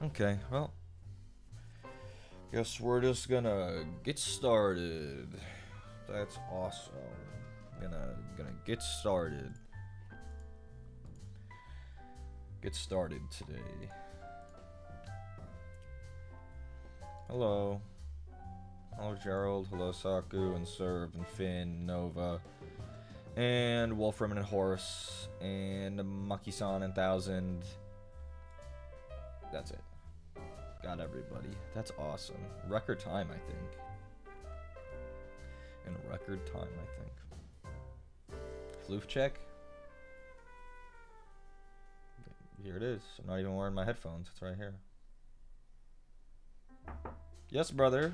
Okay, well, guess we're just gonna get started. That's awesome. Gonna get started. Get started today. Hello. Hello, Gerald. Hello, Saku and Serve and Finn, Nova, and Wolfram and Horse, and Maki-san and Thousand. That's it. Got everybody. That's awesome. Record time, I think. In record time, I think. Floof check. Here it is. I'm not even wearing my headphones. It's right here. Yes, brother. Dude,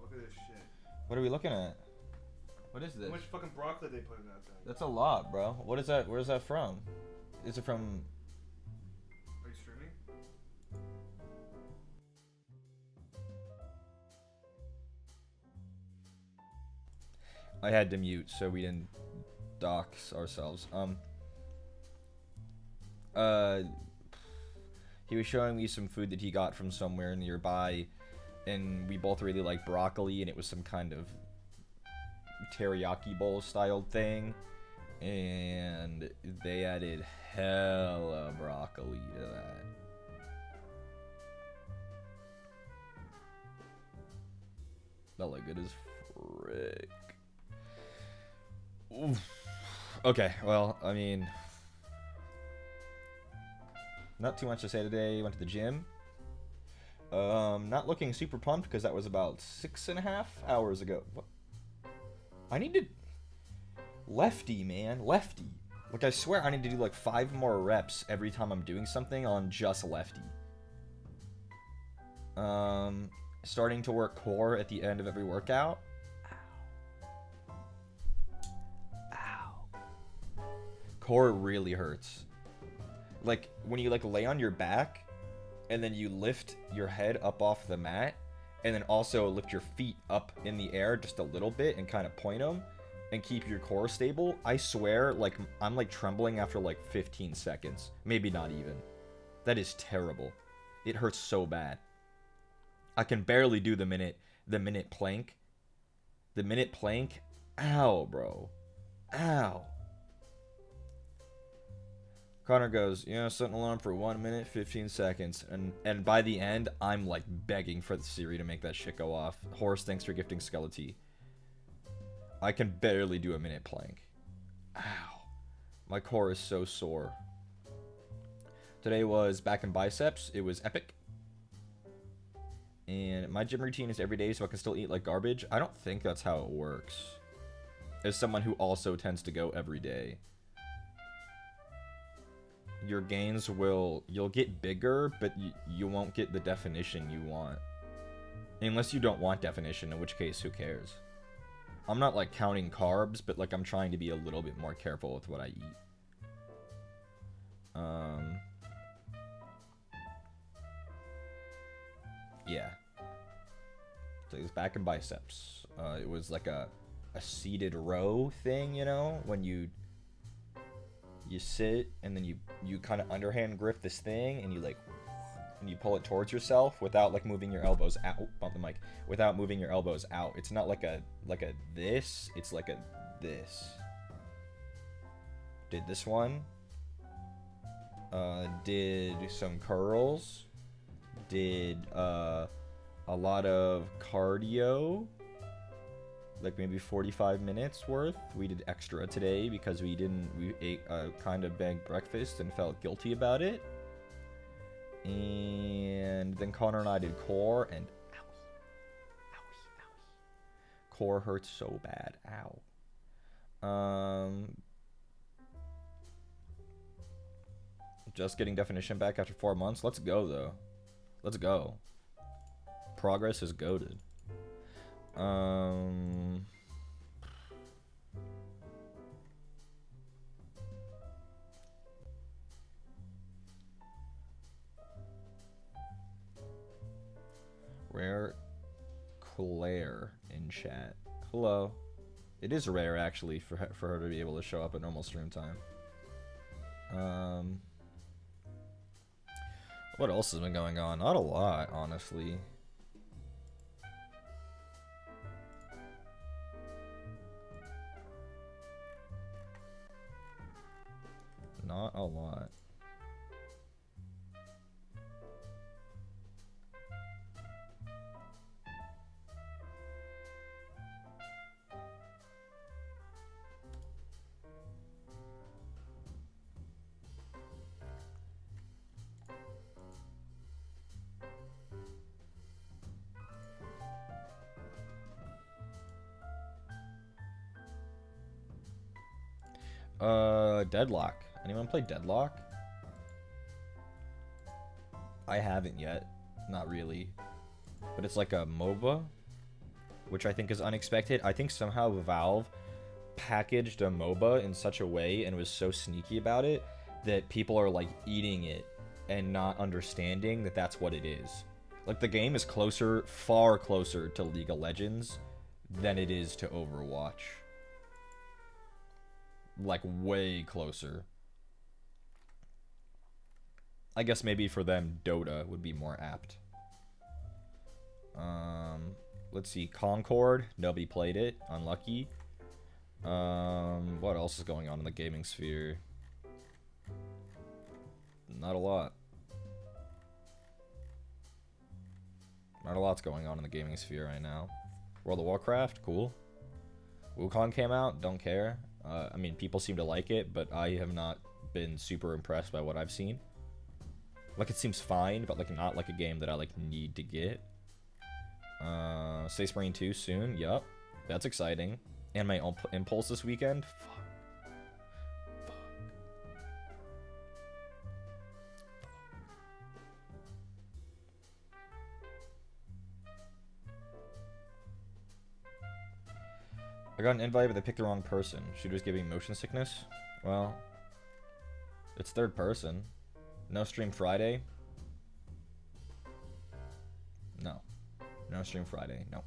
look at this shit. What are we looking at? What is this? How much fucking broccoli they put in that thing? That's a lot, bro. What is that? Where's that from? Is it from... Are you streaming? I had to mute so we didn't dox ourselves. He was showing me some food that he got from somewhere nearby, and we both really like broccoli, and it was some kind of teriyaki bowl styled thing, and they added hella broccoli to that. That looked good as frick. Oof. Okay, well, I mean, not too much to say today. Went to the gym. Not looking super pumped because that was about 6.5 hours ago. What? I need to... Lefty, man. Lefty. Like, I swear I need to do like 5 more reps every time I'm doing something on just lefty. Starting to work core at the end of every workout. Ow. Core really hurts. Like, when you like lay on your back and then you lift your head up off the mat and then also lift your feet up in the air just a little bit and kind of point them and keep your core stable, I swear, like, I'm like trembling after like 15 seconds. Maybe not even. That is terrible. It hurts so bad. I can barely do the minute plank. The minute plank, ow, bro. Ow. Connor goes, set an alarm for 1 minute, 15 seconds. And by the end, I'm like begging for the Siri to make that shit go off. Horse, thanks for gifting Skeleton. I can barely do a minute plank. Ow. My core is so sore. Today was back and biceps. It was epic. And my gym routine is every day so I can still eat like garbage. I don't think that's how it works. As someone who also tends to go every day. Your gains you'll get bigger, but you won't get the definition you want. Unless you don't want definition, in which case, who cares? I'm not like counting carbs, but like I'm trying to be a little bit more careful with what I eat. Yeah. So it was back and biceps. It was like a seated row thing, when you sit and then you kind of underhand grip this thing and you pull it towards yourself without like moving your elbows out. Bump the mic. Without moving your elbows out. It's not like a this. It's like a this. Did this one. Did some curls. Did a lot of cardio. Like maybe 45 minutes worth. We did extra today because we ate a kind of big breakfast and felt guilty about it. And then Connor and I did core, and owie. Core hurts so bad. Ow. Just getting definition back after 4 months. Let's go, though. Let's go. Progress is goated. Rare Claire in chat. Hello. It is rare, actually, for her to be able to show up at normal stream time. What else has been going on? Not a lot, honestly. Not a lot. Deadlock. Anyone play Deadlock? I haven't yet. Not really. But it's like a MOBA, which I think is unexpected. I think somehow Valve packaged a MOBA in such a way and was so sneaky about it that people are like eating it and not understanding that that's what it is. Like the game is closer, far closer to League of Legends than it is to Overwatch. Like way closer. I guess maybe for them Dota would be more apt. Let's see, Concord, nobody played it, unlucky. What else is going on in the gaming sphere? Not a lot. Not a lot's going on in the gaming sphere right now. World of Warcraft, cool. Wukong came out, don't care. I mean, people seem to like it, but I have not been super impressed by what I've seen. Like, it seems fine, but like not like a game that I like need to get. Space Marine 2 soon, yup. That's exciting. And my Impulse this weekend. Fuck. I got an invite, but they picked the wrong person. Shooter's giving motion sickness. Well, it's third person. No stream Friday. No. No stream Friday. No.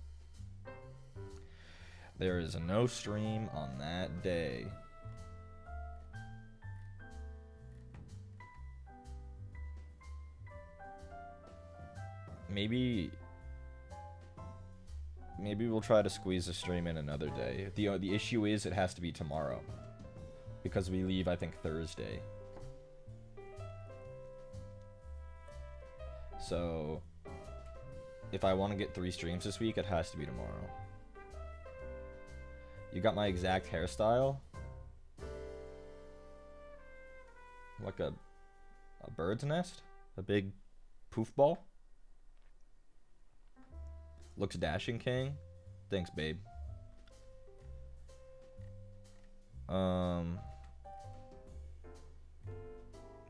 There is no stream on that day. Maybe we'll try to squeeze a stream in another day. The issue is it has to be tomorrow. Because we leave, I think, Thursday. So, if I want to get 3 streams this week, it has to be tomorrow. You got my exact hairstyle? Like a bird's nest? A big poof ball? Looks dashing, king. Thanks, babe.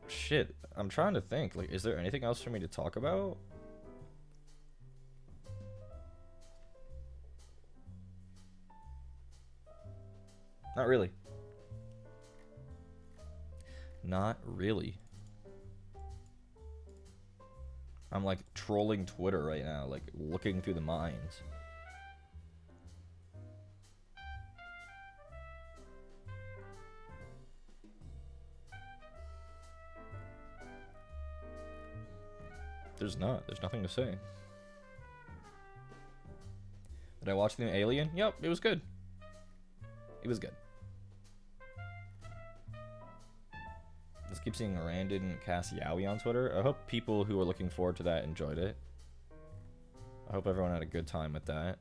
Shit, I'm trying to think. Like, is there anything else for me to talk about? Not really. Not really. I'm like trolling Twitter right now, like looking through the mines. There's nothing to say. Did I watch the new Alien? Yep, it was good. It was good. Just keep seeing Randon and Cassie Yowie on Twitter. I hope people who are looking forward to that enjoyed it. I hope everyone had a good time with that.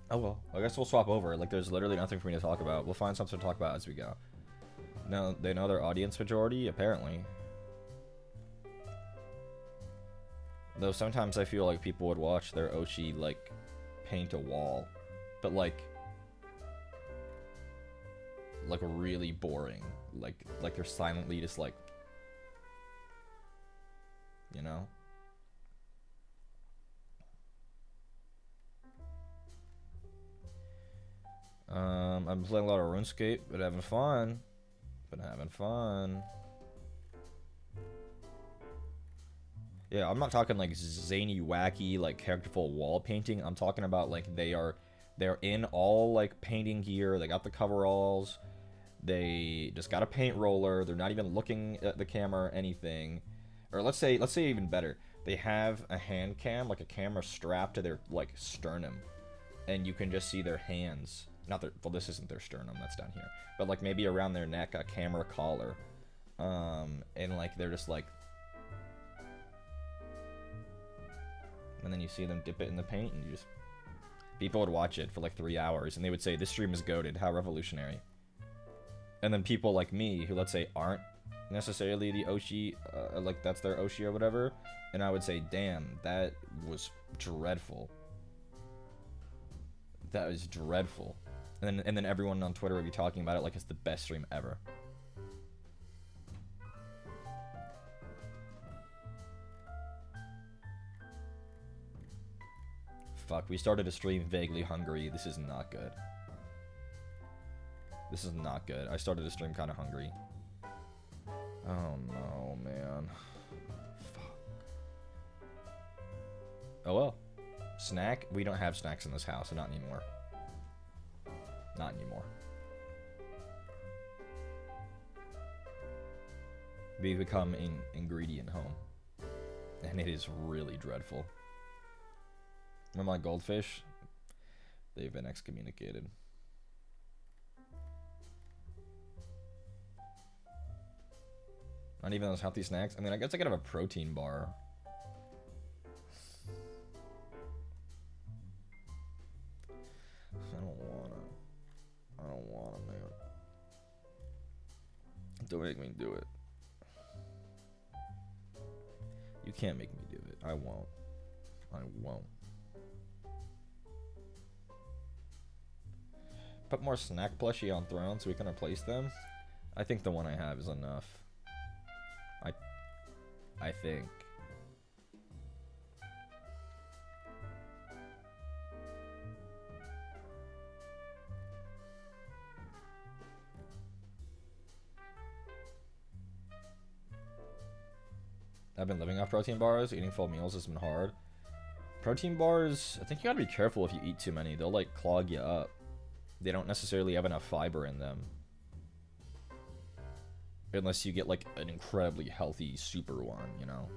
Oh well, I guess we'll swap over. Like, there's literally nothing for me to talk about. We'll find something to talk about as we go. No, they know their audience majority, apparently. Though sometimes I feel like people would watch their Oshi, like, paint a wall. But, like really boring. Like they're silently just, like, you know? I'm playing a lot of RuneScape, but having fun. Yeah, I'm not talking like zany, wacky, like characterful wall painting. I'm talking about like they're in all like painting gear. They got the coveralls. They just got a paint roller. They're not even looking at the camera or anything. Or let's say even better. They have a hand cam, like a camera strapped to their like sternum, and you can just see their hands. Not their, well, this isn't their sternum. That's down here. But like maybe around their neck, a camera collar. And like they're just like, and then you see them dip it in the paint, and you just, people would watch it for like 3 hours, and they would say, "This stream is goated. How revolutionary." And then people like me, who let's say aren't necessarily the Oshi, like that's their Oshi or whatever, and I would say, "Damn, that was dreadful. That was dreadful." And then everyone on Twitter would be talking about it like it's the best stream ever. Fuck, we started a stream vaguely hungry. This is not good. This is not good. I started a stream kind of hungry. Oh no, man. Fuck. Oh well. Snack? We don't have snacks in this house, not anymore. Not anymore. We've become an ingredient home. And it is really dreadful. Remember my goldfish? They've been excommunicated. Not even those healthy snacks? I mean, I guess I could have a protein bar. I don't wanna, man. Don't make me do it. You can't make me do it. I won't. I won't. Put more snack plushie on Throne so we can replace them? I think the one I have is enough. I think. I've been living off protein bars. Eating full meals has been hard. Protein bars, I think you gotta be careful if you eat too many. They'll like clog you up. They don't necessarily have enough fiber in them. Unless you get like an incredibly healthy super one, you know?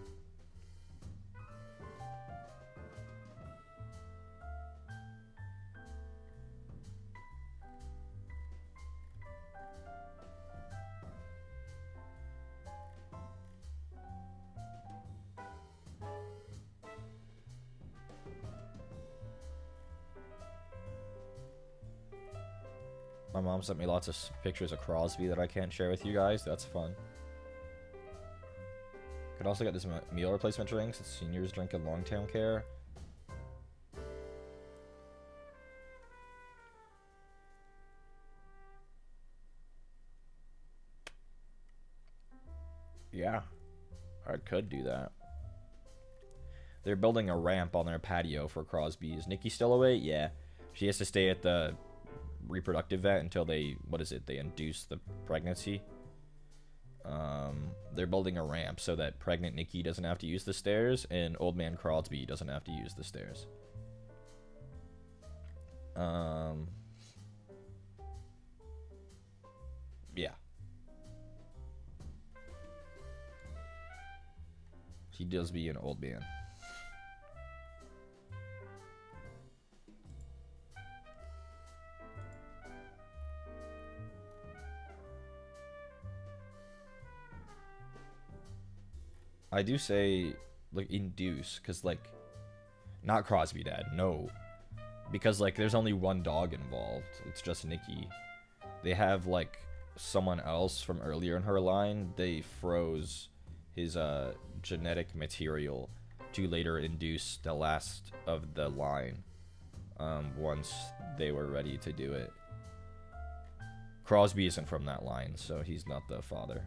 My mom sent me lots of pictures of Crosby that I can't share with you guys. That's fun. Could also get this meal replacement drink since seniors drink in long-term care. Yeah, I could do that. They're building a ramp on their patio for Crosby. Is Nikki still away? Yeah. She has to stay at the reproductive vet until they, what is it, they induce the pregnancy. They're building a ramp so that pregnant Nikki doesn't have to use the stairs and old man Crosby doesn't have to use the stairs. Yeah. He does be an old man. I do say, like, induce, because, like, not Crosby Dad, no. Because, like, there's only one dog involved. It's just Nikki. They have, like, someone else from earlier in her line. They froze his, genetic material to later induce the last of the line, once they were ready to do it. Crosby isn't from that line, so he's not the father.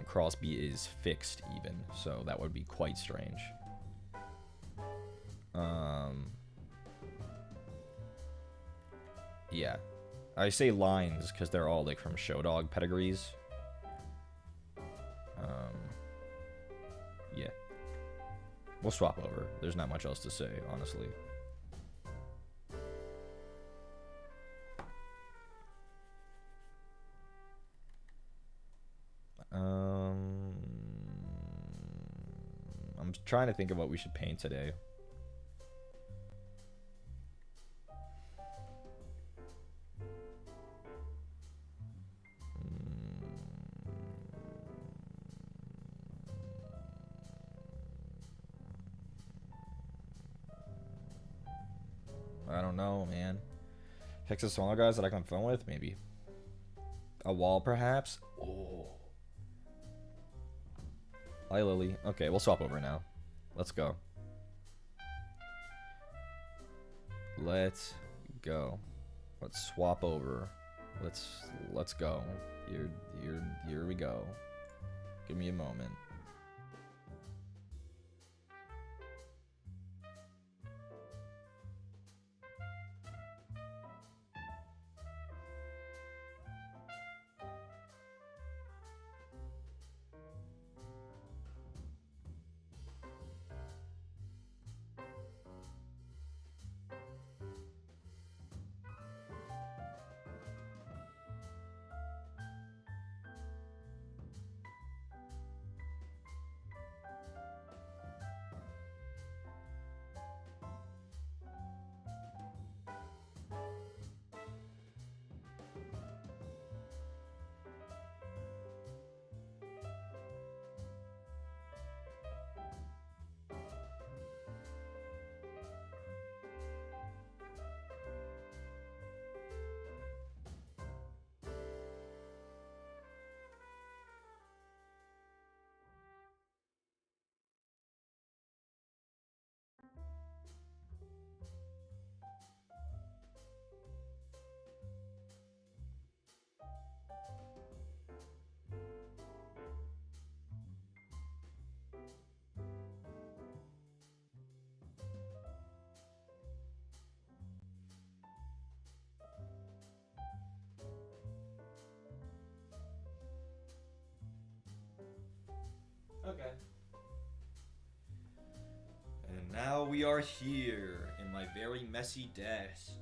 Crosby is fixed even, so that would be quite strange. Yeah. I say lines because they're all like from show dog pedigrees. We'll swap over. There's not much else to say, honestly. I'm trying to think of what we should paint today. I don't know, man. Pick some smaller guys that I can have fun with, maybe. A wall, perhaps? Oh. Hi, Lily. Okay, we'll swap over now. Let's go. Let's go. Let's swap over. Let's go. Here we go. Give me a moment. Okay. And now we are here in my very messy desk.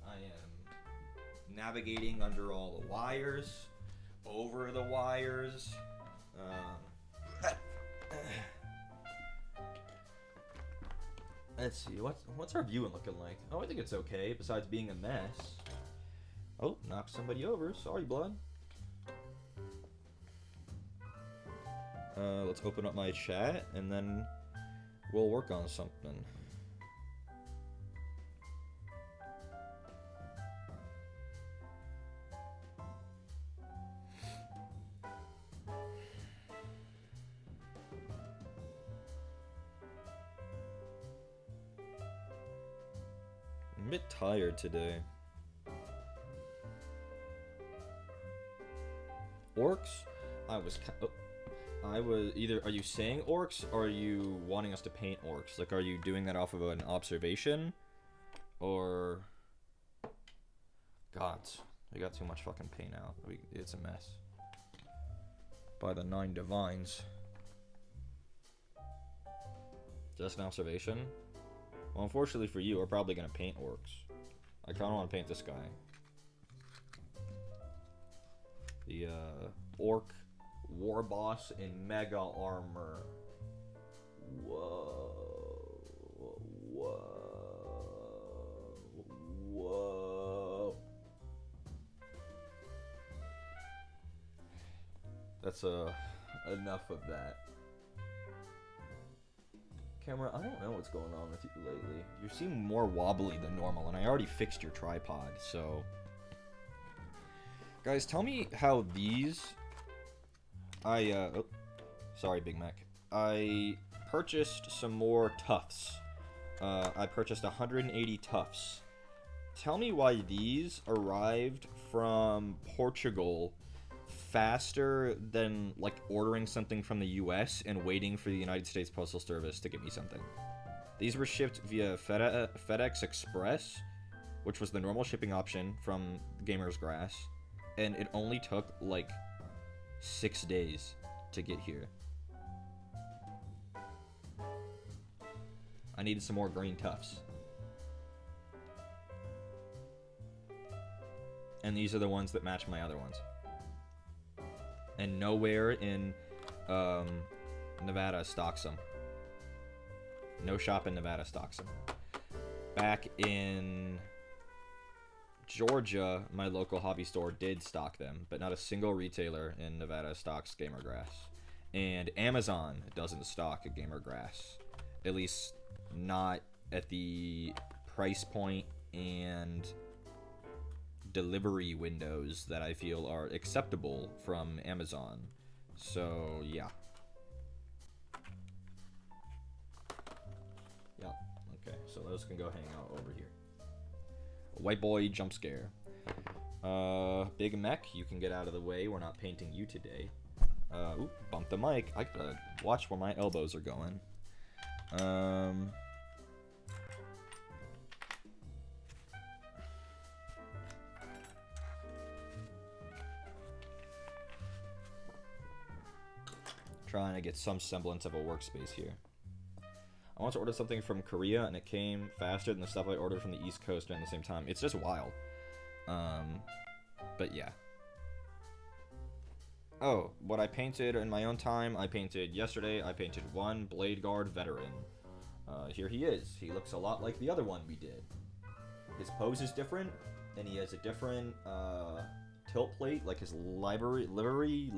I am navigating under all the wires, over the wires. Let's see, what's our viewing looking like? Oh, I think it's okay, besides being a mess. Oh, knocked somebody over. Sorry, blood. Let's open up my chat, and then we'll work on something. I'm a bit tired today. Orcs? I was either, are you saying orcs, or are you wanting us to paint orcs? Like, are you doing that off of an observation? Or... God, we got too much fucking paint out. It's a mess. By the 9 divines. Just an observation? Well, unfortunately for you, we're probably gonna paint orcs. I kinda wanna paint this guy. The, orc war boss in mega armor. Whoa. That's, enough of that. Camera, I don't know what's going on with you lately. You seem more wobbly than normal, and I already fixed your tripod, so... Guys, tell me how these... oh, sorry, Big Mac. I purchased some more tufts. I purchased 180 tufts. Tell me why these arrived from Portugal faster than, like, ordering something from the US and waiting for the United States Postal Service to get me something. These were shipped via FedEx Express, which was the normal shipping option from Gamer's Grass, and it only took like 6 days to get here. I needed some more green tufts. And these are the ones that match my other ones. And nowhere in Nevada stocks them. No shop in Nevada stocks them. Back in Georgia, my local hobby store did stock them, but not a single retailer in Nevada stocks Gamer Grass. And Amazon doesn't stock a Gamer Grass. At least not at the price point and delivery windows that I feel are acceptable from Amazon. So, yeah. Yeah, okay, so those can go hang out over here. White boy jump scare. Big Mech, you can get out of the way. We're not painting you today. Oop, bump the mic. I gotta watch where my elbows are going. Trying to get some semblance of a workspace here. I want to order something from Korea and it came faster than the stuff I ordered from the East Coast at the same time. It's just wild. But yeah. Oh, what I painted in my own time, I painted yesterday. I painted one Blade Guard veteran. Here he is. He looks a lot like the other one we did. His pose is different, and he has a different tilt plate, like his livery,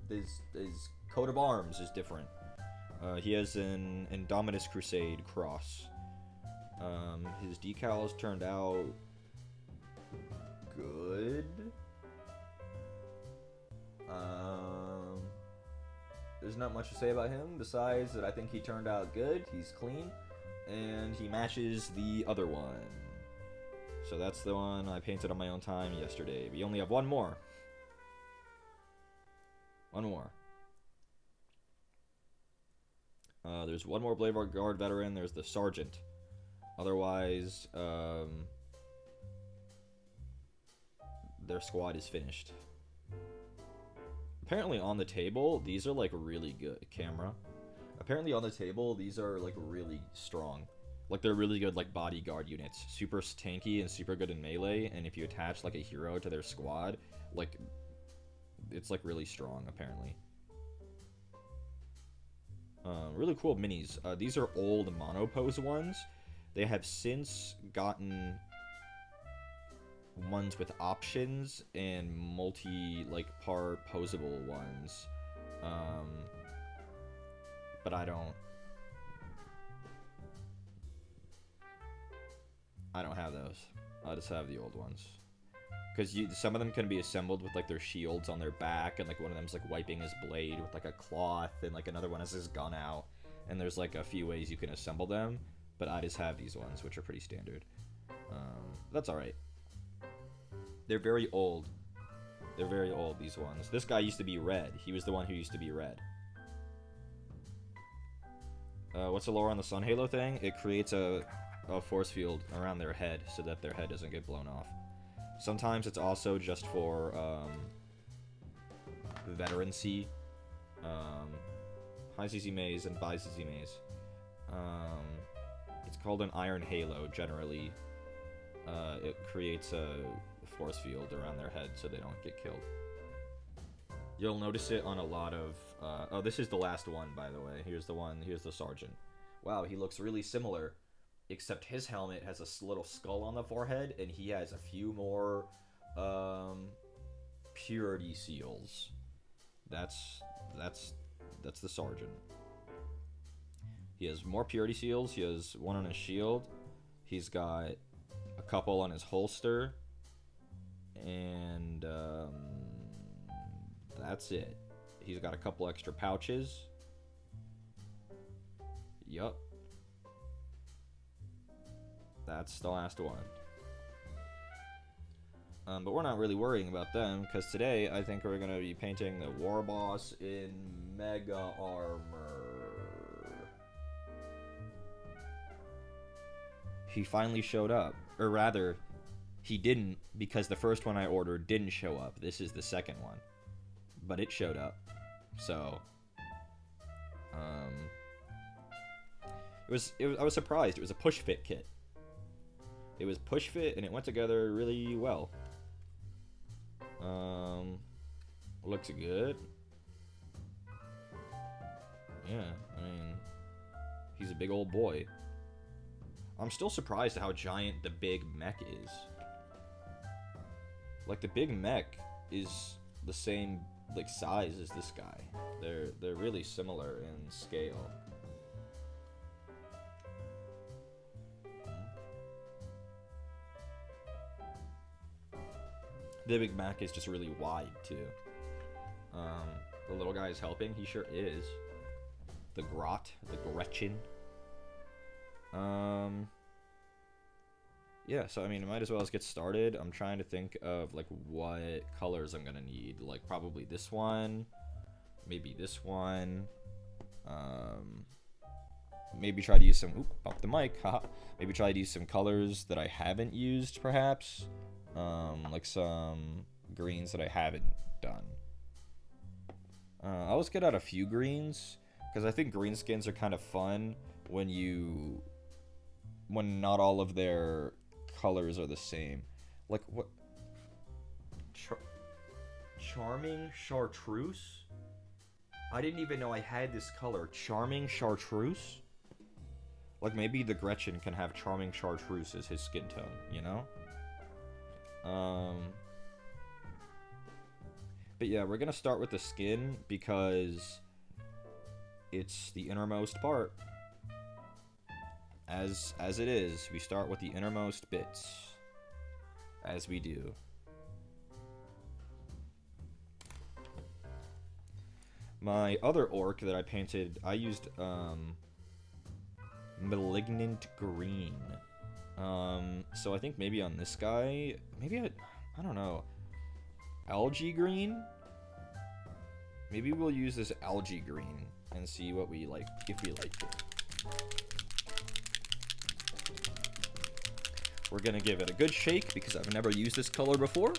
his coat of arms is different. He has an Indominus Crusade cross. His decals turned out good. There's not much to say about him besides that I think he turned out good. He's clean, and he matches the other one. So that's the one I painted on my own time yesterday. We only have one more. One more. There's one more Blade Guard veteran. There's the Sergeant. Otherwise, their squad is finished. Apparently on the table, these are like really good. Camera. Apparently on the table, these are like really strong. Like they're really good like bodyguard units. Super tanky and super good in melee. And if you attach like a hero to their squad, like it's like really strong apparently. Really cool minis. These are old monopose ones. They have since gotten ones with options and multi-part posable ones. But I don't have those. I just have the old ones. Because some of them can be assembled with like their shields on their back, and like one of them's like wiping his blade with like a cloth, and like another one has his gun out. And there's like a few ways you can assemble them, but I just have these ones, which are pretty standard. That's alright. They're very old. They're very old, these ones. This guy used to be red. He was the one who used to be red. What's the lore on the Sun Halo thing? It creates a force field around their head so that their head doesn't get blown off. Sometimes it's also just for veterancy. High CC maze and bi CC maze. It's called an Iron Halo, generally. It creates a force field around their head so they don't get killed. You'll notice it on a lot of... oh, this is the last one, by the way. Here's the one. Here's the Sergeant. Wow, he looks really similar, except his helmet has a little skull on the forehead, and he has a few more purity seals. That's the Sergeant. He has more purity seals. He has one on his shield. He's got a couple on his holster. And that's it. He's got a couple extra pouches. Yup. That's the last one. But we're not really worrying about them, because today I think we're going to be painting the War Boss in Mega Armor. he finally showed up. Or rather, he didn't, because the first one I ordered didn't show up. This is the second one. But it showed up. So, I was surprised. It was a push fit kit. It was push fit, and it went together really well. Looks good. Yeah, I mean, he's a big old boy. I'm still surprised at how giant the big mech is. Like, the big mech is the same, like, size as this guy. They're really similar in scale. The big mech is just really wide, too. The little guy is helping. He sure is. The Gretchen. Yeah, so I mean, I might as well as get started. I'm trying to think of like what colors I'm gonna need. Like probably this one, maybe this one. Maybe try to use some. Oop, pop the mic. Haha. Maybe try to use some colors that I haven't used, perhaps. Like some greens that I haven't done. I'll just get out a few greens, because I think green skins are kind of fun when not all of their colors are the same. Like what? Charming Chartreuse? I didn't even know I had this color. Charming Chartreuse? Like maybe the Gretchen can have Charming Chartreuse as his skin tone, you know? But yeah, we're gonna start with the skin because it's the innermost part. As it is, we start with the innermost bits, as we do. My other orc that I painted, I used Malignant Green. So I think maybe on this guy, maybe I don't know, Algae Green? Maybe we'll use this Algae Green and see what we like, if we like it. We're gonna give it a good shake because I've never used this color before.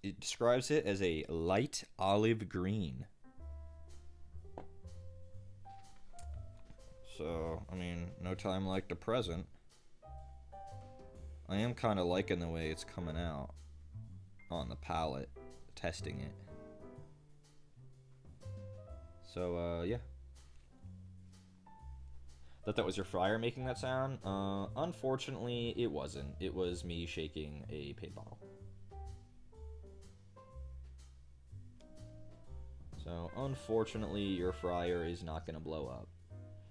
It describes it as a light olive green. So, I mean, no time like the present. I am kind of liking the way it's coming out on the palette, testing it. So, yeah. Thought that was your fryer making that sound? Unfortunately, it wasn't. It was me shaking a paint bottle. So, unfortunately, your fryer is not gonna blow up.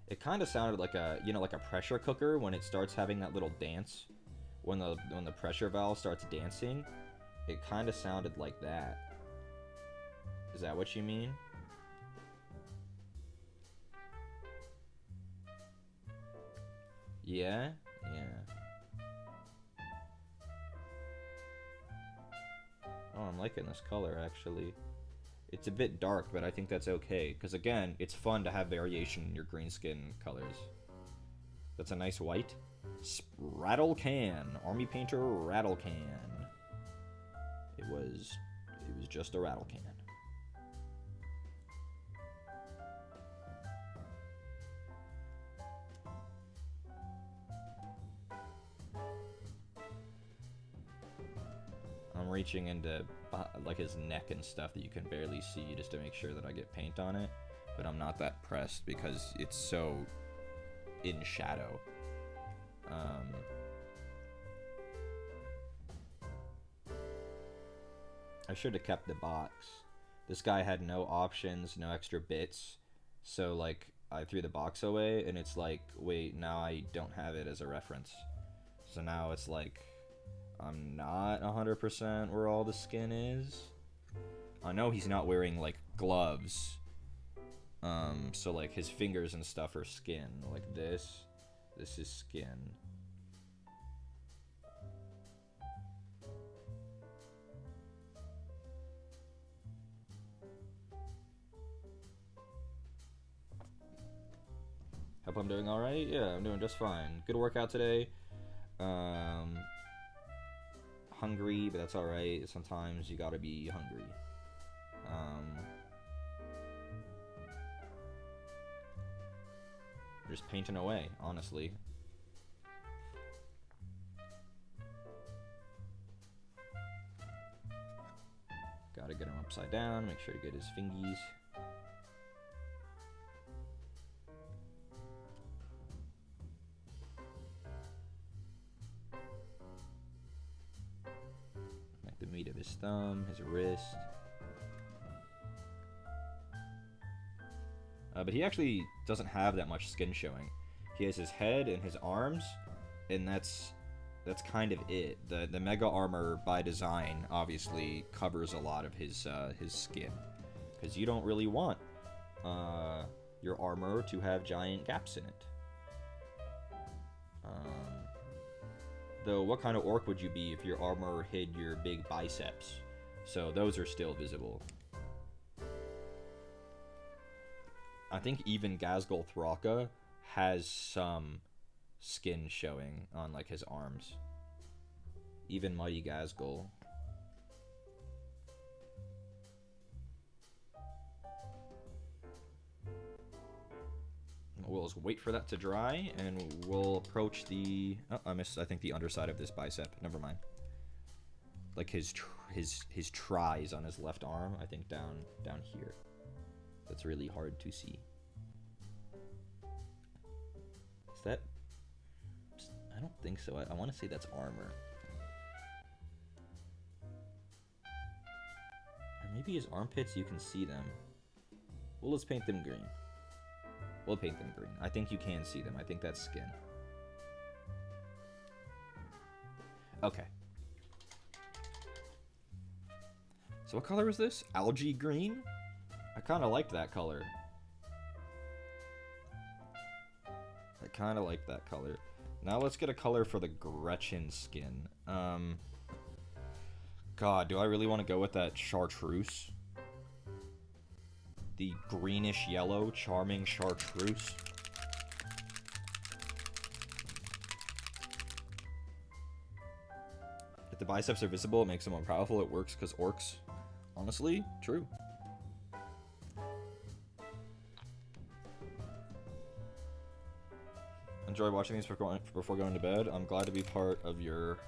It kind of sounded like a, you know, like a pressure cooker when it starts having that little dance. When the pressure valve starts dancing, it kind of sounded like that. Is that what you mean? Yeah? Yeah. Oh, I'm liking this color, actually. It's a bit dark, but I think that's okay, because again, it's fun to have variation in your green skin colors. That's a nice white. Rattle can. Army Painter rattle can. It was just a rattle can. I'm reaching into like his neck and stuff that you can barely see just to make sure that I get paint on it, but I'm not that pressed because it's so in shadow. I should have kept the box. This guy had no options, no extra bits, so like I threw the box away and it's like, wait, now I don't have it as a reference. So now it's like I'm not 100% where all the skin is. I know he's not wearing like gloves, so like his fingers and stuff are skin. Like this is skin. Hope I'm doing alright. Yeah, I'm doing just fine. Good workout today. Hungry, but that's alright. Sometimes you gotta be hungry. Just painting away, honestly. Gotta get him upside down, make sure to get his fingies. Like the meat of his thumb, his wrist. But he actually doesn't have that much skin showing. He has his head and his arms, and that's kind of it. The mega armor by design obviously covers a lot of his skin, because you don't really want your armor to have giant gaps in it. Though, what kind of orc would you be if your armor hid your big biceps? So those are still visible. I think even Ghazghkull Thraka has some skin showing on like his arms. Even Mighty Ghazghkull. We'll just wait for that to dry, and we'll approach the. Oh, I missed. I think the underside of this bicep. Never mind. Like his tries on his left arm. I think down here. That's really hard to see. Is that? I don't think so. I want to say that's armor. Or maybe his armpits, you can see them. Well, let's paint them green. We'll paint them green. I think you can see them. I think that's skin. Okay. So what color is this? Algae green? I kind of liked that color. I kind of like that color. Now let's get a color for the Gretchen skin. God, do I really want to go with that chartreuse? The greenish yellow charming chartreuse. If the biceps are visible, it makes them more powerful. It works because orcs. Honestly, true. Enjoy watching these before going to bed. I'm glad to be part of your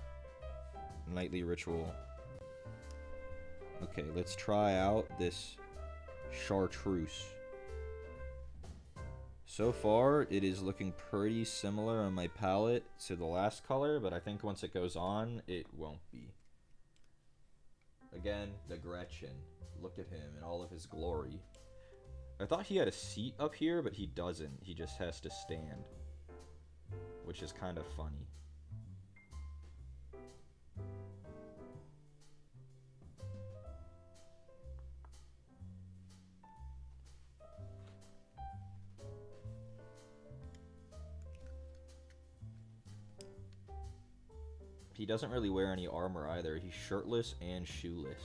nightly ritual. Okay, let's try out this chartreuse. So far, it is looking pretty similar on my palette to the last color, but I think once it goes on, it won't be. Again, the Gretchen. Look at him in all of his glory. I thought he had a seat up here, but he doesn't. He just has to stand, which is kind of funny. He doesn't really wear any armor either. He's shirtless and shoeless.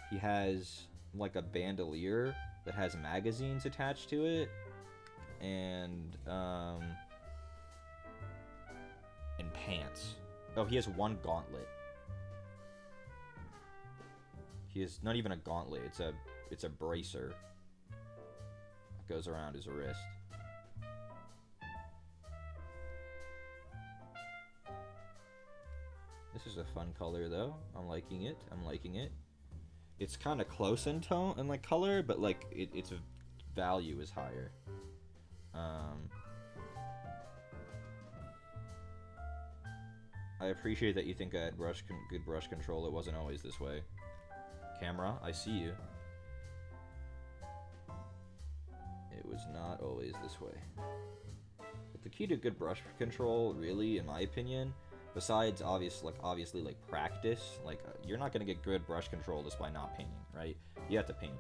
He has like a bandolier that has magazines attached to it, and pants. Oh, he has one gauntlet. He is not even a gauntlet. It's a bracer that goes around his wrist. This is a fun color though. I'm liking it. I'm liking it. It's kind of close in tone and like color, but like its value is higher. I appreciate that you think I had good brush control. It wasn't always this way. Camera, I see you. It was not always this way. But the key to good brush control, really, in my opinion, besides obviously like practice, like you're not gonna get good brush control just by not painting, right? You have to paint.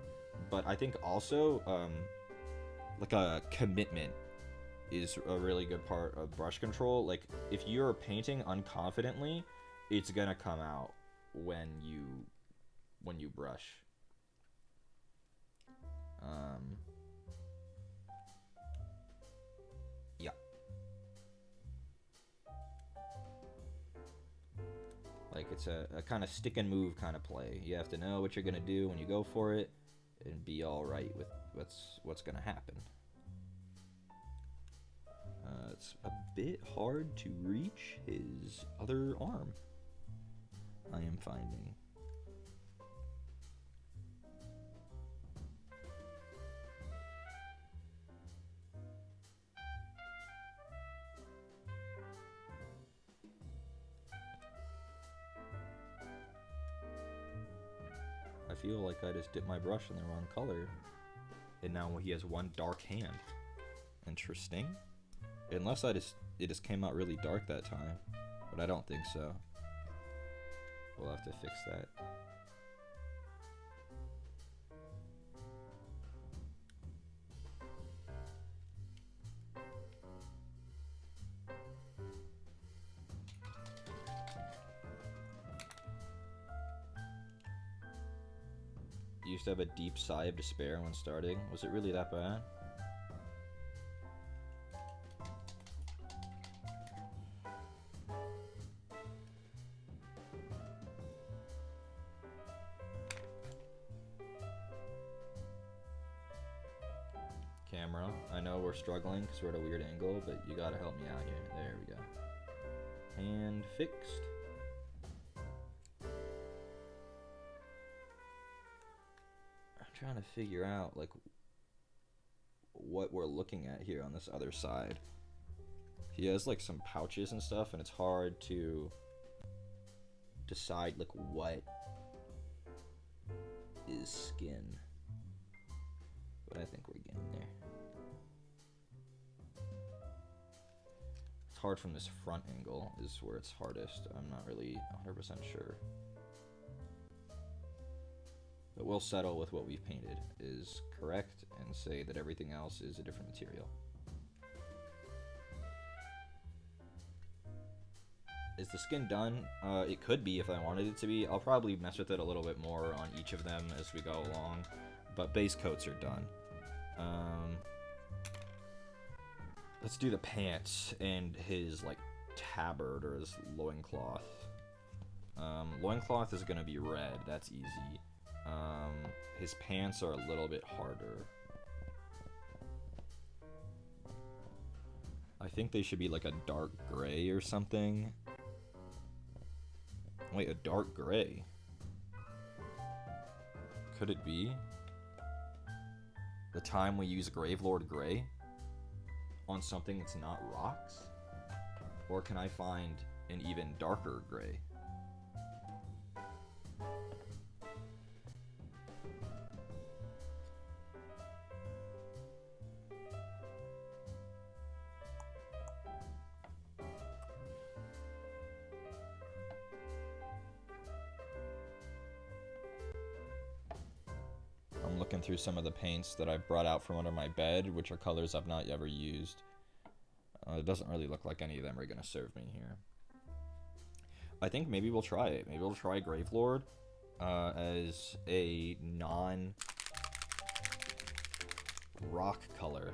But I think also like a commitment is a really good part of brush control. Like if you're painting unconfidently, it's gonna come out when you brush. Like, it's a kind of stick and move kind of play. You have to know what you're going to do when you go for it and be all right with what's going to happen. It's a bit hard to reach his other arm, I am finding. I feel like I just dipped my brush in the wrong color, and now he has one dark hand. Interesting. Unless it just came out really dark that time, but I don't think so. We'll have to fix that. You used to have a deep sigh of despair when starting. Was it really that bad? Camera. I know we're struggling because we're at a weird angle, but you gotta help me out here. There we go. And fixed. I'm trying to figure out, like, what we're looking at here on this other side. He has, like, some pouches and stuff, and it's hard to decide, like, what is skin. But I think we're getting there. It's hard from this front angle is where it's hardest. I'm not really 100% sure. But we'll settle with what we've painted is correct and say that everything else is a different material. Is the skin done? It could be if I wanted it to be. I'll probably mess with it a little bit more on each of them as we go along. But base coats are done. Let's do the pants and his, like, tabard or his loincloth. Loincloth is going to be red. That's easy. His pants are a little bit harder. I think they should be like a dark gray or something. Wait, a dark gray? Could it be the time we use Gravelord Gray on something that's not rocks? Or can I find an even darker gray? I'm looking through some of the paints that I've brought out from under my bed, which are colors I've not ever used. It doesn't really look like any of them are going to serve me here. I think maybe we'll try it. Maybe we'll try Gravelord as a non-rock color.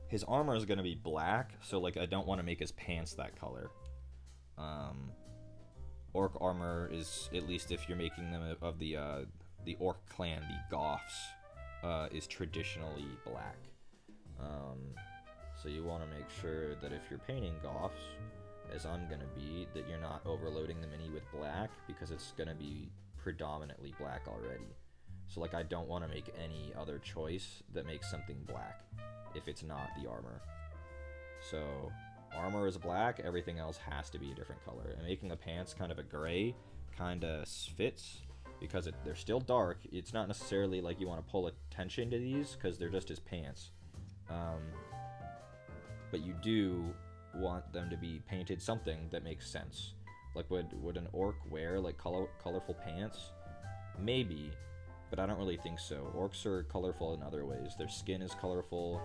His armor is going to be black, so like I don't want to make his pants that color. Orc armor is, at least if you're making them of the Orc clan, the Goths, is traditionally black. So you want to make sure that if you're painting Goths, as I'm going to be, that you're not overloading the mini with black, because it's going to be predominantly black already. So like I don't want to make any other choice that makes something black if it's not the armor. So armor is black, everything else has to be a different color. And making the pants kind of a gray kind of fits because they're still dark. It's not necessarily like you want to pull attention to these because they're just his pants. But you do want them to be painted something that makes sense. Like would an orc wear like colorful pants? Maybe, but I don't really think so. Orcs are colorful in other ways. Their skin is colorful,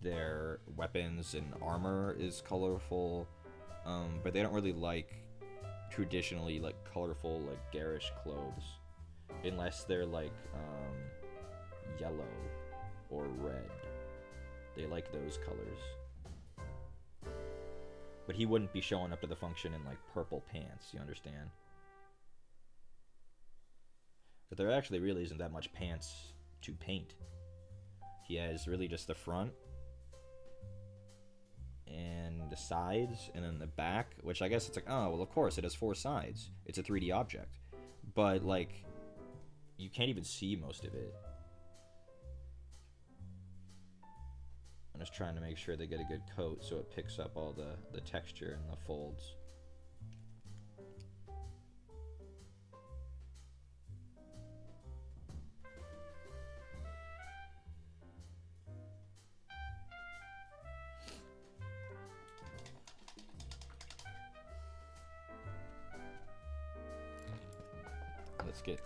their weapons and armor is colorful, but they don't really like traditionally like colorful, like garish clothes. unless they're like yellow or red. They like those colors. But he wouldn't be showing up to the function in like purple pants, you understand? But there actually really isn't that much pants to paint. He has really just the front and the sides and then the back, which I guess it's like, oh, well, of course, it has 4 sides. It's a 3D object. But, like, you can't even see most of it. I'm just trying to make sure they get a good coat so it picks up all the texture and the folds. Let's get...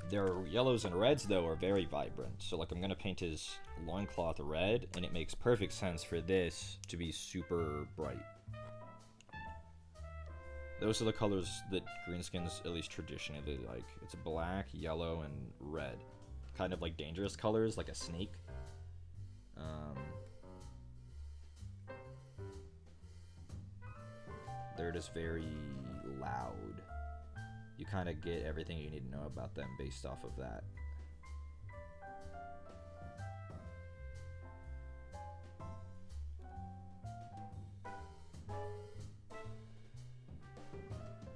Their yellows and reds, though, are very vibrant. So, like, I'm going to paint his loincloth red, and it makes perfect sense for this to be super bright. Those are the colors that greenskins, at least traditionally, like. It's black, yellow, and red. Kind of like dangerous colors, like a snake. They're just very loud. You kind of get everything you need to know about them based off of that.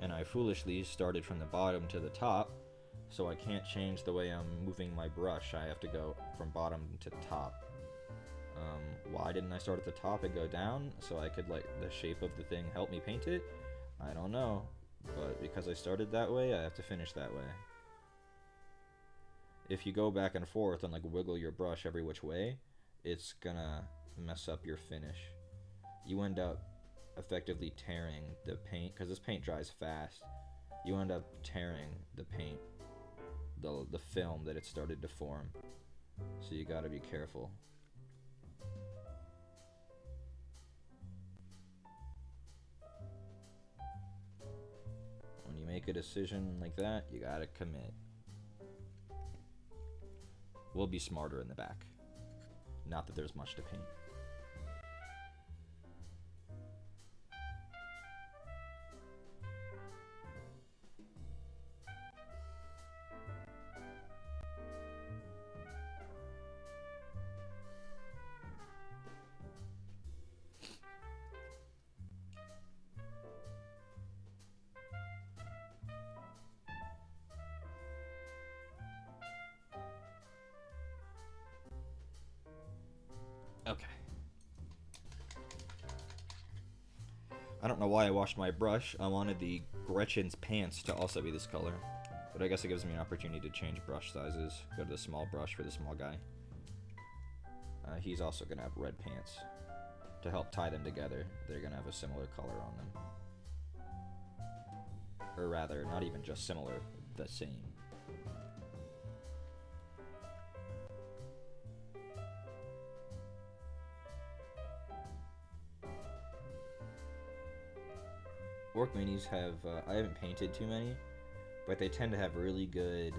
And I foolishly started from the bottom to the top, so I can't change the way I'm moving my brush. I have to go from bottom to top. Why didn't I start at the top and go down so I could, like, the shape of the thing help me paint it? I don't know. But because I started that way, I have to finish that way. If you go back and forth and like wiggle your brush every which way, it's gonna mess up your finish. You end up effectively tearing the paint, because this paint dries fast. You end up tearing the paint, the film that it started to form. So you gotta be careful. When you make a decision like that, you gotta commit. We'll be smarter in the back. Not that there's much to paint. Okay. I don't know why I washed my brush. I wanted the Gretchen's pants to also be this color. But I guess it gives me an opportunity to change brush sizes. Go to the small brush for the small guy. He's also going to have red pants. To help tie them together, they're going to have a similar color on them. Or rather, not even just similar, the same. Orc minis have, I haven't painted too many, but they tend to have really good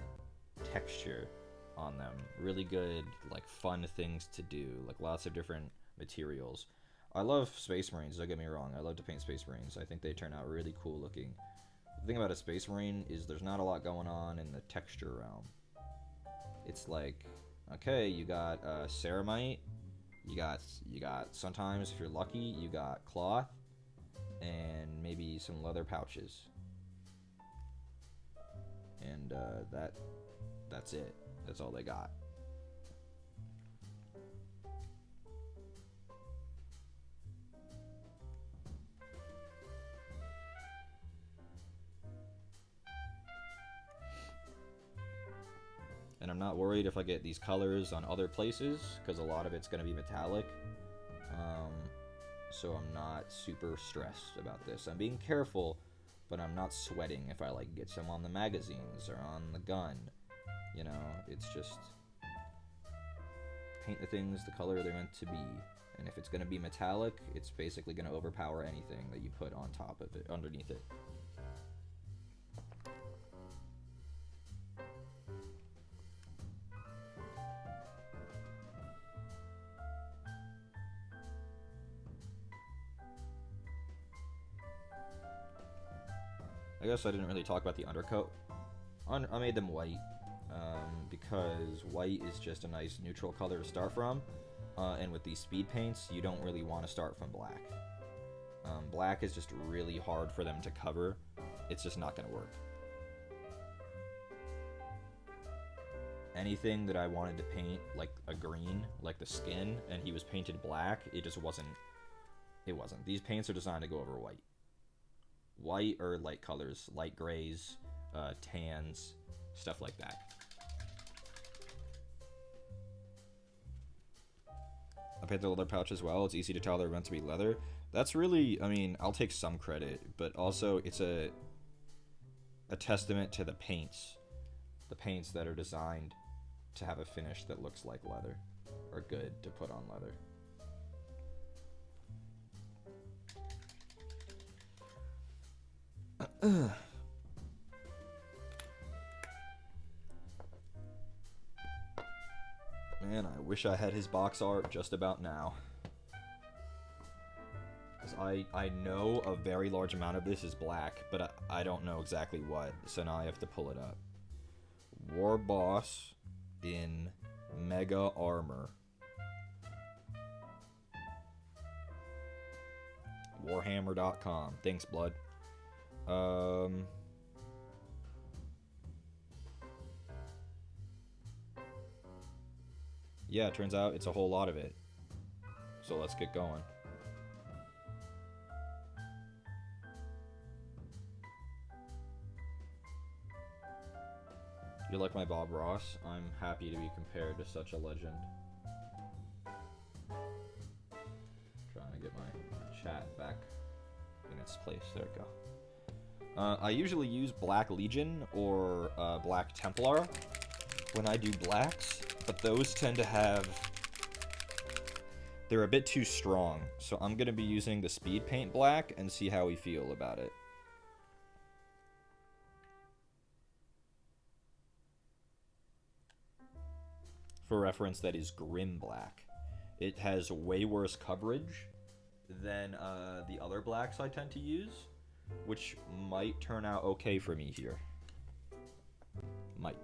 texture on them. Really good, like, fun things to do, like lots of different materials. I love Space Marines, don't get me wrong. I love to paint Space Marines. I think they turn out really cool looking. The thing about a Space Marine is there's not a lot going on in the texture realm. It's like, okay, you got ceramite, you got sometimes, if you're lucky, you got cloth, and maybe some leather pouches. And that's it. That's all they got. And I'm not worried if I get these colors on other places, because a lot of it's going to be metallic. So I'm not super stressed about this. I'm being careful, but I'm not sweating if I like get some on the magazines or on the gun. You know, it's just paint the things the color they're meant to be. And if it's going to be metallic, it's basically going to overpower anything that you put on top of it, underneath it. guess I didn't really talk about the undercoat. I made them white because white is just a nice neutral color to start from. And with these speed paints, you don't really want to start from black. Black is just really hard for them to cover. It's just not going to work. Anything that I wanted to paint like a green, like the skin, and he was painted black, it just wasn't. It wasn't. These paints are designed to go over white. White or light colors, light grays, tans, stuff like that. I painted the leather pouch as well. It's easy to tell they're meant to be leather. That's really, I mean, I'll take some credit, but also it's a testament to the paints. The paints that are designed to have a finish that looks like leather are good to put on leather. Man, I wish I had his box art just about now. Because I know a very large amount of this is black, but I don't know exactly what, so now I have to pull it up. War Boss in Mega Armor. Warhammer.com. Thanks, Blood. Yeah, it turns out it's a whole lot of it. So let's get going. You like my Bob Ross? I'm happy to be compared to such a legend. Trying to get my chat back in its place. There we go. I usually use Black Legion or Black Templar when I do blacks, but those tend to have... They're a bit too strong, so I'm going to be using the Speed Paint Black and see how we feel about it. For reference, that is Grim Black. It has way worse coverage than the other blacks I tend to use, which might turn out okay for me here. Might.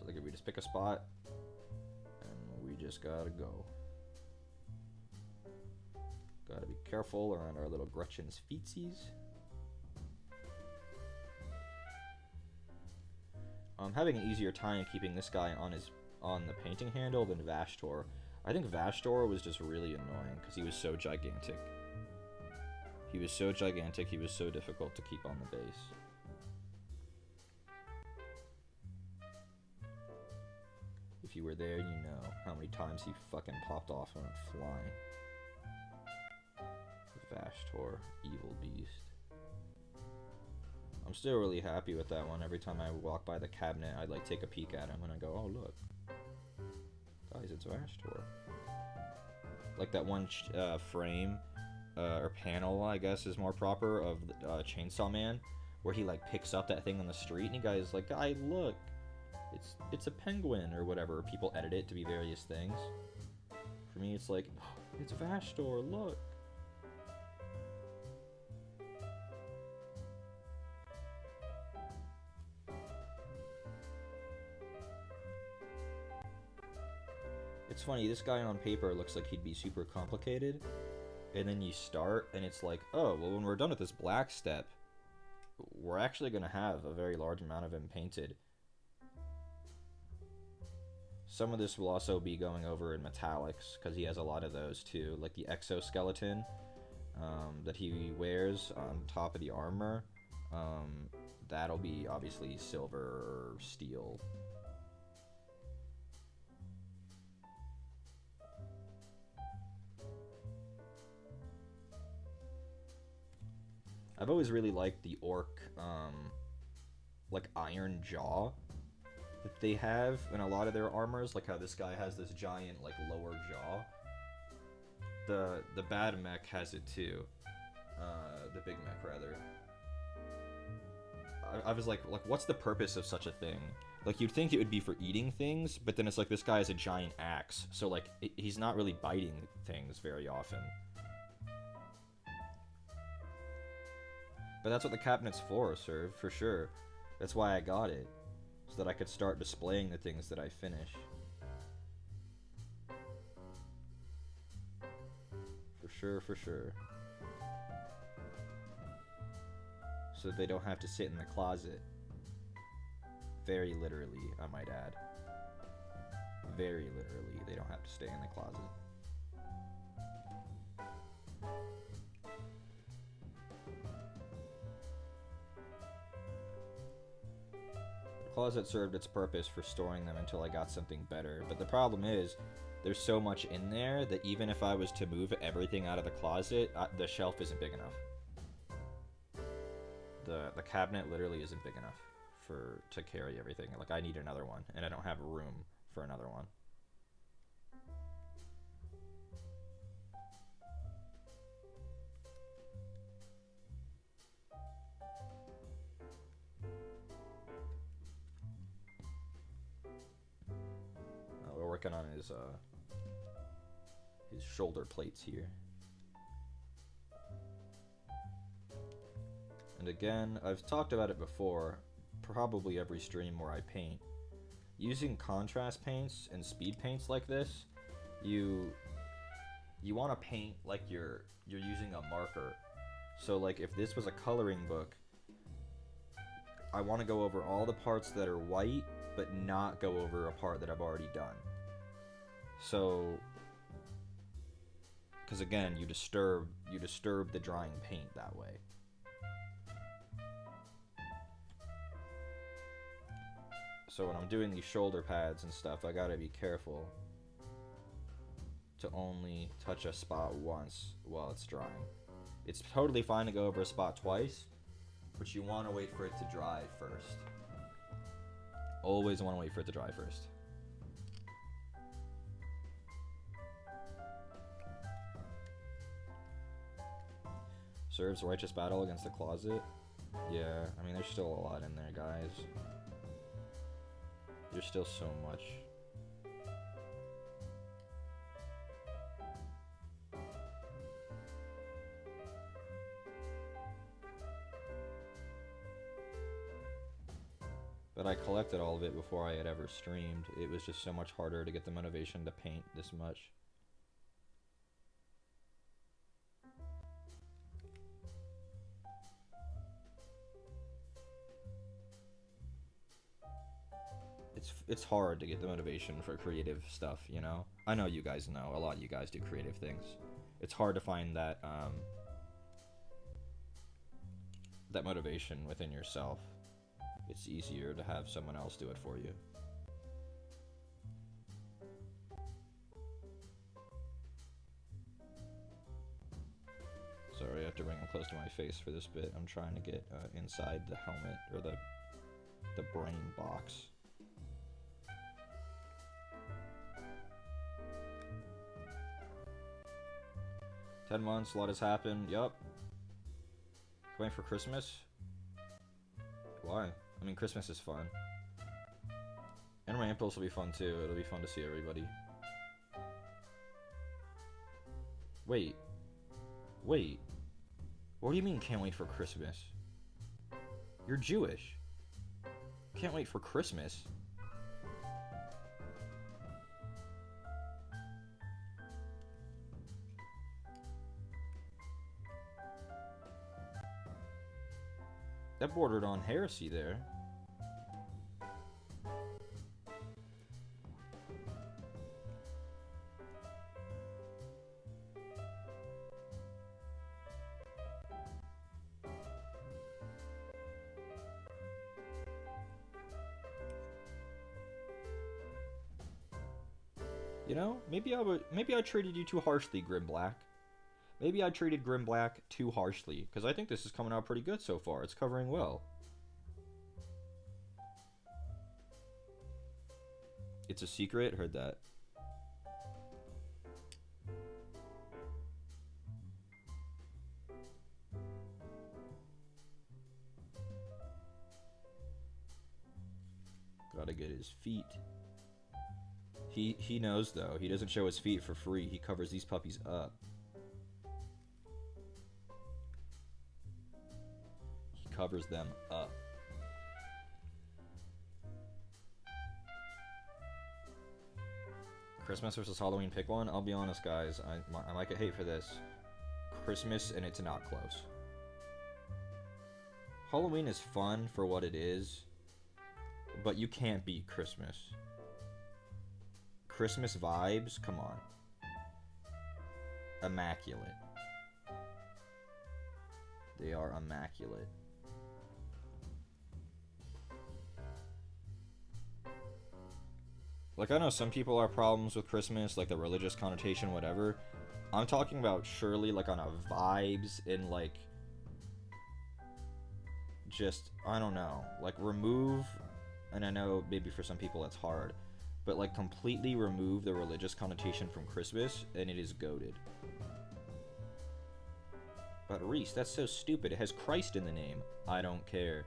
So like if we just pick a spot, and we just gotta go. Gotta be careful around our little Gretchen's feetsies. I'm having an easier time keeping this guy on the painting handle than Vashtor. I think Vashtor was just really annoying because he was so gigantic. He was so gigantic, he was so difficult to keep on the base. If you were there, you know how many times he fucking popped off and went flying. Vashtor, evil beast. I'm still really happy with that one. Every time I walk by the cabinet, I like take a peek at him and I go, oh look, guys, it's Vashtor. Like that one frame or panel, I guess is more proper, of the, Chainsaw Man, where he like picks up that thing on the street and the guy's like, guy, look, it's a penguin or whatever. People edit it to be various things. For me, it's like, oh, it's Vashtor, look. It's funny, this guy on paper looks like he'd be super complicated, and then you start, and it's like, oh, well, when we're done with this black step, we're actually going to have a very large amount of him painted. Some of this will also be going over in metallics, because he has a lot of those too, like the exoskeleton that he wears on top of the armor. That'll be obviously silver or steel. I've always really liked the orc, like, iron jaw that they have in a lot of their armors, like how this guy has this giant, like, lower jaw. The bad mech has it too. The big mech, rather. I was like, what's the purpose of such a thing? Like, you'd think it would be for eating things, but then it's like this guy has a giant axe, so like he's not really biting things very often. But that's what the cabinet's for, sir, for sure. That's why I got it, so that I could start displaying the things that I finish. For sure, for sure. So they don't have to sit in the closet. Very literally, I might add. Very literally, they don't have to stay in the closet. The closet served its purpose for storing them until I got something better, but the problem is, there's so much in there that even if I was to move everything out of the closet, the shelf isn't big enough. The cabinet literally isn't big enough to carry everything. Like, I need another one, and I don't have room for another one. We're working on his shoulder plates here. And again, I've talked about it before, probably every stream where I paint. Using contrast paints and speed paints like this, you want to paint like you're using a marker. So like if this was a coloring book, I want to go over all the parts that are white, but not go over a part that I've already done. So, because again, you disturb the drying paint that way. So when I'm doing these shoulder pads and stuff, I gotta be careful to only touch a spot once while it's drying. It's totally fine to go over a spot twice, but you want to wait for it to dry first. Always want to wait for it to dry first. Serves righteous battle against the closet. Yeah, I mean, there's still a lot in there, guys. There's still so much. But I collected all of it before I had ever streamed. It was just so much harder to get the motivation to paint this much. It's hard to get the motivation for creative stuff, you know? I know you guys know. A lot of you guys do creative things. It's hard to find that that motivation within yourself. It's easier to have someone else do it for you. Sorry, I have to bring them close to my face for this bit. I'm trying to get inside the helmet, or the brain box. $10 months, a lot has happened. Yup. Going for Christmas? Why? I mean, Christmas is fun. And my impulse will be fun too. It'll be fun to see everybody. Wait. Wait. What do you mean can't wait for Christmas? You're Jewish. Can't wait for Christmas. That bordered on heresy there. You know, maybe I treated you too harshly, Grim Black. Maybe I treated Grim Black too harshly, because I think this is coming out pretty good so far. It's covering well. It's a secret? Heard that. Gotta get his feet. He knows, though. He doesn't show his feet for free. He covers these puppies up. He covers them up. Christmas versus Halloween, pick one. I'll be honest, guys. I might get hate for this. Christmas, and it's not close. Halloween is fun for what it is, but you can't beat Christmas. Christmas vibes, come on. Immaculate. They are immaculate. Like, I know some people have problems with Christmas, like the religious connotation, whatever. I'm talking about surely, like, on a vibes and, like, just, I don't know, like, remove, and I know maybe for some people that's hard, but, like, completely remove the religious connotation from Christmas, and it is goated. But Reese, that's so stupid. It has Christ in the name. I don't care.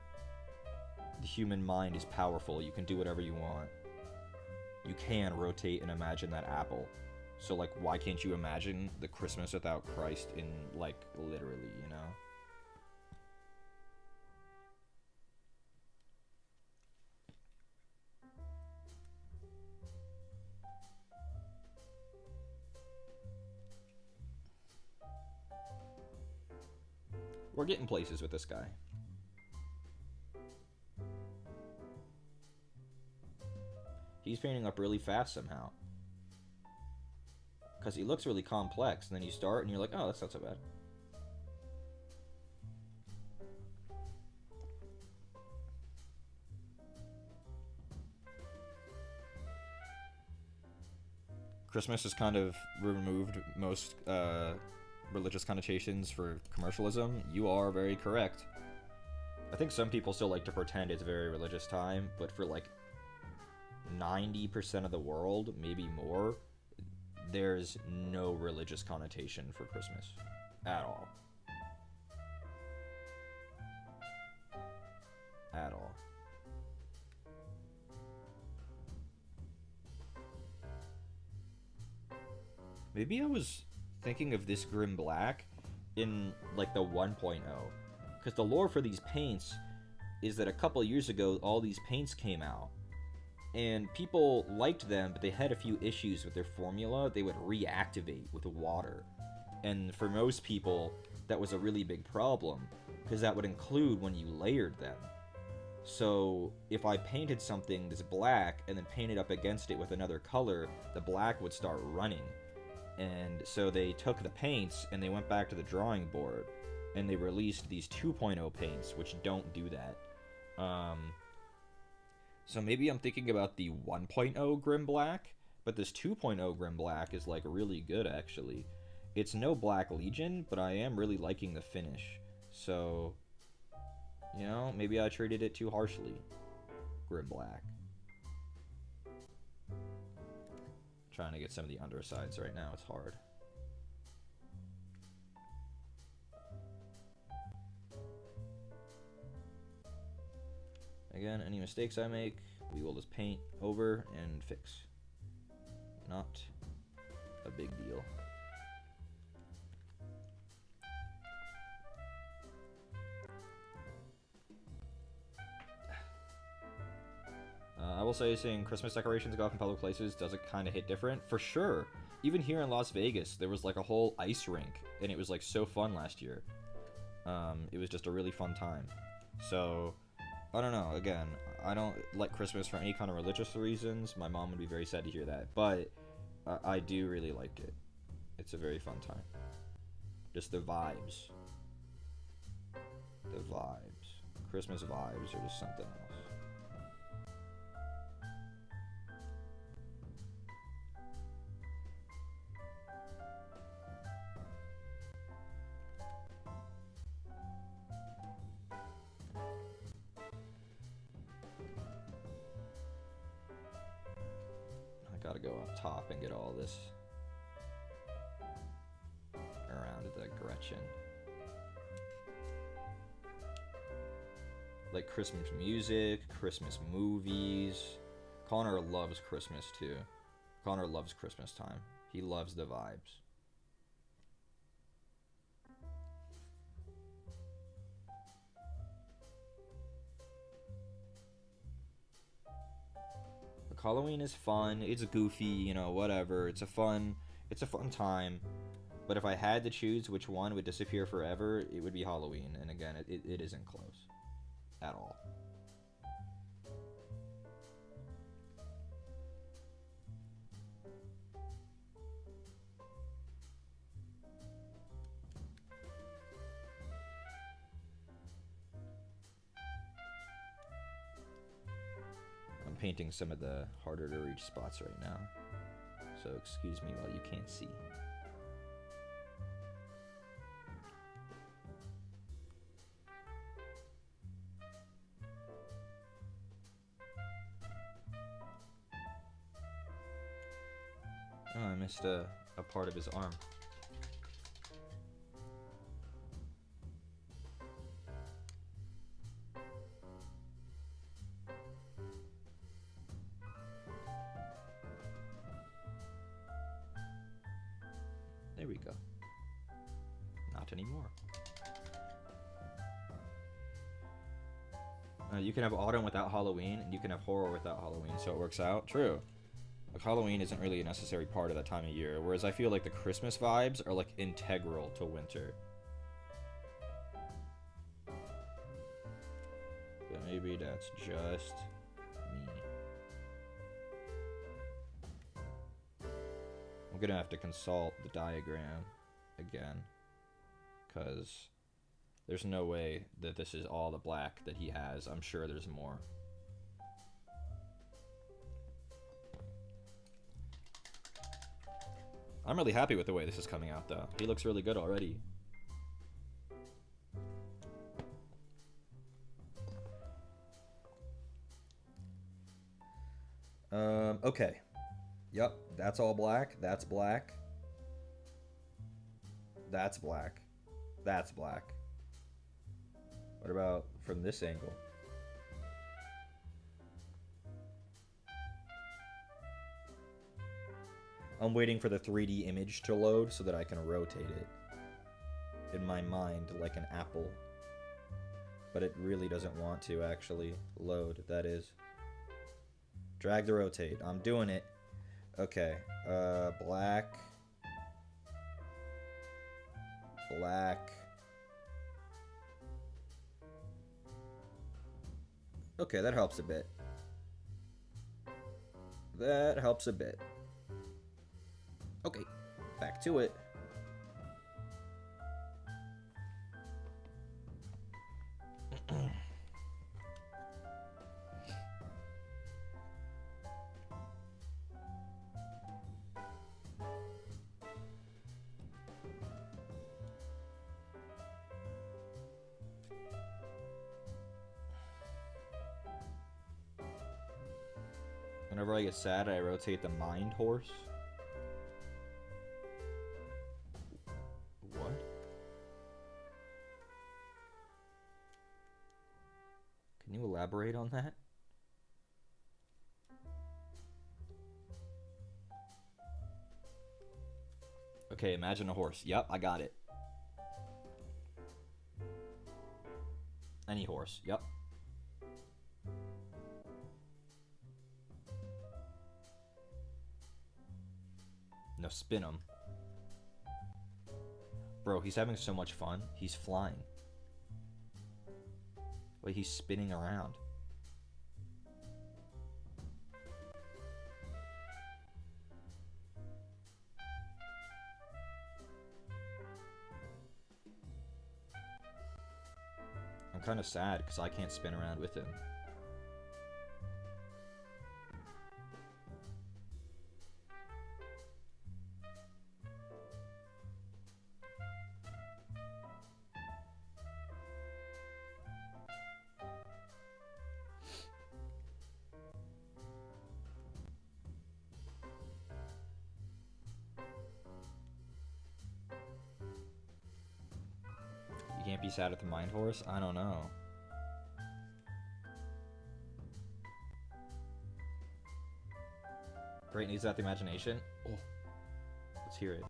The human mind is powerful. You can do whatever you want. You can rotate and imagine that apple. So, like, why can't you imagine the Christmas without Christ in, like, literally, you know? We're getting places with this guy. He's painting up really fast somehow. Because he looks really complex, and then you start and you're like, oh, that's not so bad. Christmas has kind of removed most religious connotations for commercialism. You are very correct. I think some people still like to pretend it's a very religious time, but for like 90% of the world, maybe more, there's no religious connotation for Christmas at all. At all. Maybe I was thinking of this Grim Black in like the 1.0, because the lore for these paints is that a couple years ago all these paints came out and people liked them, but they had a few issues with their formula. They would reactivate with water, and for most people that was a really big problem because that would include when you layered them. So if I painted something that's black and then painted up against it with another color, the black would start running. And so they took the paints and they went back to the drawing board and they released these 2.0 paints, which don't do that. So maybe I'm thinking about the 1.0 Grim Black, but this 2.0 Grim Black is like really good actually. It's no Black Legion, but I am really liking the finish. So, you know, maybe I treated it too harshly. Grim Black. Trying to get some of the undersides right now, it's hard. Again, any mistakes I make, we will just paint over and fix. Not a big deal. I will say, seeing Christmas decorations go off in public places does it kind of hit different, for sure. Even here in Las Vegas, there was like a whole ice rink, and it was like so fun last year. It was just a really fun time. So, I don't know. Again, I don't like Christmas for any kind of religious reasons. My mom would be very sad to hear that, but I do really like it. It's a very fun time. Just the vibes. The vibes. Christmas vibes are just something else. Gotta go up top and get all this around the Gretchen. Like Christmas music, Christmas movies, Connor loves Christmas too. Connor loves Christmas time. He loves the vibes. Like, Halloween is fun. It's goofy, you know, whatever. It's a fun time. But if I had to choose which one would disappear forever, it would be Halloween. And again, it isn't close at all. I'm painting some of the harder to reach spots right now. So excuse me while you can't see. Oh, I missed a part of his arm. There we go. Not anymore. You can have autumn without Halloween, and you can have horror without Halloween, so it works out. True. Like, Halloween isn't really a necessary part of that time of year, whereas I feel like the Christmas vibes are, like, integral to winter. But maybe that's just me. I'm gonna have to consult the diagram again, because there's no way that this is all the black that he has. I'm sure there's more. I'm really happy with the way this is coming out, though. He looks really good already. Okay. Yep, that's all black. That's black. That's black. That's black. What about from this angle? I'm waiting for the 3D image to load so that I can rotate it in my mind like an apple. But it really doesn't want to actually load, that is. Drag to rotate. I'm doing it. Okay. Black. Black. Okay, that helps a bit. That helps a bit. Okay, back to it. Whenever I get sad, I rotate the mind horse. What? Can you elaborate on that? Okay, imagine a horse. Yep, I got it. Any horse. Yep. No, spin him. Bro, he's having so much fun. He's flying. Wait, he's spinning around. I'm kind of sad because I can't spin around with him. You can't be sad at the mind horse? I don't know. Great news at the imagination. Oh, let's hear it.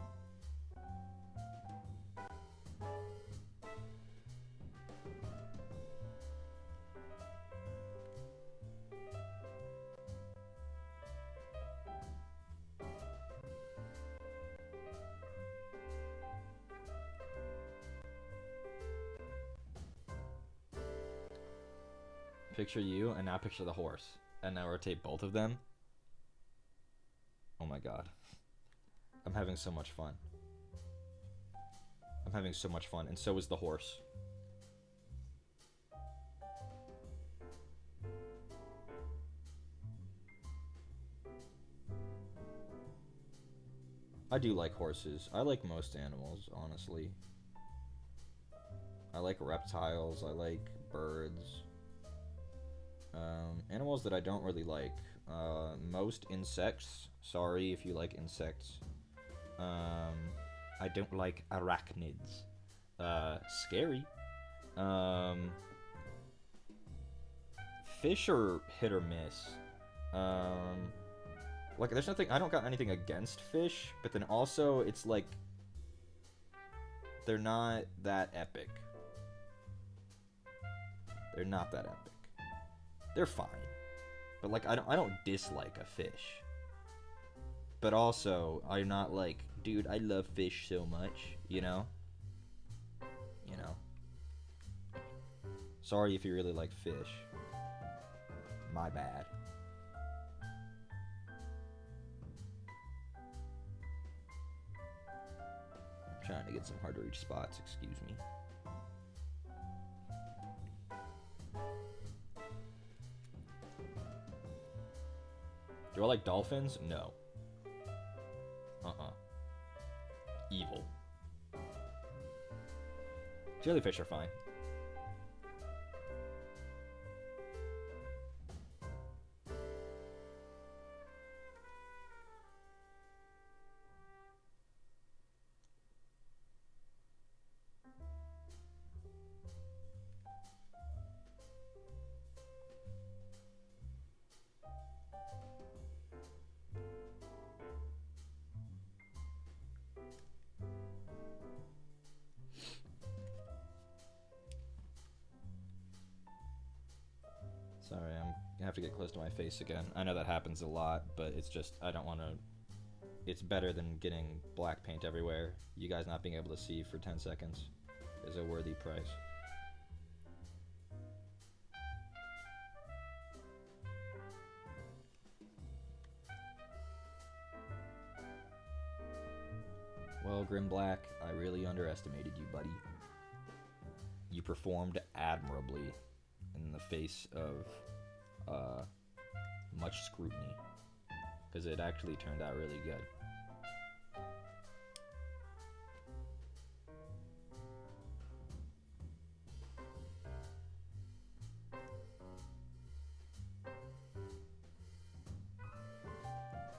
Picture you, and now picture the horse. And now rotate both of them. Oh my god. I'm having so much fun. I'm having so much fun, and so is the horse. I do like horses. I like most animals, honestly. I like reptiles. I like birds. Animals that I don't really like. Most insects. Sorry if you like insects. I don't like arachnids. Scary. Fish are hit or miss. Like, there's nothing, I don't got anything against fish, but then also, it's like, they're not that epic. They're not that epic. They're fine. But, like, I don't dislike a fish. But also, I'm not like, dude, I love fish so much, you know? You know? Sorry if you really like fish. My bad. I'm trying to get some hard to reach spots, excuse me. Do I like dolphins? No. Evil. Jellyfish are fine. Sorry, I have to get close to my face again. I know that happens a lot, but it's just, I don't want to... It's better than getting black paint everywhere. You guys not being able to see for 10 seconds is a worthy price. Well, Grim Black, I really underestimated you, buddy. You performed admirably in the face of much scrutiny, because it actually turned out really good.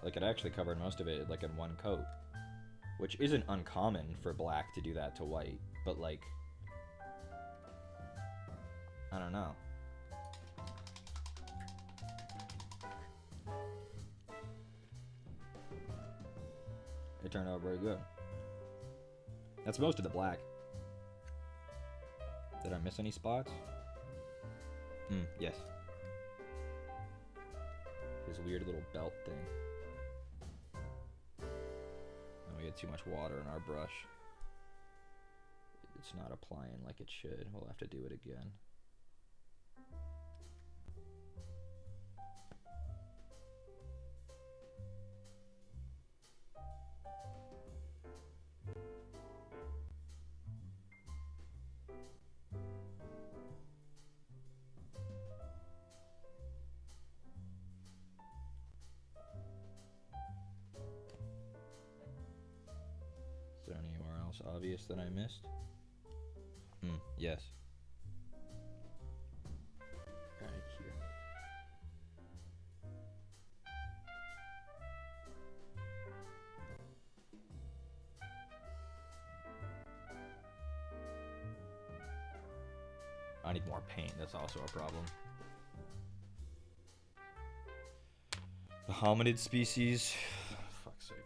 Like, it actually covered most of it, like, in one coat, which isn't uncommon for black to do that to white, but, like, I don't know. It turned out very good. That's most of the black. Did I miss any spots? Yes. His weird little belt thing. And we had too much water in our brush. It's not applying like it should. We'll have to do it again. Is there anywhere else obvious that I missed? Yes. Right here. I need more paint, that's also a problem. The hominid species. Fuck's sake.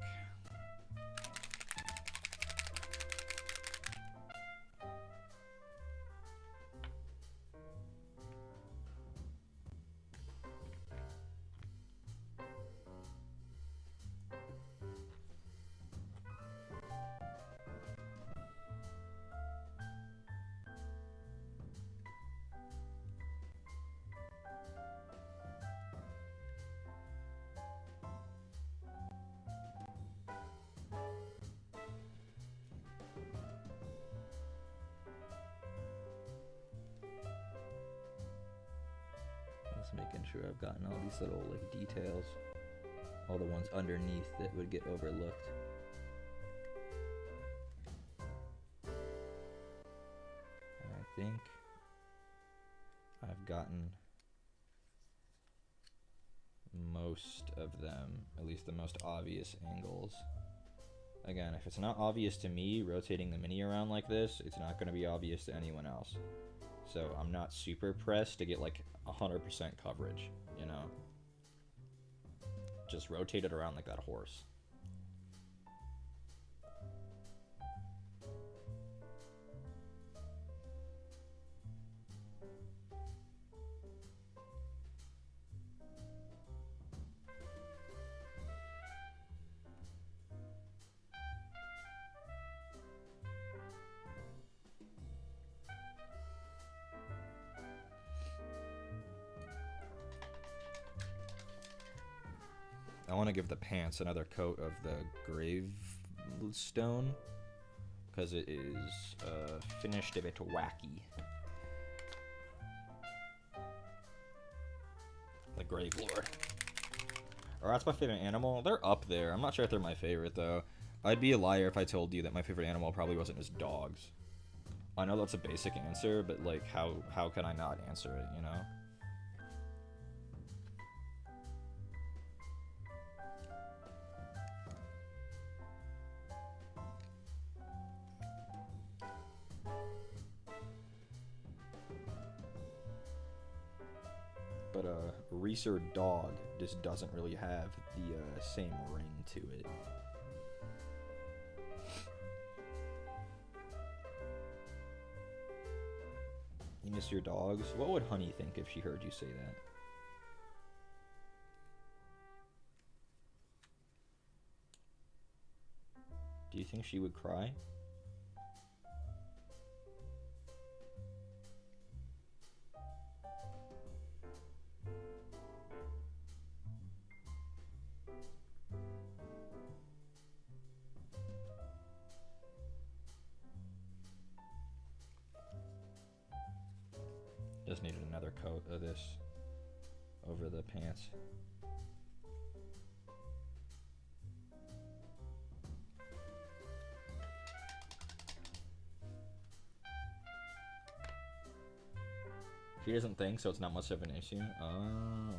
Just making sure I've gotten all these little like details, all the ones underneath that would get overlooked. And I think I've gotten most of them, at least the most obvious angles. Again, if it's not obvious to me rotating the mini around like this, it's not going to be obvious to anyone else. So I'm not super pressed to get like 100% coverage, you know? Just rotate it around like that horse. I want to give the pants another coat of the gravestone because it is finished a bit wacky. The Grave Lord. Or that's my favorite animal. They're up there. I'm not sure if they're my favorite though. I'd be a liar if I told you that my favorite animal probably wasn't just dogs. I know that's a basic answer, but like how can I not answer it, you know? But Reeser Dog just doesn't really have the same ring to it. You miss your dogs? What would Honey think if she heard you say that? Do you think she would cry? Just needed another coat of this over the pants. She doesn't think, so it's not much of an issue. Oh.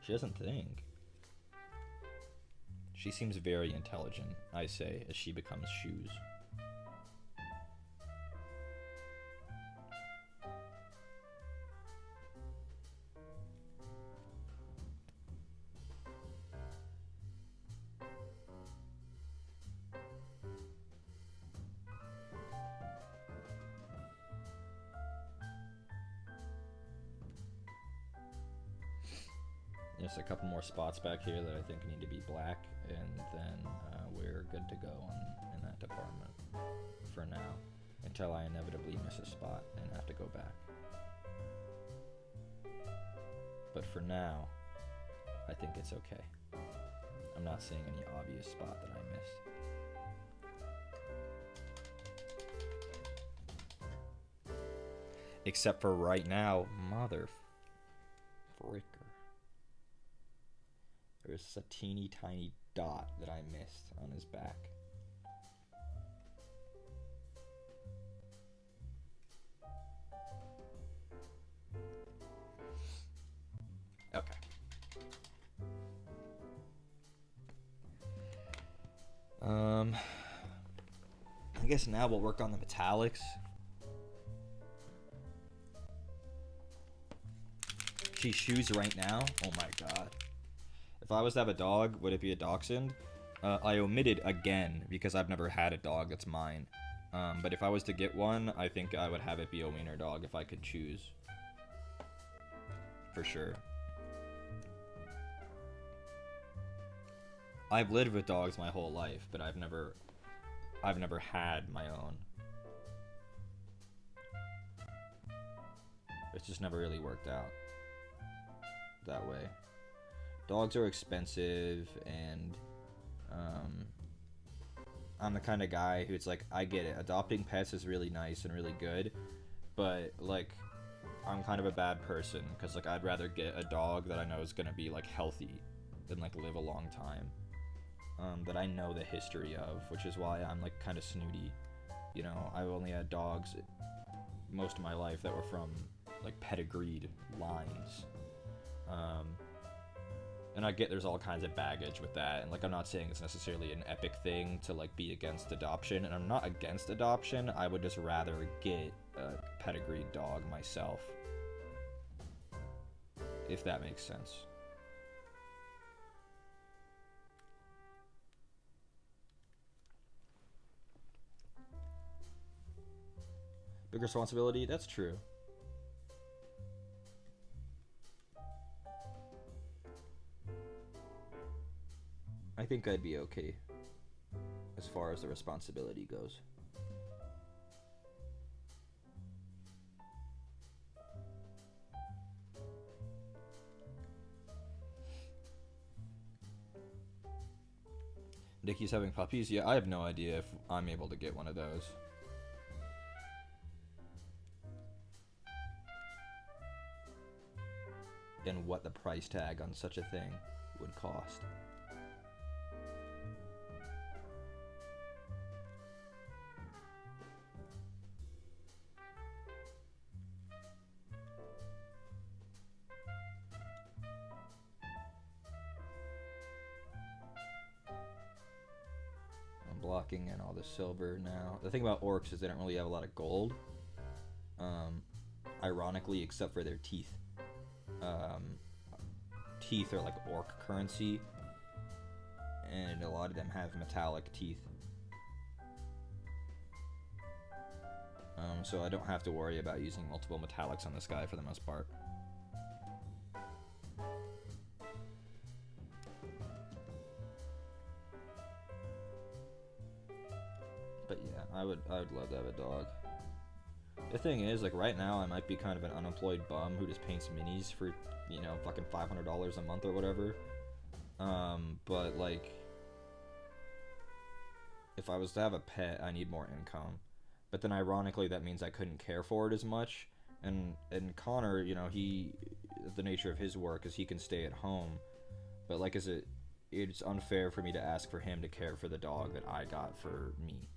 She doesn't think. She seems very intelligent, I say, as she becomes shoes. There's a couple more spots back here that I think need to be black, and then we're good to go in that department for now, until I inevitably miss a spot and have to go back. But for now, I think it's okay. I'm not seeing any obvious spot that I missed. Except for right now, mother fricker. There's a teeny tiny dot that I missed on his back. Okay. I guess now we'll work on the metallics. She shoes right now? Oh my god. If I was to have a dog, would it be a dachshund? I omitted again because I've never had a dog that's mine. But if I was to get one, I think I would have it be a wiener dog if I could choose. For sure. I've lived with dogs my whole life, but I've never had my own. It's just never really worked out that way. Dogs are expensive, and I'm the kind of guy who's like, I get it. Adopting pets is really nice and really good, but like, I'm kind of a bad person because like I'd rather get a dog that I know is gonna be like healthy than like live a long time. That I know the history of, which is why I'm like kind of snooty. You know, I've only had dogs most of my life that were from like pedigreed lines. And I get there's all kinds of baggage with that, and like I'm not saying it's necessarily an epic thing to like be against adoption, and I'm not against adoption. I would just rather get a pedigreed dog myself, if that makes sense. Big responsibility, that's true. I think I'd be okay as far as the responsibility goes. Nikki's having puppies? Yeah, I have no idea if I'm able to get one of those. And what the price tag on such a thing would cost. I'm blocking in all the silver now. The thing about orcs is they don't really have a lot of gold. Ironically, except for their teeth. Teeth are like orc currency, and a lot of them have metallic teeth. So I don't have to worry about using multiple metallics on this guy for the most part. But yeah, I would love to have a dog. The thing is, like right now, I might be kind of an unemployed bum who just paints minis for, you know, fucking $500 a month or whatever. But like, if I was to have a pet, I need more income. But then ironically, that means I couldn't care for it as much. And Connor, you know, the nature of his work is he can stay at home. But like, it's unfair for me to ask for him to care for the dog that I got for me.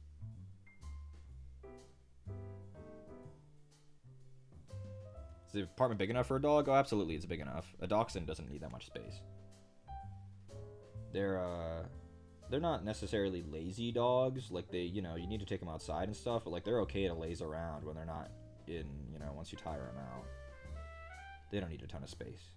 Is the apartment big enough for a dog? Oh, absolutely, it's big enough. A dachshund doesn't need that much space. They're not necessarily lazy dogs. Like you know, you need to take them outside and stuff, but like they're okay to laze around when they're not in, you know, once you tire them out. They don't need a ton of space.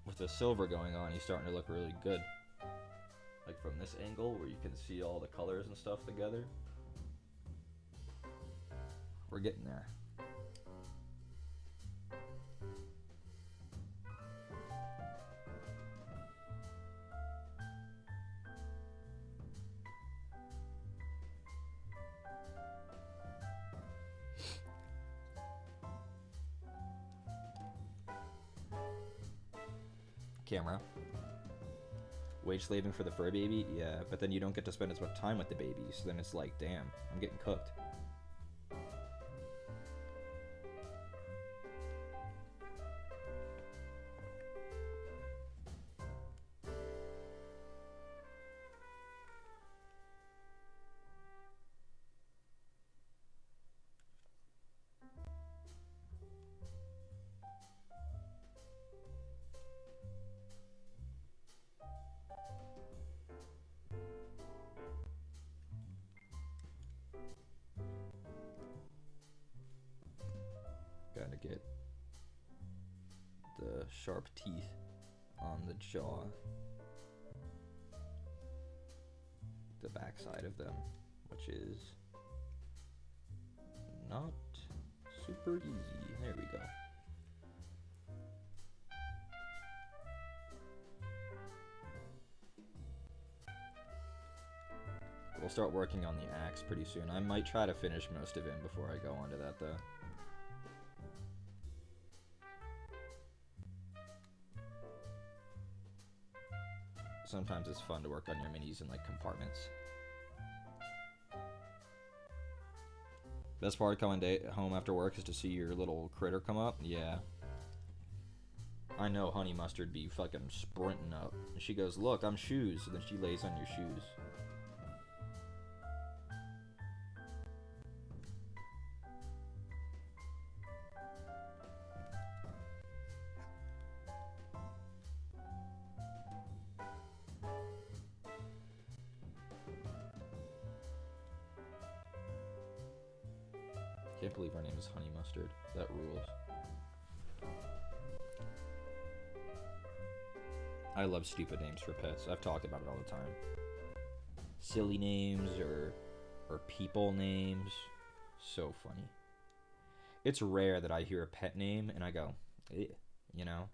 With the silver going on, he's starting to look really good. Like from this angle where you can see all the colors and stuff together. We're getting there. Camera. Wage slaving for the fur baby? Yeah, but then you don't get to spend as much time with the baby, so then it's like, damn, I'm getting cooked. the sharp teeth on the jaw. The backside of them, which is not super easy. There we go. We'll start working on the axe pretty soon. I might try to finish most of him before I go on to that, though. Sometimes it's fun to work on your minis in, like, compartments. Best part of coming home after work is to see your little critter come up. Yeah. I know Honey Mustard be fucking sprinting up. And she goes, look, I'm shoes. And then she lays on your shoes. Can't believe her name is Honey Mustard. That rules. I love stupid names for pets. I've talked about it all the time. Silly names or people names. So funny. It's rare that I hear a pet name and I go, eh, you know?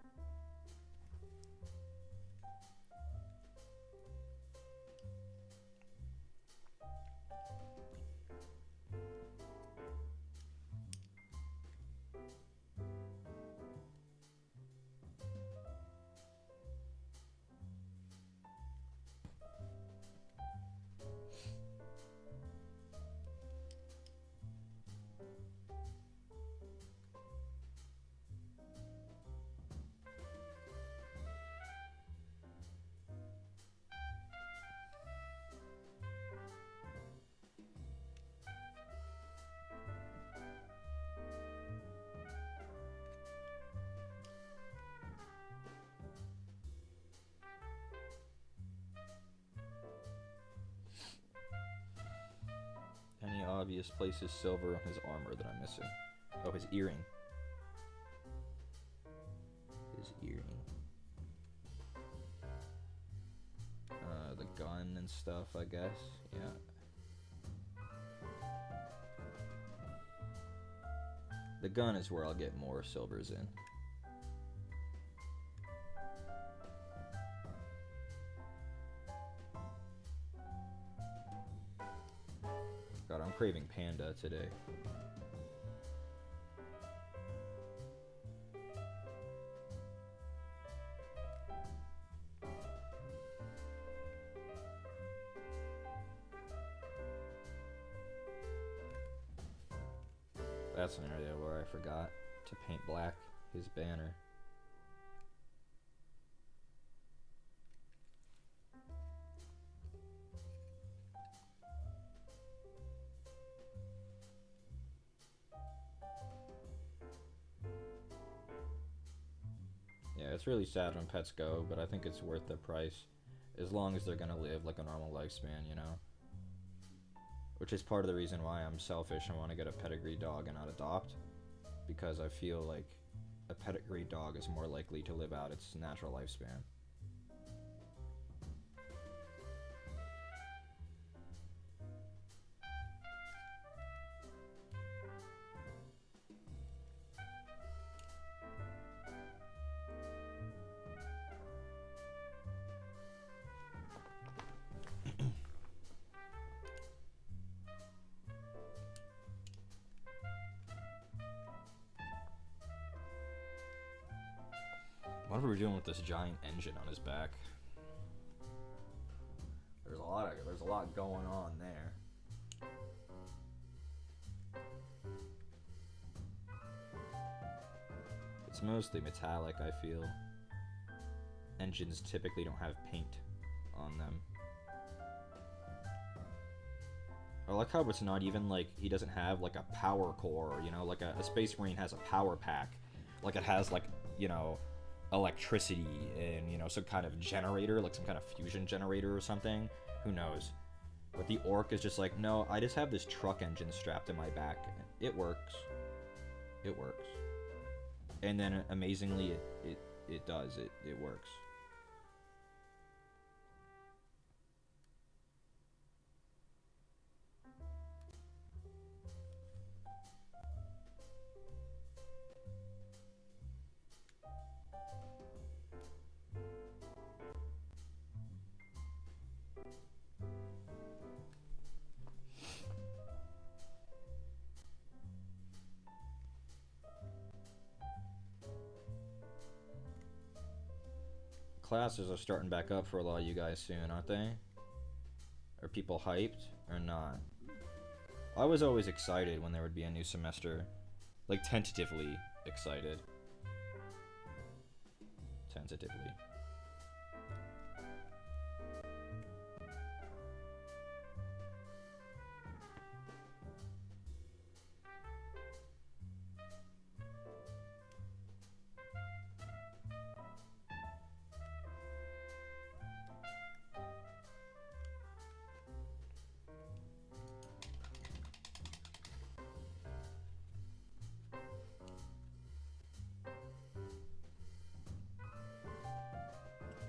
Any obvious places silver on his armor that I'm missing? Oh, his earring. His earring. The gun and stuff, I guess. Yeah. The gun is where I'll get more silvers in. God, I'm craving panda today. That's an area where I forgot to paint black his banner. Yeah, it's really sad when pets go, but I think it's worth the price as long as they're gonna live like a normal lifespan, you know? Which is part of the reason why I'm selfish and want to get a pedigree dog and not adopt, because I feel like a pedigree dog is more likely to live out its natural lifespan. What are we doing with this giant engine on his back? There's a lot going on there. It's mostly metallic, I feel. Engines typically don't have paint on them. I like how it's not even like he doesn't have like a power core, you know, like a Space Marine has a power pack. Like it has like, you know, electricity and, you know, some kind of generator, like some kind of fusion generator or something. Who knows? But the Orc is just like, no, I just have this truck engine strapped to my back. It works. It works. And then amazingly, it does. It works. Classes are starting back up for a lot of you guys soon, aren't they? Are people hyped or not? I was always excited when there would be a new semester. Like, tentatively excited. Tentatively.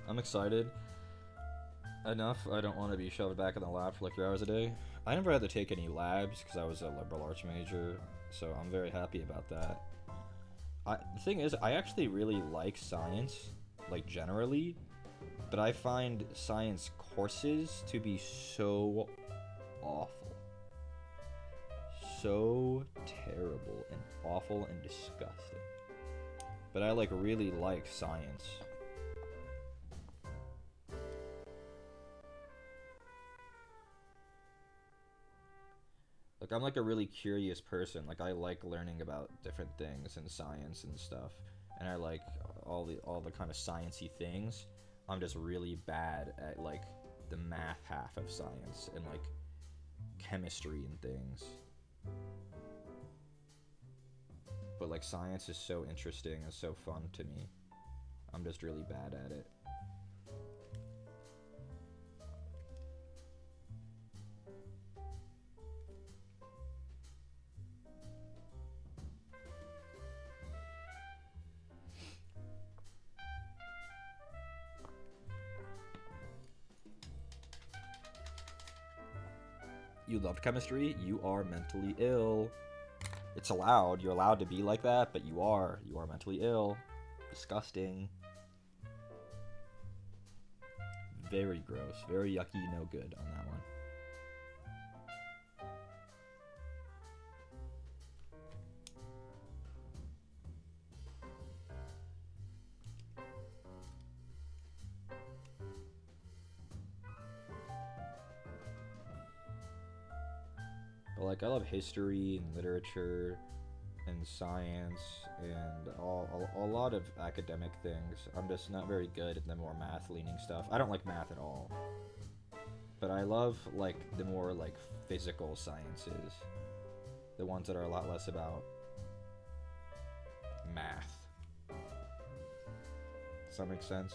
I'm excited enough. I don't want to be shoved back in the lab for like 3 hours a day. I never had to take any labs because I was a liberal arts major, so I'm very happy about that. The thing is, I actually really like science, like generally, but I find science courses to be so awful. So terrible and awful and disgusting. But I like really like science. Like, I'm like a really curious person. Like, I like learning about different things in science and stuff, and I like all the kind of sciencey things. I'm just really bad at like the math half of science and like chemistry and things. But like, science is so interesting and so fun to me. I'm just really bad at it. You loved chemistry? You are mentally ill. It's allowed. You're allowed to be like that, but you are. You are mentally ill. Disgusting. Very gross. Very yucky, no good on that one. But like, I love history and literature and science and a lot of academic things. I'm just not very good at the more math-leaning stuff. I don't like math at all. But I love like the more like physical sciences, the ones that are a lot less about math. Does that make sense?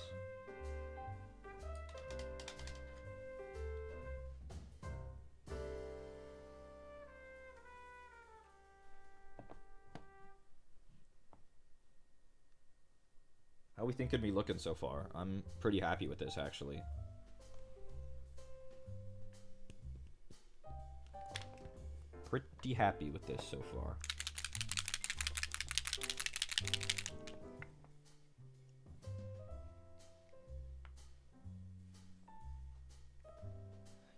How we think of me looking so far? I'm pretty happy with this, actually. Pretty happy with this so far.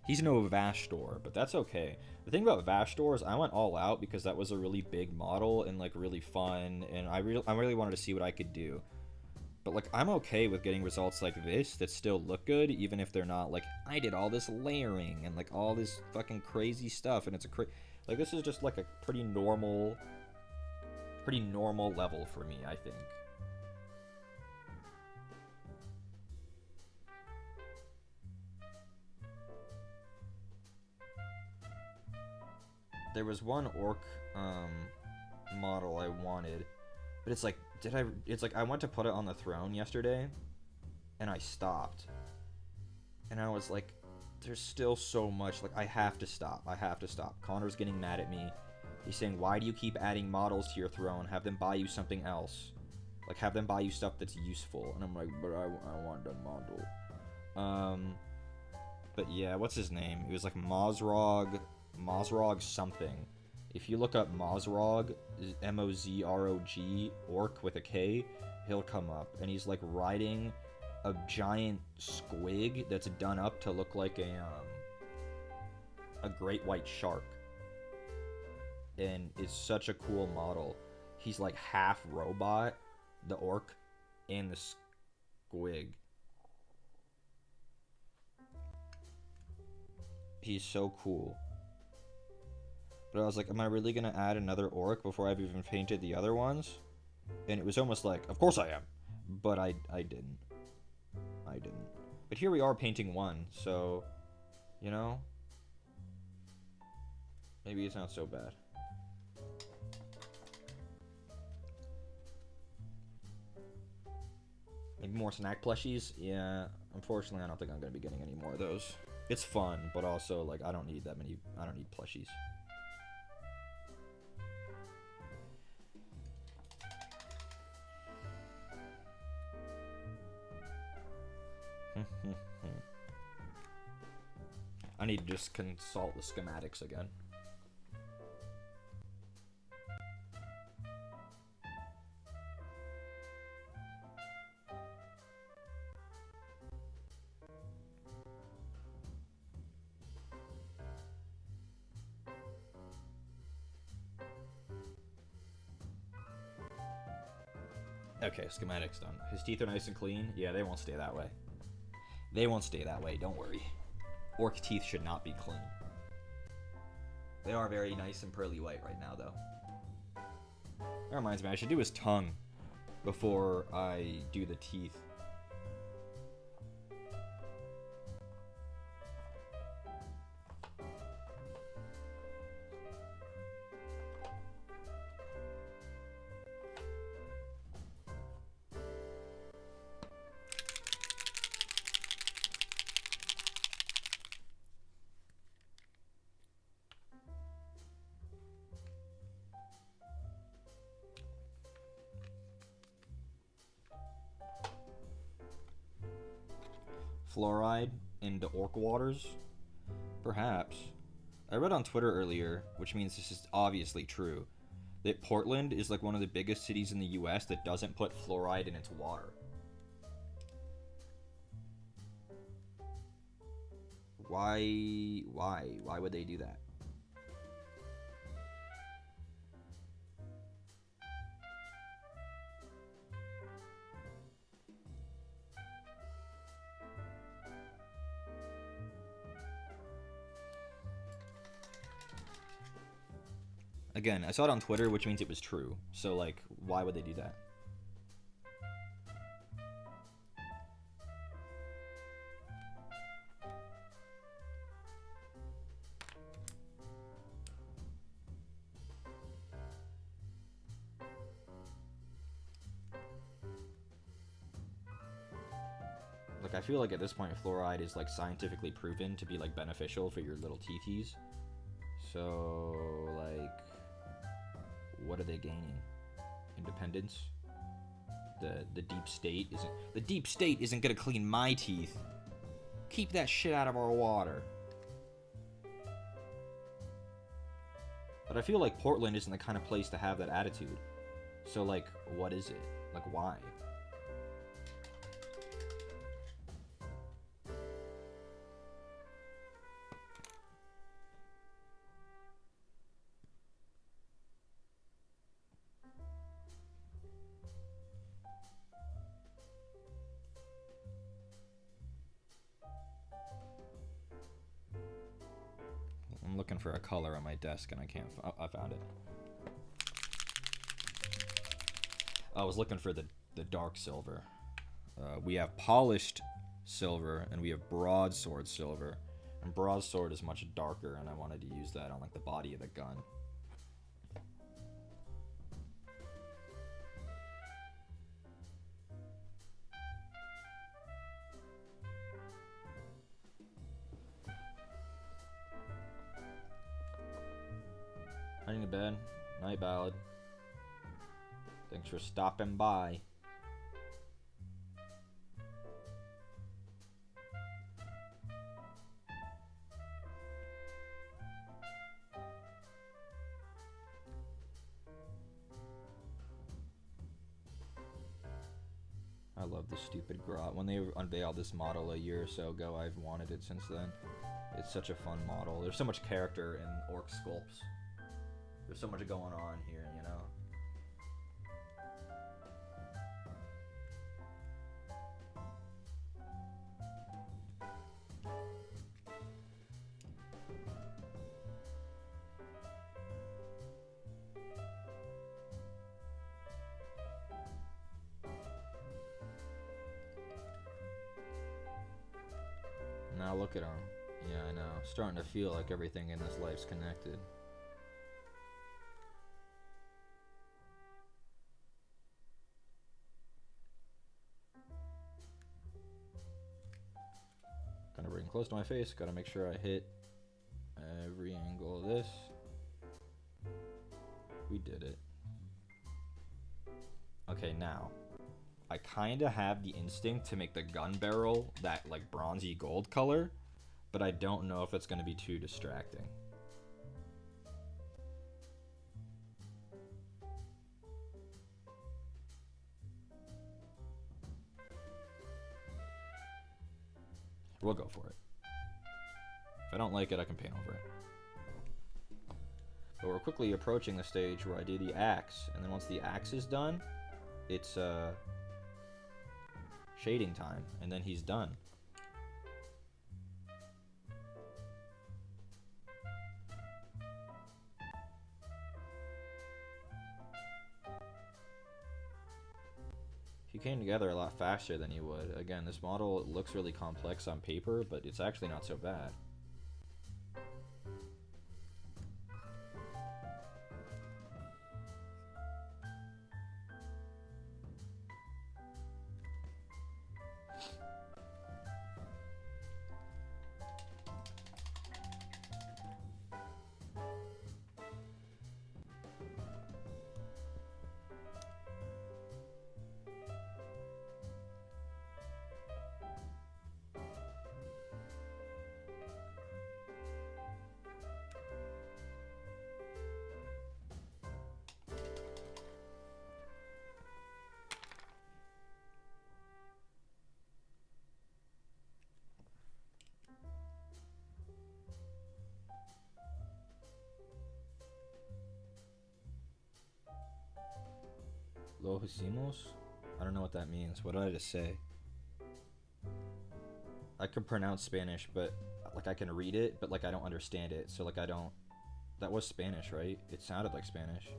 He's no Vastor, but that's okay. The thing about Vastor is I went all out because that was a really big model and like really fun, and I really wanted to see what I could do. But like, I'm okay with getting results like this that still look good, even if they're not like, I did all this layering and like all this fucking crazy stuff, and it's like, this is just like a pretty normal level for me, I think. There was one orc model I wanted, but it's like, it's like I went to put it on the throne yesterday, and I stopped. And I was like, there's still so much, like, I have to stop. Connor's getting mad at me. He's saying, why do you keep adding models to your throne? Have them buy you something else. Like, have them buy you stuff that's useful. And I'm like, but I want the model. But yeah, what's his name? He was like Mozrog something. If you look up Mozrog, M-O-Z-R-O-G, orc with a K, he'll come up. And he's like riding a giant squig that's done up to look like a great white shark. And it's such a cool model. He's like half robot, the orc, and the squig. He's so cool. But I was like, am I really going to add another orc before I've even painted the other ones? And it was almost like, of course I am. But I didn't. I didn't. But here we are painting one, so, you know, maybe it's not so bad. Maybe more snack plushies? Yeah, unfortunately I don't think I'm going to be getting any more of those. It's fun, but also, like, I don't need that many, I don't need plushies. I need to just consult the schematics again. Okay, schematic's done. His teeth are nice and clean. Yeah, they won't stay that way. They won't stay that way, don't worry. Orc teeth should not be clean. They are very nice and pearly white right now, though. That reminds me, I should do his tongue before I do the teeth. Fluoride into orc waters? Perhaps. I read on Twitter earlier, which means this is obviously true, that Portland is like one of the biggest cities in the US that doesn't put fluoride in its water. Why would they do that? Again, I saw it on Twitter, which means it was true. So, like, why would they do that? Like, I feel like at this point, fluoride is, like, scientifically proven to be, like, beneficial for your little teethies. So, like, what are they gaining? Independence? The deep state isn't gonna clean my teeth. Keep that shit out of our water. But I feel like Portland isn't the kind of place to have that attitude. So, like, what is it? Like, why? I'm looking for a color on my desk and I can't. I found it. I was looking for the dark silver. We have polished silver and we have broadsword silver. And broadsword is much darker, and I wanted to use that on like the body of the gun. Heading to bed. Night ballad. Thanks for stopping by. love the stupid grot. When they unveiled this model a year or so ago, I've wanted it since then. It's such a fun model. There's so much character in orc sculpts. There's so much going on here, you know? Now look at him. Yeah, I know. Starting to feel like everything in this life's connected. Gonna bring close to my face. Gotta make sure I hit every angle of this. We did it. Okay, now. I kind of have the instinct to make the gun barrel that like bronzy gold color, but I don't know if it's going to be too distracting. We'll go for it. If I don't like it, I can paint over it. But we're quickly approaching the stage where I do the axe, and then once the axe is done, it's shading time, and then he's done. He came together a lot faster than you would. Again, this model looks really complex on paper, but it's actually not so bad. Lo hicimos? I don't know what that means. What did I just say? I can pronounce Spanish, but like I can read it, but like I don't understand it. So like I don't. That was Spanish, right? It sounded like Spanish.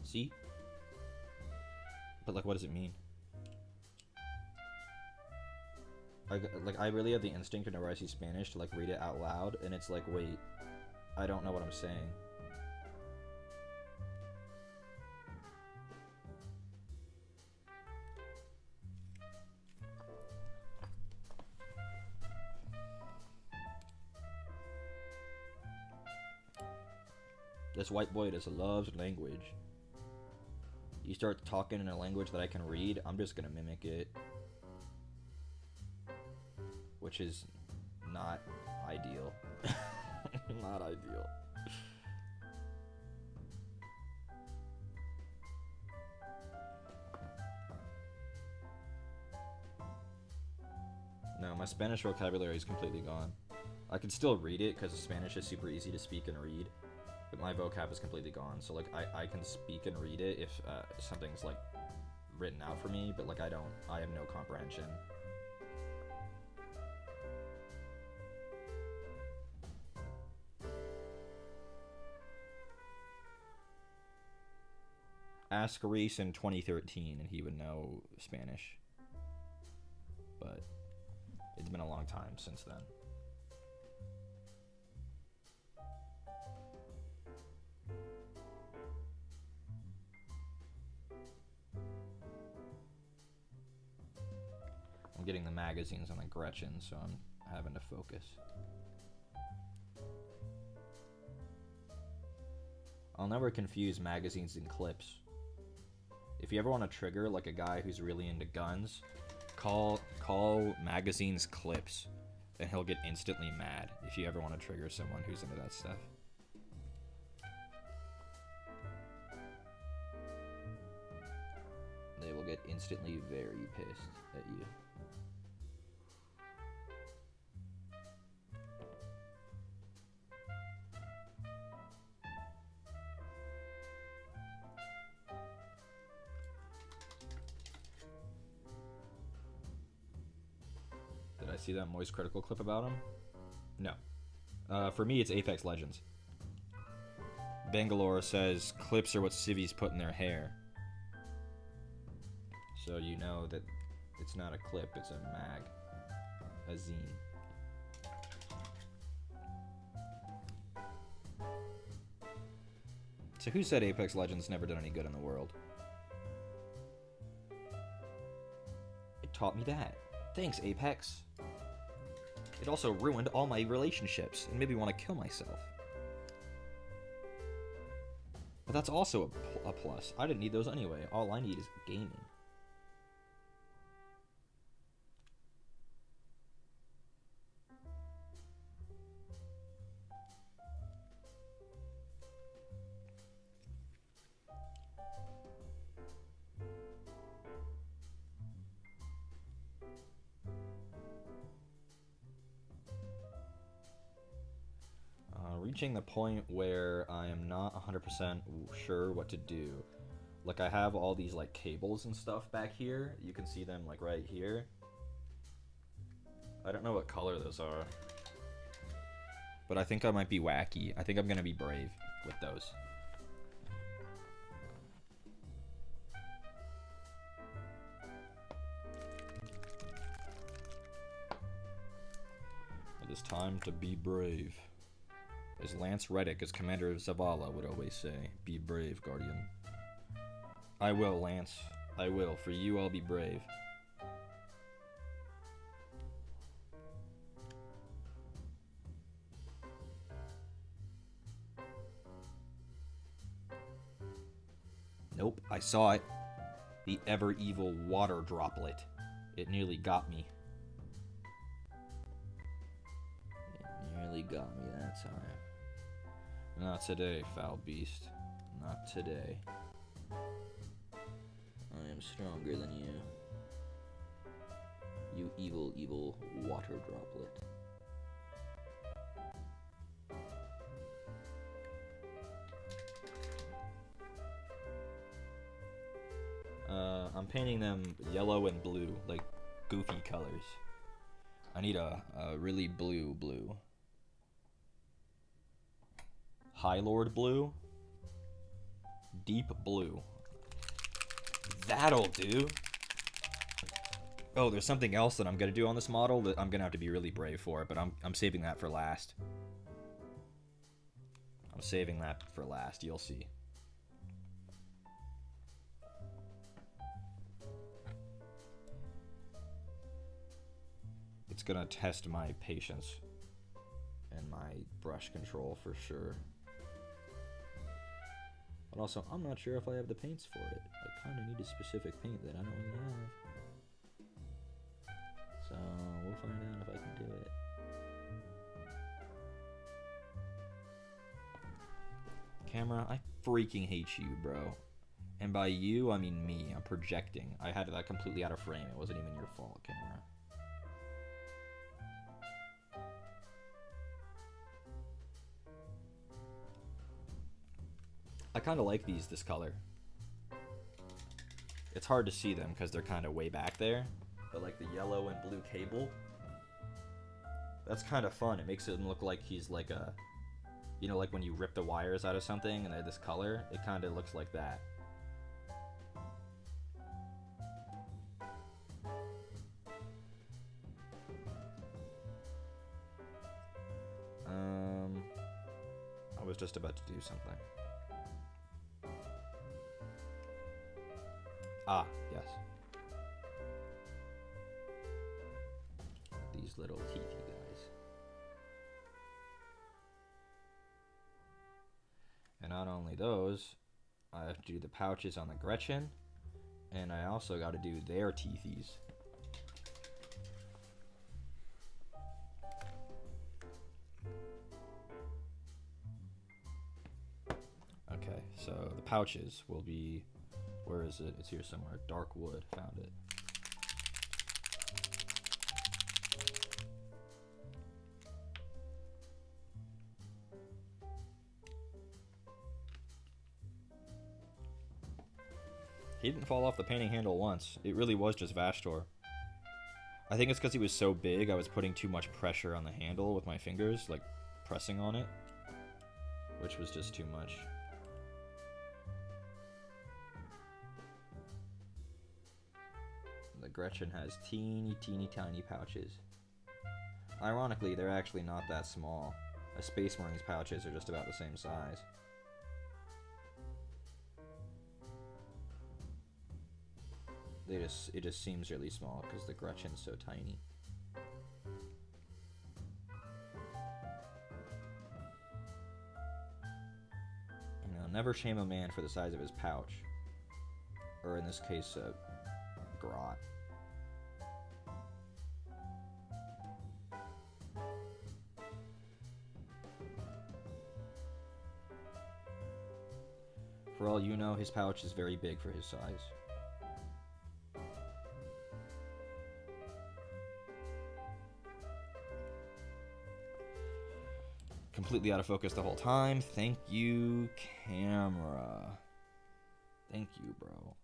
See? But like, what does it mean? I really have the instinct whenever I see Spanish to like read it out loud, and it's like, wait, I don't know what I'm saying. This white boy just loves language. You start talking in a language that I can read, I'm just gonna mimic it. Which is not ideal. Not ideal. No, my Spanish vocabulary is completely gone. I can still read it because Spanish is super easy to speak and read, but my vocab is completely gone. So like I can speak and read it if something's like written out for me, but like I have no comprehension. Ask Reese in 2013 and he would know Spanish. But it's been a long time since then. I'm getting the magazines on the Gretchen, so I'm having to focus. I'll never confuse magazines and clips. If you ever want to trigger like a guy who's really into guns, call magazines clips, and he'll get instantly mad if you ever want to trigger someone who's into that stuff. get instantly very pissed at you. Did I see that Moist Critical clip about him? No. For me, it's Apex Legends. Bangalore says clips are what civvies put in their hair. So you know that it's not a clip, it's a mag. A zine. So who said Apex Legends never done any good in the world? It taught me that. Thanks, Apex. It also ruined all my relationships and made me want to kill myself. But that's also a plus. I didn't need those anyway. All I need is gaming. Reaching the point where I am not 100% sure what to do. Like, I have all these, like, cables and stuff back here. You can see them, like, right here. I don't know what color those are. But I think I might be wacky. I think I'm gonna be brave with those. It is time to be brave. As Lance Reddick, as Commander of Zavala, would always say, be brave, Guardian. I will, Lance. I will. For you, I'll be brave. Nope, I saw it. The ever-evil water droplet. It nearly got me. It nearly got me that time. Not today, foul beast. Not today. I am stronger than you. You evil, evil water droplet. I'm painting them yellow and blue, like goofy colors. I need a really blue. High Lord blue. Deep blue. That'll do. Oh, there's something else that I'm gonna do on this model that I'm gonna have to be really brave for, but I'm saving that for last. I'm saving that for last, you'll see. It's gonna test my patience and my brush control for sure. But also, I'm not sure if I have the paints for it. I kind of need a specific paint that I don't really have. So, we'll find out if I can do it. Camera, I freaking hate you, bro. And by you, I mean me. I'm projecting. I had that completely out of frame. It wasn't even your fault, camera. I kind of like this color. It's hard to see them because they're kind of way back there, but like the yellow and blue cable, that's kind of fun. It makes it look like he's like a, you know, like when you rip the wires out of something and they're this color, it kind of looks like that. I was just about to do something. Ah, yes. These little teethy guys. And not only those, I have to do the pouches on the Gretchen, and I also got to do their teethies. Okay, so the pouches will be Where is it? It's here somewhere. Dark wood. Found it. He didn't fall off the painting handle once. It really was just Vashtor. I think it's because he was so big, I was putting too much pressure on the handle with my fingers, like pressing on it, which was just too much. The Gretchen has teeny tiny pouches. Ironically, they're actually not that small. A Space Marine's pouches are just about the same size. It just seems really small because the Gretchen's so tiny. You know, never shame a man for the size of his pouch. Or in this case, a grot. For all you know, his pouch is very big for his size. Completely out of focus the whole time. Thank you, camera. Thank you, bro.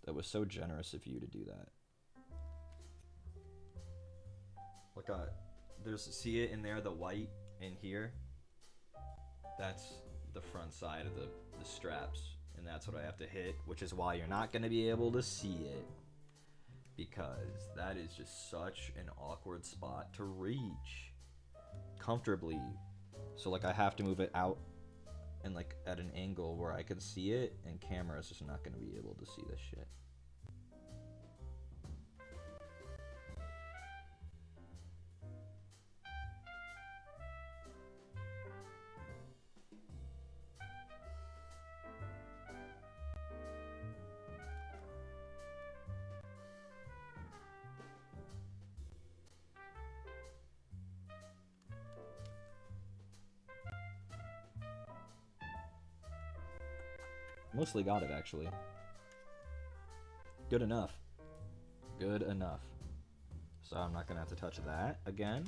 That was so generous of you to do that. Look, see it in there, the white in here? That's the front side of the straps, and that's what I have to hit, which is why you're not going to be able to see it, because that is just such an awkward spot to reach comfortably. So like I have to move it out and like at an angle where I can see it, and camera is just not going to be able to see this shit. Mostly got it, actually. Good enough. Good enough. So I'm not gonna have to touch that again.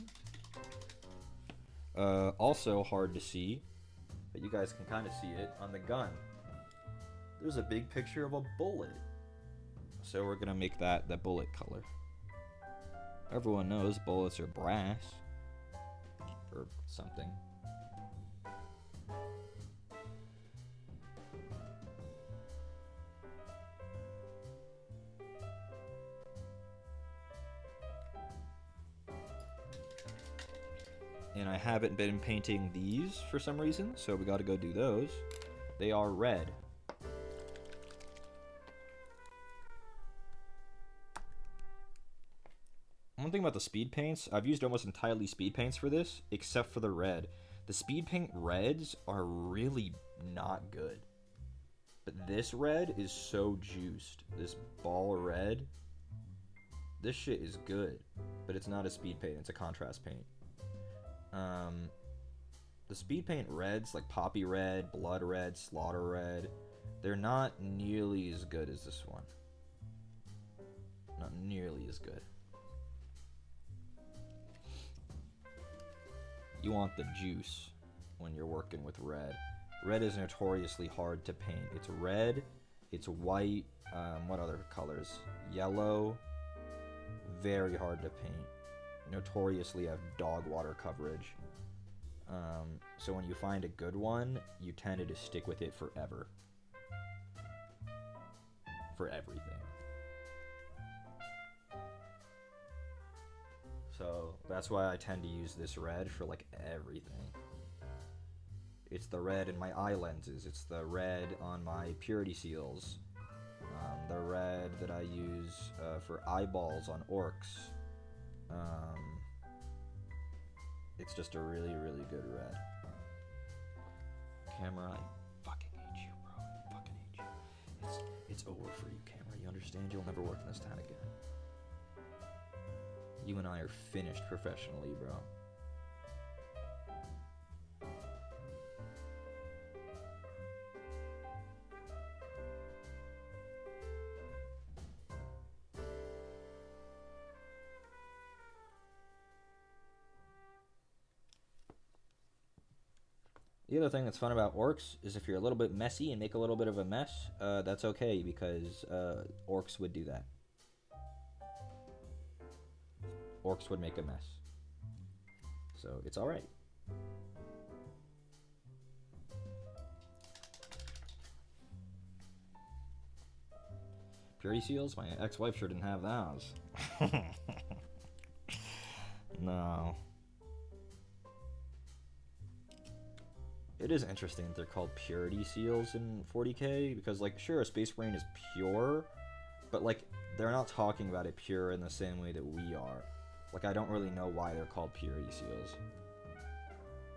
Also hard to see, but you guys can kind of see it on the gun. There's a big picture of a bullet. So we're gonna make that the bullet color. Everyone knows bullets are brass. Or something. And I haven't been painting these for some reason, so we gotta go do those. They are red. One thing about the speed paints, I've used almost entirely speed paints for this, except for the red. The speed paint reds are really not good. But this red is so juiced. This ball red. This shit is good. But it's not a speed paint, it's a contrast paint. The speed paint reds, like Poppy Red, Blood Red, Slaughter Red, they're not nearly as good as this one. Not nearly as good. You want the juice when you're working with red. Red is notoriously hard to paint. It's red, it's white, what other colors? Yellow, very hard to paint. Notoriously have dog water coverage. So when you find a good one, you tend to stick with it forever. For everything. So that's why I tend to use this red for like everything. It's the red in my eye lenses. It's the red on my purity seals. The red that I use for eyeballs on orcs. It's just a really, really good red. Camera, I fucking hate you, bro. I fucking hate you. It's over for you, camera. You understand? You'll never work in this town again. You and I are finished professionally, bro. The other thing that's fun about orcs is if you're a little bit messy and make a little bit of a mess, that's okay because orcs would do that. Orcs would make a mess. So it's alright. Purity seals? My ex-wife sure didn't have those. No. It is interesting that they're called purity seals in 40k, because, like, sure, a Space Marine is pure, but, like, they're not talking about it pure in the same way that we are. Like, I don't really know why they're called purity seals.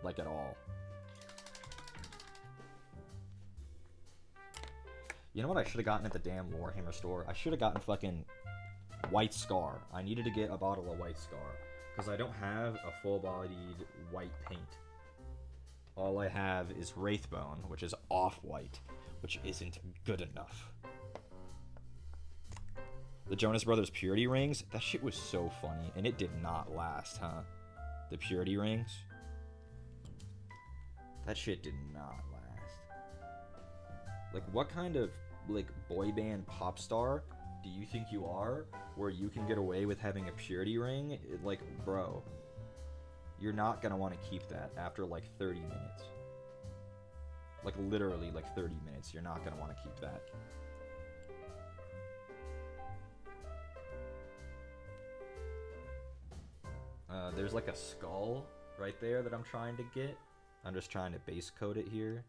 Like, at all. You know what I should have gotten at the damn Warhammer store? I should have gotten fucking White Scar. I needed to get a bottle of White Scar, because I don't have a full-bodied white paint. All I have is Wraithbone, which is off-white, which isn't good enough. The Jonas Brothers Purity Rings, that shit was so funny, and it did not last, huh? The Purity Rings? That shit did not last. Like, what kind of, like, boy band pop star do you think you are, where you can get away with having a Purity Ring? Like, bro, you're not gonna want to keep that after, like, 30 minutes. Like, literally, like, 30 minutes. You're not gonna want to keep that. There's like a skull right there that I'm trying to get. I'm just trying to base coat it here.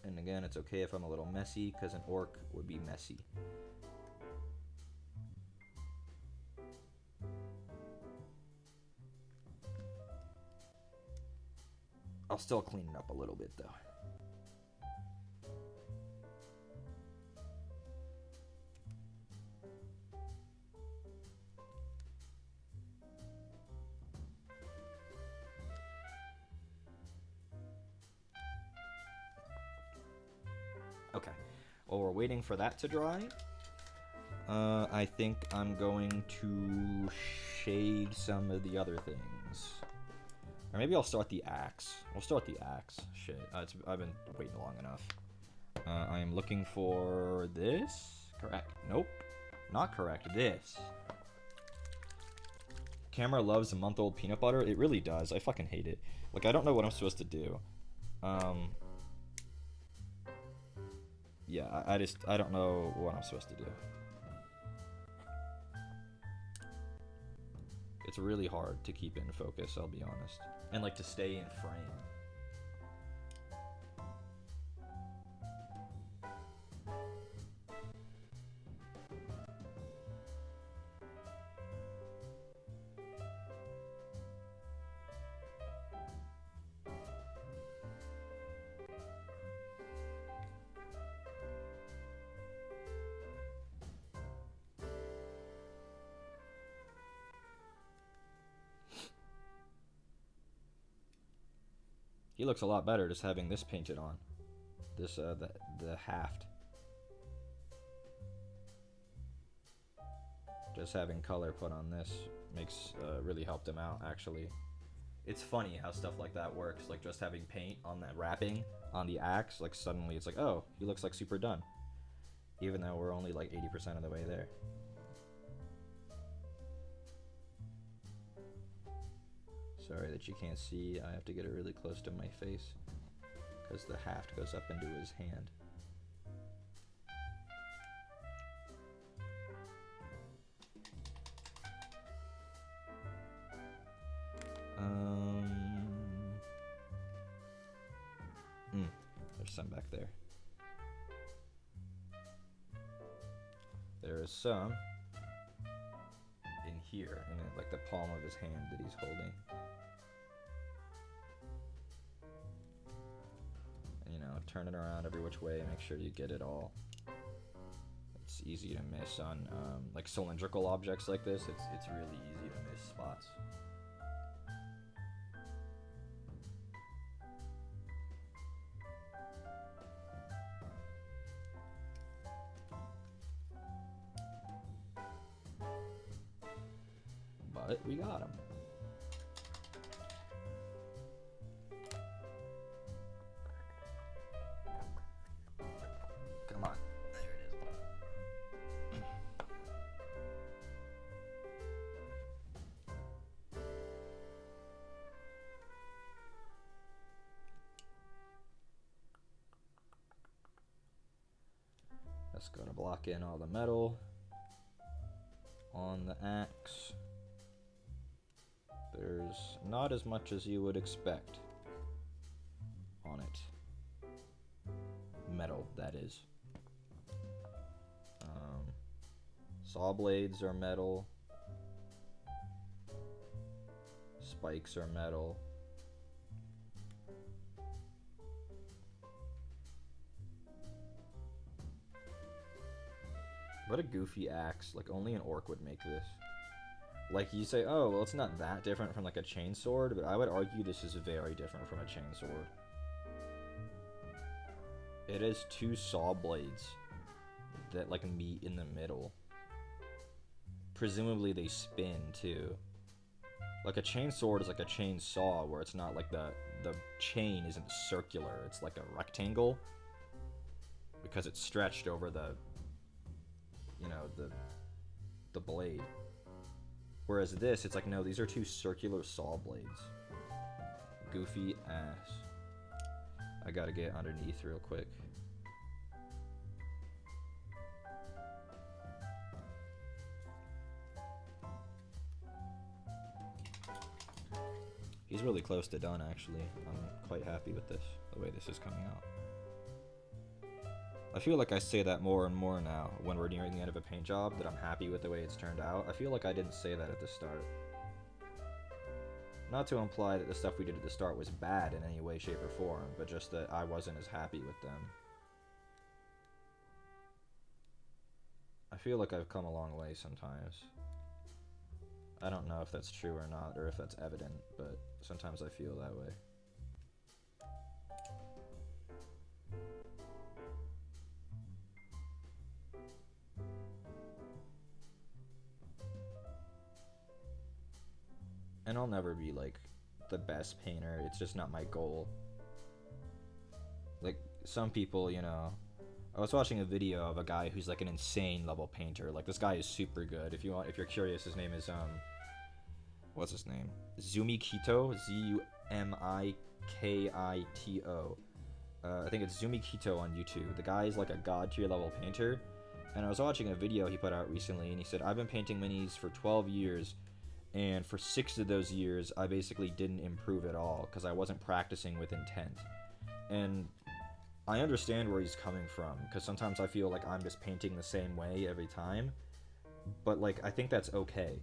And again, it's okay if I'm a little messy, because an orc would be messy. I'll still clean it up a little bit, though. Okay, while we're waiting for that to dry, I think I'm going to shade some of the other things. Or maybe I'll start the axe. We'll start the axe. Shit, I've been waiting long enough. I am looking for this. Correct. Nope. Not correct. This. Camera loves a month-old peanut butter. It really does. I fucking hate it. Like, I don't know what I'm supposed to do. Yeah, I don't know what I'm supposed to do. It's really hard to keep in focus, I'll be honest. And, like, to stay in frame. He looks a lot better just having this painted on. This, the haft. Just having color put on this makes, really helped him out, actually. It's funny how stuff like that works, like just having paint on that wrapping on the axe, like suddenly it's like, oh, he looks like super done. Even though we're only like 80% of the way there. Sorry that you can't see, I have to get it really close to my face, because the haft goes up into his hand. There's some back there. There is some in here, in like the palm of his hand that he's holding. You know, turn it around every which way, make sure you get it all. It's easy to miss on like cylindrical objects like this. It's really easy to miss spots. but we got him. Come on. There it is. That's gonna block in all the metal on the axe. There's not as much as you would expect on it. Metal, that is. Saw blades are metal. Spikes are metal. What a goofy axe. Like, only an orc would make this. Like, you say, oh, well, it's not that different from, like, a chainsword, but I would argue this is very different from a chainsword. It has two saw blades that, like, meet in the middle. Presumably they spin, too. Like, a chainsword is like a chainsaw, where it's not, like, the chain isn't circular. It's like a rectangle. Because it's stretched over the... you know, the blade. Whereas this, it's like, no, these are two circular saw blades. Goofy ass. I gotta get underneath real quick. He's really close to done, actually. I'm quite happy with this, the way this is coming out. I feel like I say that more and more now when we're nearing the end of a paint job, that I'm happy with the way it's turned out. I feel like I didn't say that at the start. Not to imply that the stuff we did at the start was bad in any way, shape, or form, but just that I wasn't as happy with them. I feel like I've come a long way sometimes. I don't know if that's true or not, or if that's evident, but sometimes I feel that way. And I'll never be, like, the best painter. It's just not my goal. Like, some people, you know... I was watching a video of a guy who's, like, an insane level painter. Like, this guy is super good. If you're curious, his name is, what's his name? Zumikito. Z-U-M-I-K-I-T-O. I think it's Zumikito on YouTube. The guy is, like, a god-tier level painter. And I was watching a video he put out recently, and he said, I've been painting minis for 12 years... and for 6 of those years, I basically didn't improve at all, because I wasn't practicing with intent. And I understand where he's coming from, because sometimes I feel like I'm just painting the same way every time. But, like, I think that's okay.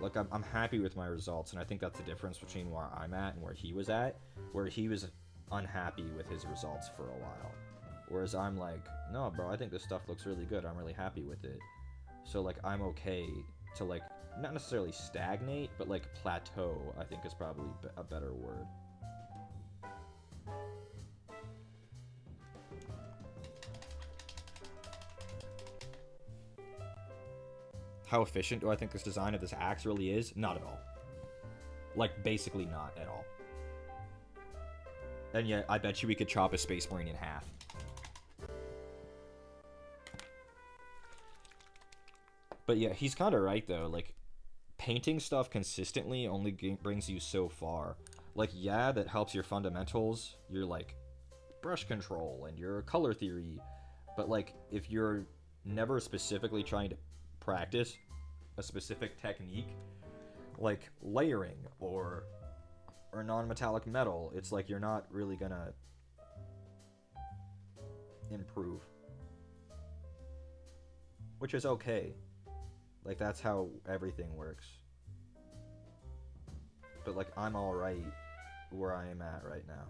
Like, I'm happy with my results, and I think that's the difference between where I'm at and where he was at, where he was unhappy with his results for a while. Whereas I'm like, no, bro, I think this stuff looks really good. I'm really happy with it. So, like, I'm okay to, like, not necessarily stagnate, but, like, plateau, I think is probably a better word. How efficient do I think this design of this axe really is? Not at all. Like, basically not at all. And yet, I bet you we could chop a Space Marine in half. But yeah, he's kind of right, though. Like, painting stuff consistently only brings you so far. Like, yeah, that helps your fundamentals, your, like, brush control and your color theory. But, like, if you're never specifically trying to practice a specific technique, like layering or non-metallic metal, it's like you're not really gonna improve. Which is okay. Like, that's how everything works. But, like, I'm alright where I am at right now.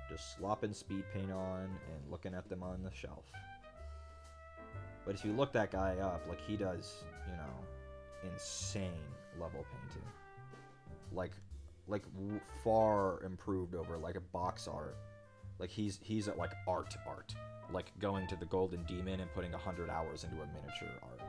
Just slopping speed paint on and looking at them on the shelf. But if you look that guy up, like, he does, you know, insane level painting. Like far improved over, like, a box art. Like, he's at, like, art. Like, going to the Golden Demon and putting 100 hours into a miniature art.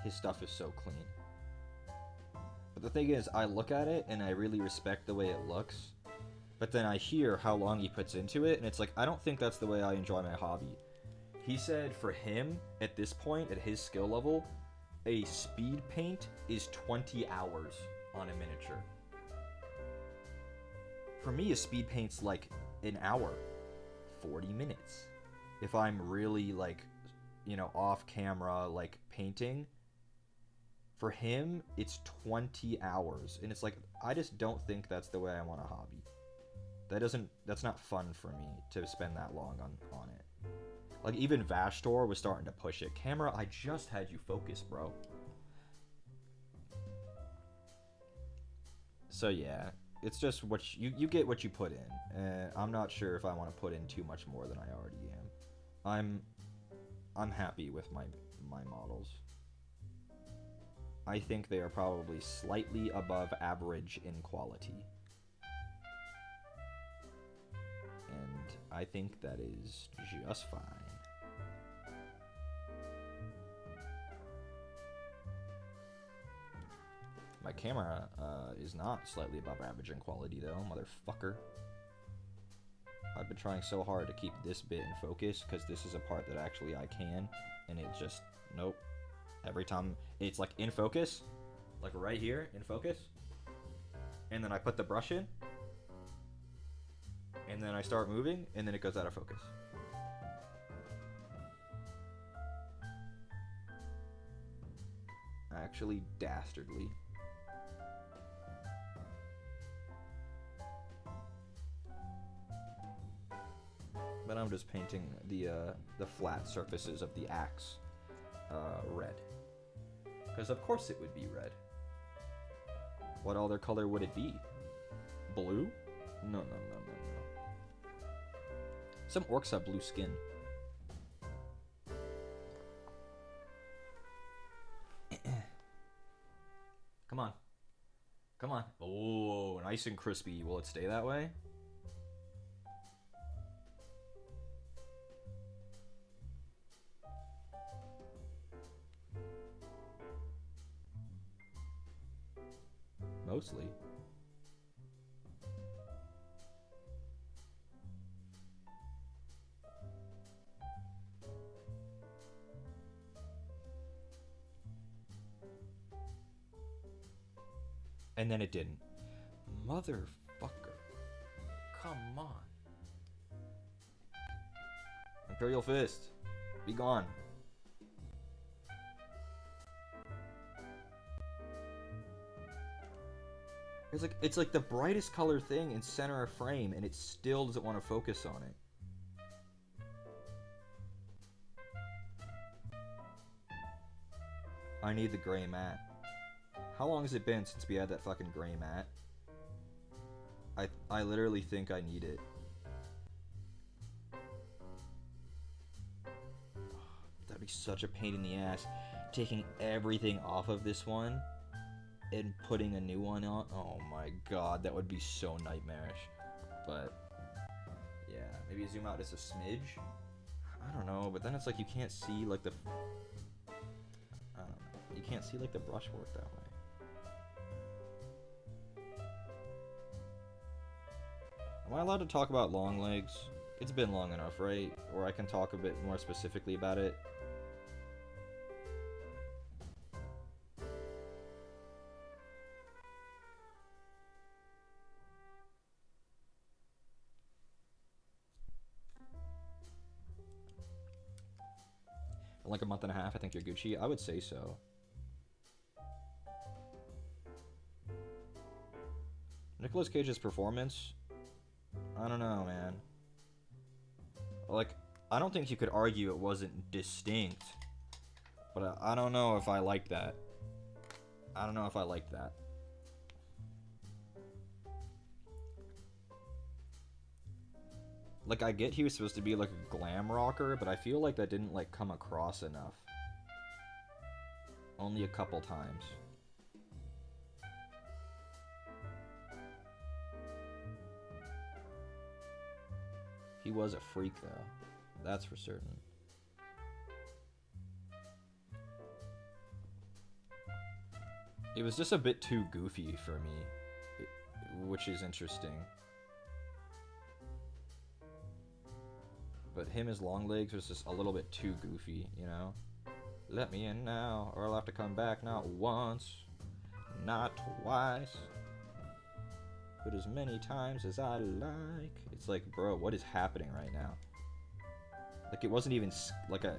his stuff is so clean. But the thing is, I look at it and I really respect the way it looks. But then I hear how long he puts into it, and it's like, I don't think that's the way I enjoy my hobby. He said for him, at this point, at his skill level, a speed paint is 20 hours on a miniature. For me, a speed paint's like an hour, 40 minutes. If I'm really like, you know, off camera, like painting, for him, it's 20 hours. And it's like, I just don't think that's the way I want a hobby. That's not fun for me to spend that long on it. Like, even Vashtor was starting to push it. Camera, I just had you focus, bro. So yeah, it's just what you get what you put in. I'm not sure if I want to put in too much more than I already am. I'm happy with my models. I think they are probably slightly above average in quality. And I think that is just fine. My camera is not slightly above average in quality though, motherfucker. I've been trying so hard to keep this bit in focus because this is a part that actually I can, and it just, nope. Every time it's like in focus, like right here in focus, and then I put the brush in, and then I start moving, and then it goes out of focus. Actually dastardly. But I'm just painting the flat surfaces of the axe red. Because of course it would be red. What other color would it be? Blue? No, no, no, no, no. Some orcs have blue skin. Come on. Come on. Oh, nice and crispy. Will it stay that way? Mostly. And then it didn't. Motherfucker. Come on. Imperial Fist. Be gone. It's like the brightest color thing in center of frame, and it still doesn't want to focus on it. I need the gray matte. How long has it been since we had that fucking gray matte? I literally think I need it. That'd be such a pain in the ass. Taking everything off of this one and putting a new one on. Oh my god, that would be so nightmarish. But yeah, maybe zoom out just a smidge. I don't know, but then it's like you can't see like the, I don't know, you can't see like the brushwork that way. Am I allowed to talk about long legs? It's been long enough, right? Or I can talk a bit more specifically about it. In like a month and a half, I think you're Gucci. I would say so. Nicolas Cage's performance? I don't know, man. Like, I don't think you could argue it wasn't distinct. But I don't know if I like that. I don't know if I like that. Like, I get he was supposed to be like a glam rocker, but I feel like that didn't like come across enough. Only a couple times. He was a freak, though. That's for certain. It was just a bit too goofy for me, which is interesting. But him as Longlegs was just a little bit too goofy, you know? Let me in now, or I'll have to come back not once, not twice, but as many times as I like. It's like, bro, what is happening right now? Like, it wasn't even like a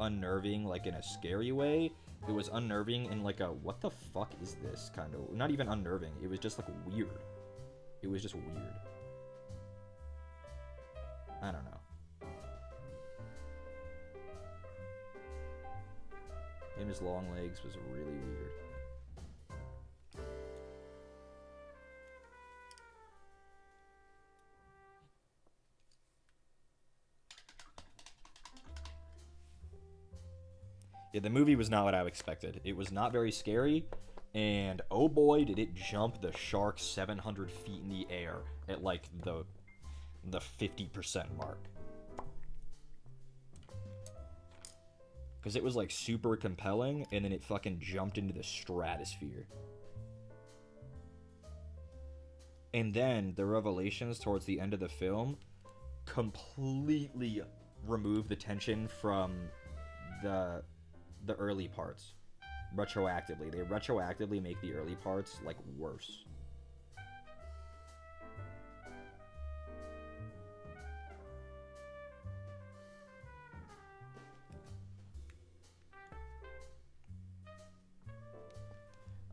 unnerving, like in a scary way. It was unnerving in like a what the fuck is this kind of, not even unnerving. It was just like weird. It was just weird. I don't know. Him as Longlegs was really weird. Yeah, the movie was not what I expected. It was not very scary, and oh boy, did it jump the shark 700 feet in the air at like the 50% mark. Because it was like super compelling, and then it fucking jumped into the stratosphere. And then the revelations towards the end of the film completely remove the tension from the early parts. Retroactively. They retroactively make the early parts, like, worse.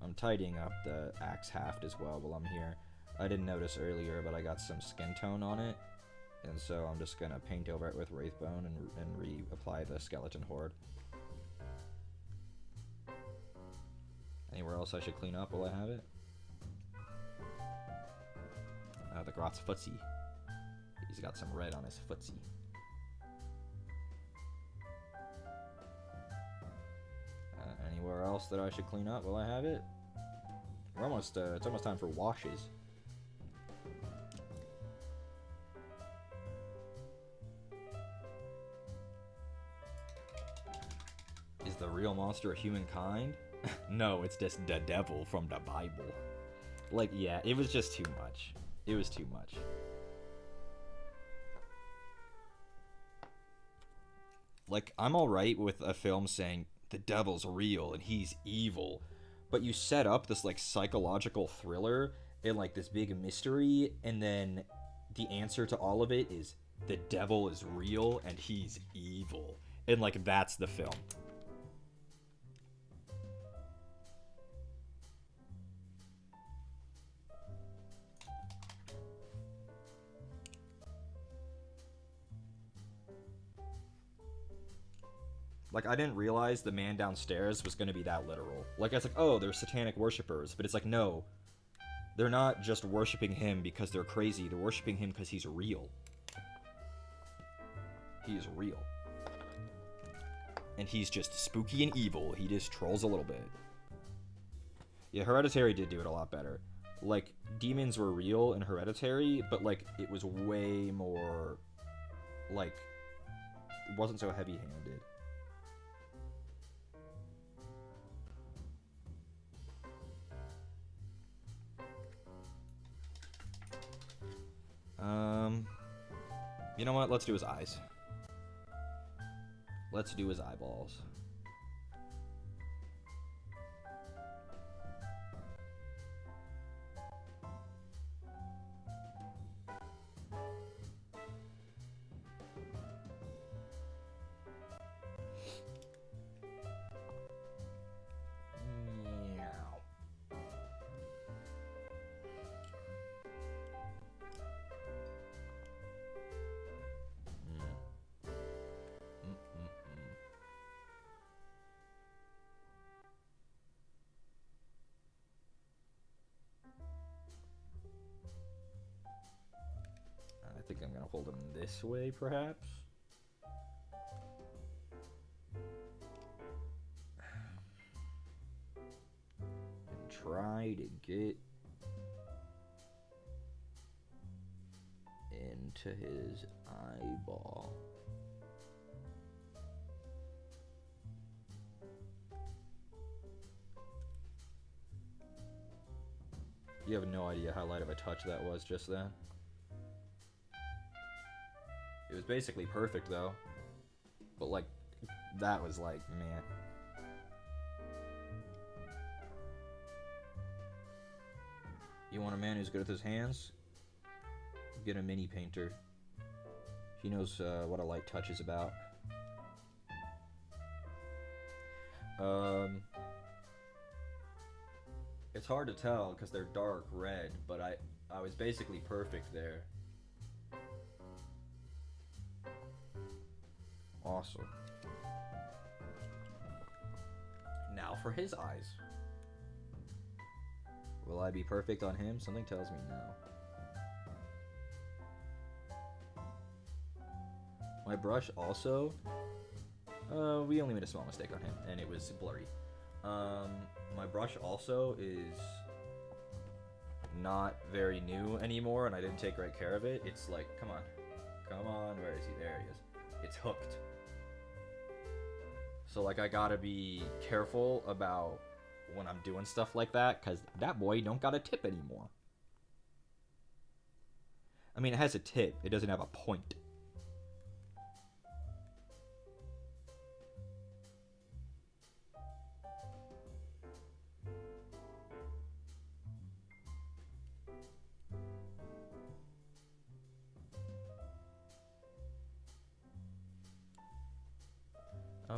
I'm tidying up the axe haft as well while I'm here. I didn't notice earlier, but I got some skin tone on it, and so I'm just gonna paint over it with Wraithbone and reapply the skeleton horde. Anywhere else I should clean up while I have it? The Grot's footsie. He's got some red on his footsie. Anywhere else that I should clean up while I have it? We're almost, it's almost time for washes. Is the real monster humankind? No, it's just the devil from the Bible. Like, yeah, it was just too much. It was too much. Like, I'm alright with a film saying, the devil's real and he's evil, but you set up this, like, psychological thriller and, like, this big mystery, and then the answer to all of it is, the devil is real and he's evil. And, like, that's the film. Like, I didn't realize the man downstairs was going to be that literal. Like, I was like, oh, they're satanic worshippers. But it's like, no. They're not just worshipping him because they're crazy. They're worshipping him because he's real. He is real. And he's just spooky and evil. He just trolls a little bit. Yeah, Hereditary did do it a lot better. Like, demons were real in Hereditary, but, like, it was way more, like, it wasn't so heavy-handed. You know what? Let's do his eyes. Let's do his eyeballs. I think I'm gonna hold him this way, perhaps. And try to get into his eyeball. You have no idea how light of a touch that was just then. It was basically perfect though. But like, that was like, man. You want a man who's good with his hands? Get a mini painter. He knows what a light touch is about. It's hard to tell because they're dark red, but I was basically perfect there. Awesome. Now for his eyes. Will I be perfect on him? Something tells me no. My brush also, we only made a small mistake on him, and it was blurry. My brush also is not very new anymore, and I didn't take great care of it. It's like, come on, where is he? There he is. It's hooked. So like, I gotta be careful about when I'm doing stuff like that, because that boy don't got a tip anymore. I mean, it has a tip, it doesn't have a point.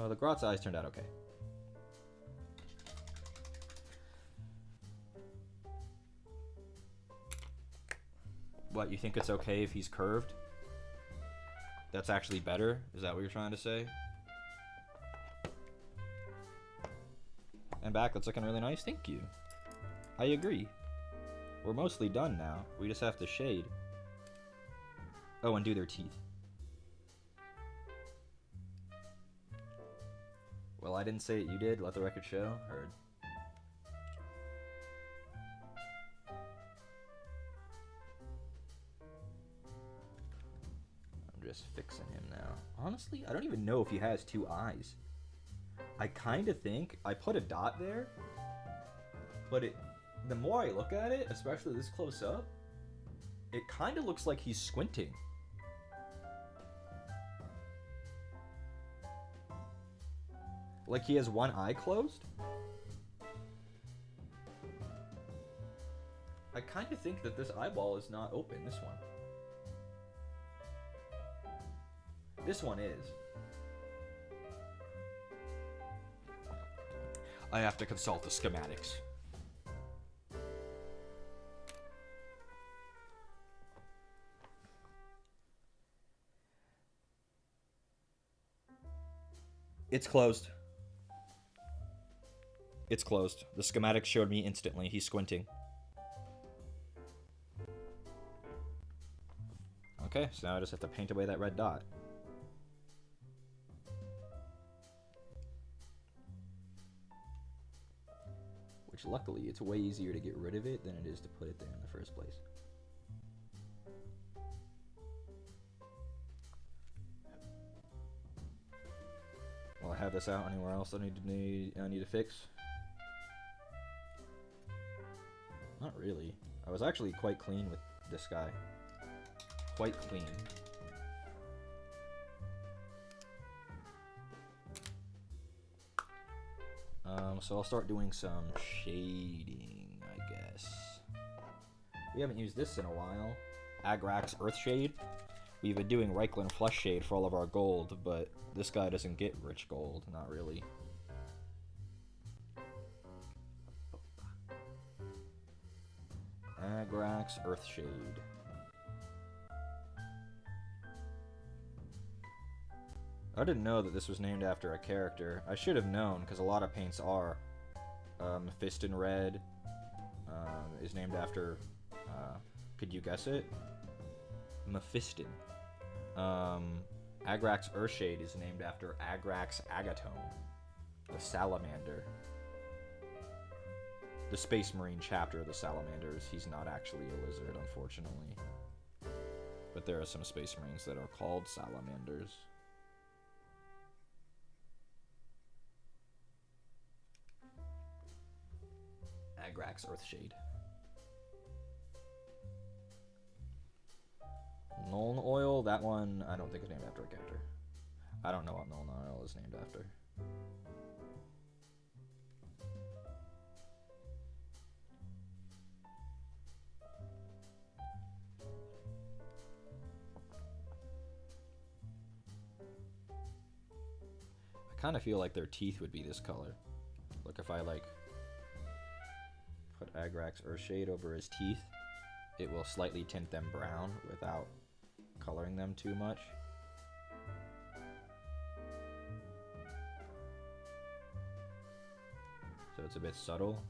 The Grot's eyes turned out okay. What, you think it's okay if he's curved? That's actually better? Is that what you're trying to say? And back, that's looking really nice. Thank you. I agree. We're mostly done now. We just have to shade. Oh, and do their teeth. Well, I didn't say it, you did. Let the record show. Heard. I'm just fixing him now. Honestly, I don't even know if he has two eyes. I kind of think I put a dot there, but the more I look at it, especially this close up, it kind of looks like he's squinting. Like he has one eye closed? I kind of think that this eyeball is not open, this one. This one is. I have to consult the schematics. It's closed. It's closed. The schematic showed me instantly. He's squinting. Okay, so now I just have to paint away that red dot. Which luckily, it's way easier to get rid of it than it is to put it there in the first place. Will I have this out anywhere else I need to fix? Not really. I was actually quite clean with this guy. Quite clean. So I'll start doing some shading, I guess. We haven't used this in a while. Agrax Earthshade. We've been doing Reikland Flush Shade for all of our gold, but this guy doesn't get rich gold, not really. Agrax Earthshade. I didn't know that this was named after a character. I should have known, because a lot of paints are. Mephiston Red is named after... could you guess it? Mephiston. Agrax Earthshade is named after Agrax Agatone, the salamander. The Space Marine chapter of the salamanders. He's not actually a lizard, unfortunately. But there are some Space Marines that are called salamanders. Agrax Earthshade. Nuln Oil, that one I don't think is named after a character. I don't know what Nuln Oil is named after. I kind of feel like their teeth would be this color. Like if I like put Agrax Earthshade over his teeth, it will slightly tint them brown without coloring them too much. So it's a bit subtle.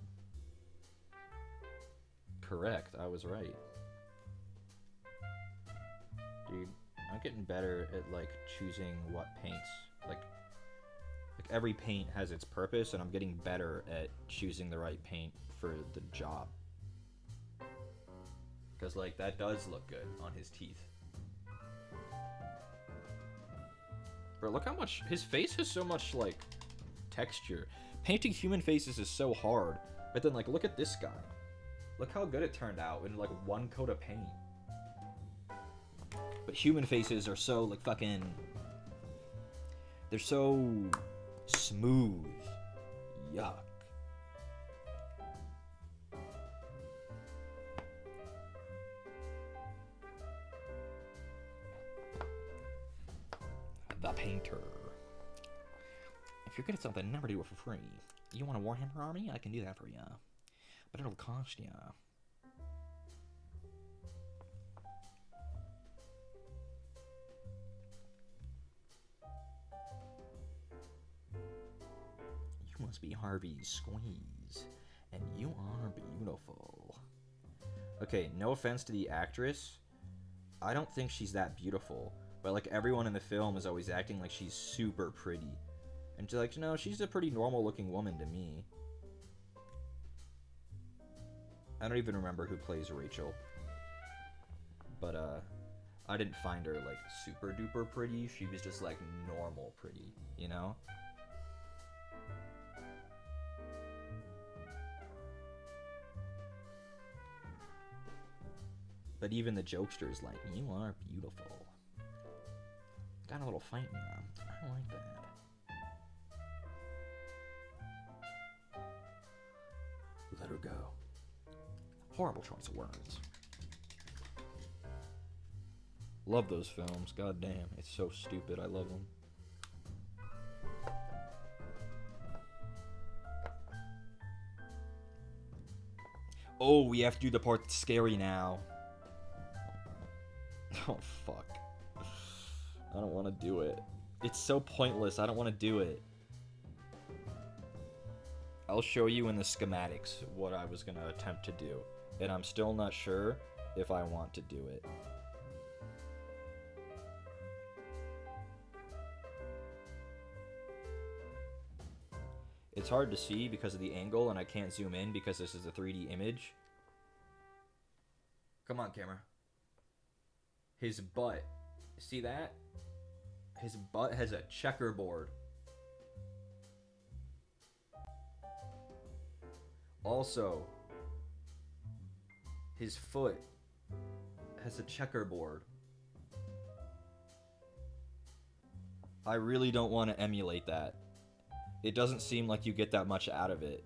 Correct, I was right. Dude, I'm getting better at like choosing what paints. Like every paint has its purpose, and I'm getting better at choosing the right paint for the job. Because like that does look good on his teeth. Bro, look how much his face has so much like texture. Painting human faces is so hard, but then like look at this guy. Look how good it turned out in like one coat of paint. But human faces are so like fucking, they're so smooth. Yuck. The painter. If you're good at something, never do it for free. You want a Warhammer army? I can do that for you. But it'll cost you. You must be Harvey's squeeze. And you are beautiful. Okay, no offense to the actress. I don't think she's that beautiful. But like everyone in the film is always acting like she's super pretty. And she's like, no, she's a pretty normal looking woman to me. I don't even remember who plays Rachel. But I didn't find her like super duper pretty. She was just like normal pretty, you know? But even the jokesters like, you are beautiful. Got a little fight in you. I like that. Let her go. Horrible choice of words. Love those films. God damn, it's so stupid. I love them. Oh, we have to do the part that's scary now. Oh, fuck. I don't want to do it. It's so pointless. I don't want to do it. I'll show you in the schematics what I was going to attempt to do. And I'm still not sure if I want to do it. It's hard to see because of the angle, and I can't zoom in because this is a 3D image. Come on, camera. His butt. See that? His butt has a checkerboard. Also, his foot has a checkerboard. I really don't want to emulate that. It doesn't seem like you get that much out of it.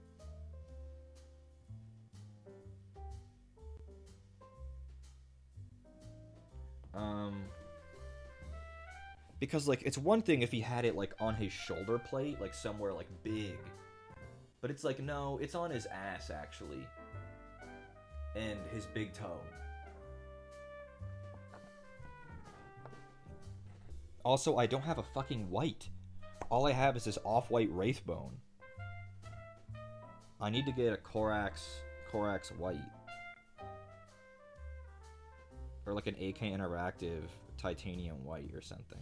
Because, like, it's one thing if he had it, like, on his shoulder plate, like, somewhere, like, big. But it's like, no, it's on his ass, actually. And his big toe. Also, I don't have a fucking white. All I have is this off-white Wraithbone. I need to get a Korax white. Or like an AK Interactive titanium white or something.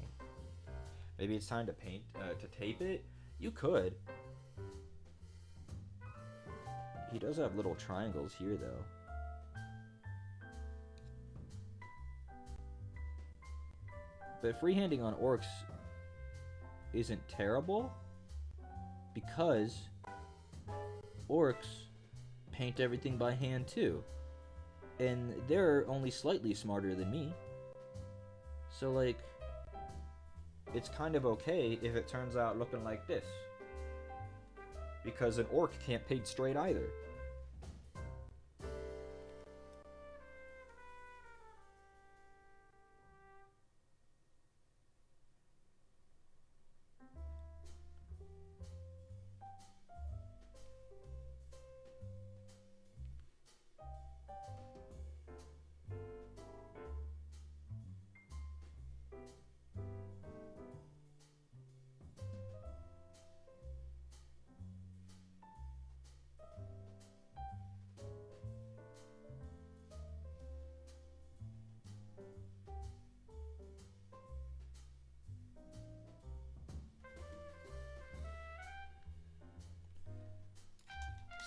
Maybe it's time to paint, to tape it? You could. He does have little triangles here, though. But freehanding on orcs isn't terrible, because orcs paint everything by hand too, and they're only slightly smarter than me. So, like, it's kind of okay if it turns out looking like this. Because an orc can't paint straight either.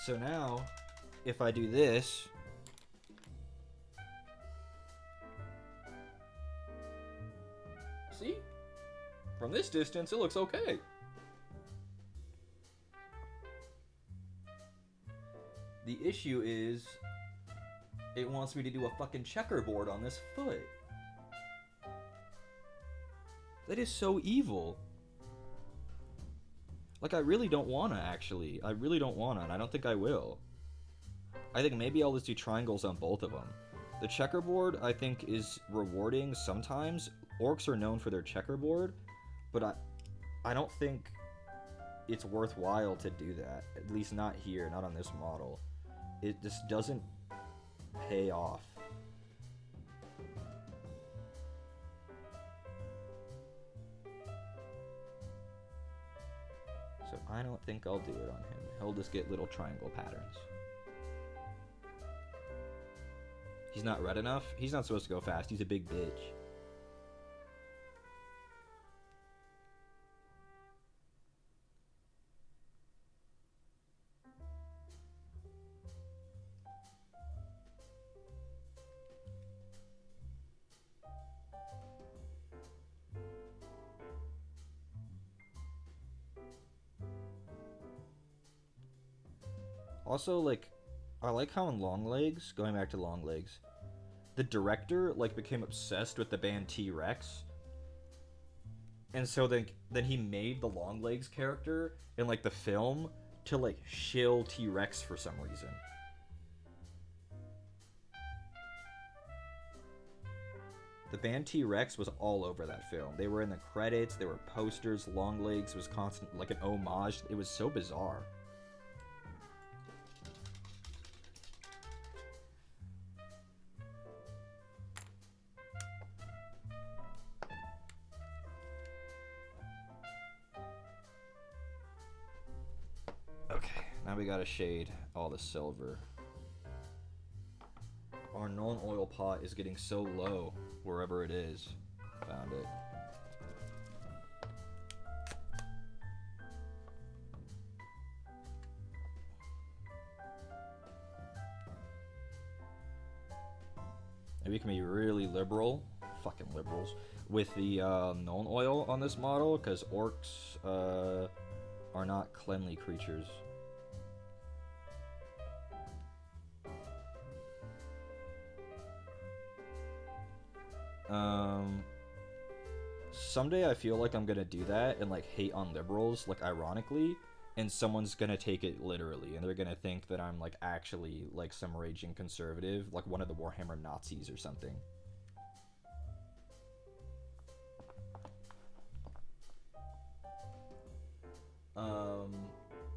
So now, if I do this, see? From this distance, it looks okay. The issue is, it wants me to do a fucking checkerboard on this foot. That is so evil. Like, I really don't wanna, actually. I really don't wanna, and I don't think I will. I think maybe I'll just do triangles on both of them. The checkerboard, I think, is rewarding sometimes. Orcs are known for their checkerboard, but I don't think it's worthwhile to do that. At least not here, not on this model. It just doesn't pay off. So I don't think I'll do it on him. He'll just get little triangle patterns. He's not red enough? He's not supposed to go fast. He's a big bitch. Also, like, I like how in Long Legs, going back to Long Legs, the director, like, became obsessed with the band T-Rex. And so then he made the Long Legs character in, like, the film to, like, shill T-Rex for some reason. The band T-Rex was all over that film. They were in the credits, there were posters, Long Legs was constant, like, an homage. It was so bizarre. Now we gotta shade all the silver. Our non-oil pot is getting so low wherever it is. Found it. Maybe we can be really liberal, fucking liberals, with the non-oil on this model, because orcs are not cleanly creatures. Someday I feel like I'm gonna do that and like hate on liberals, like ironically, and someone's gonna take it literally, and they're gonna think that I'm like actually like some raging conservative, like one of the Warhammer Nazis or something.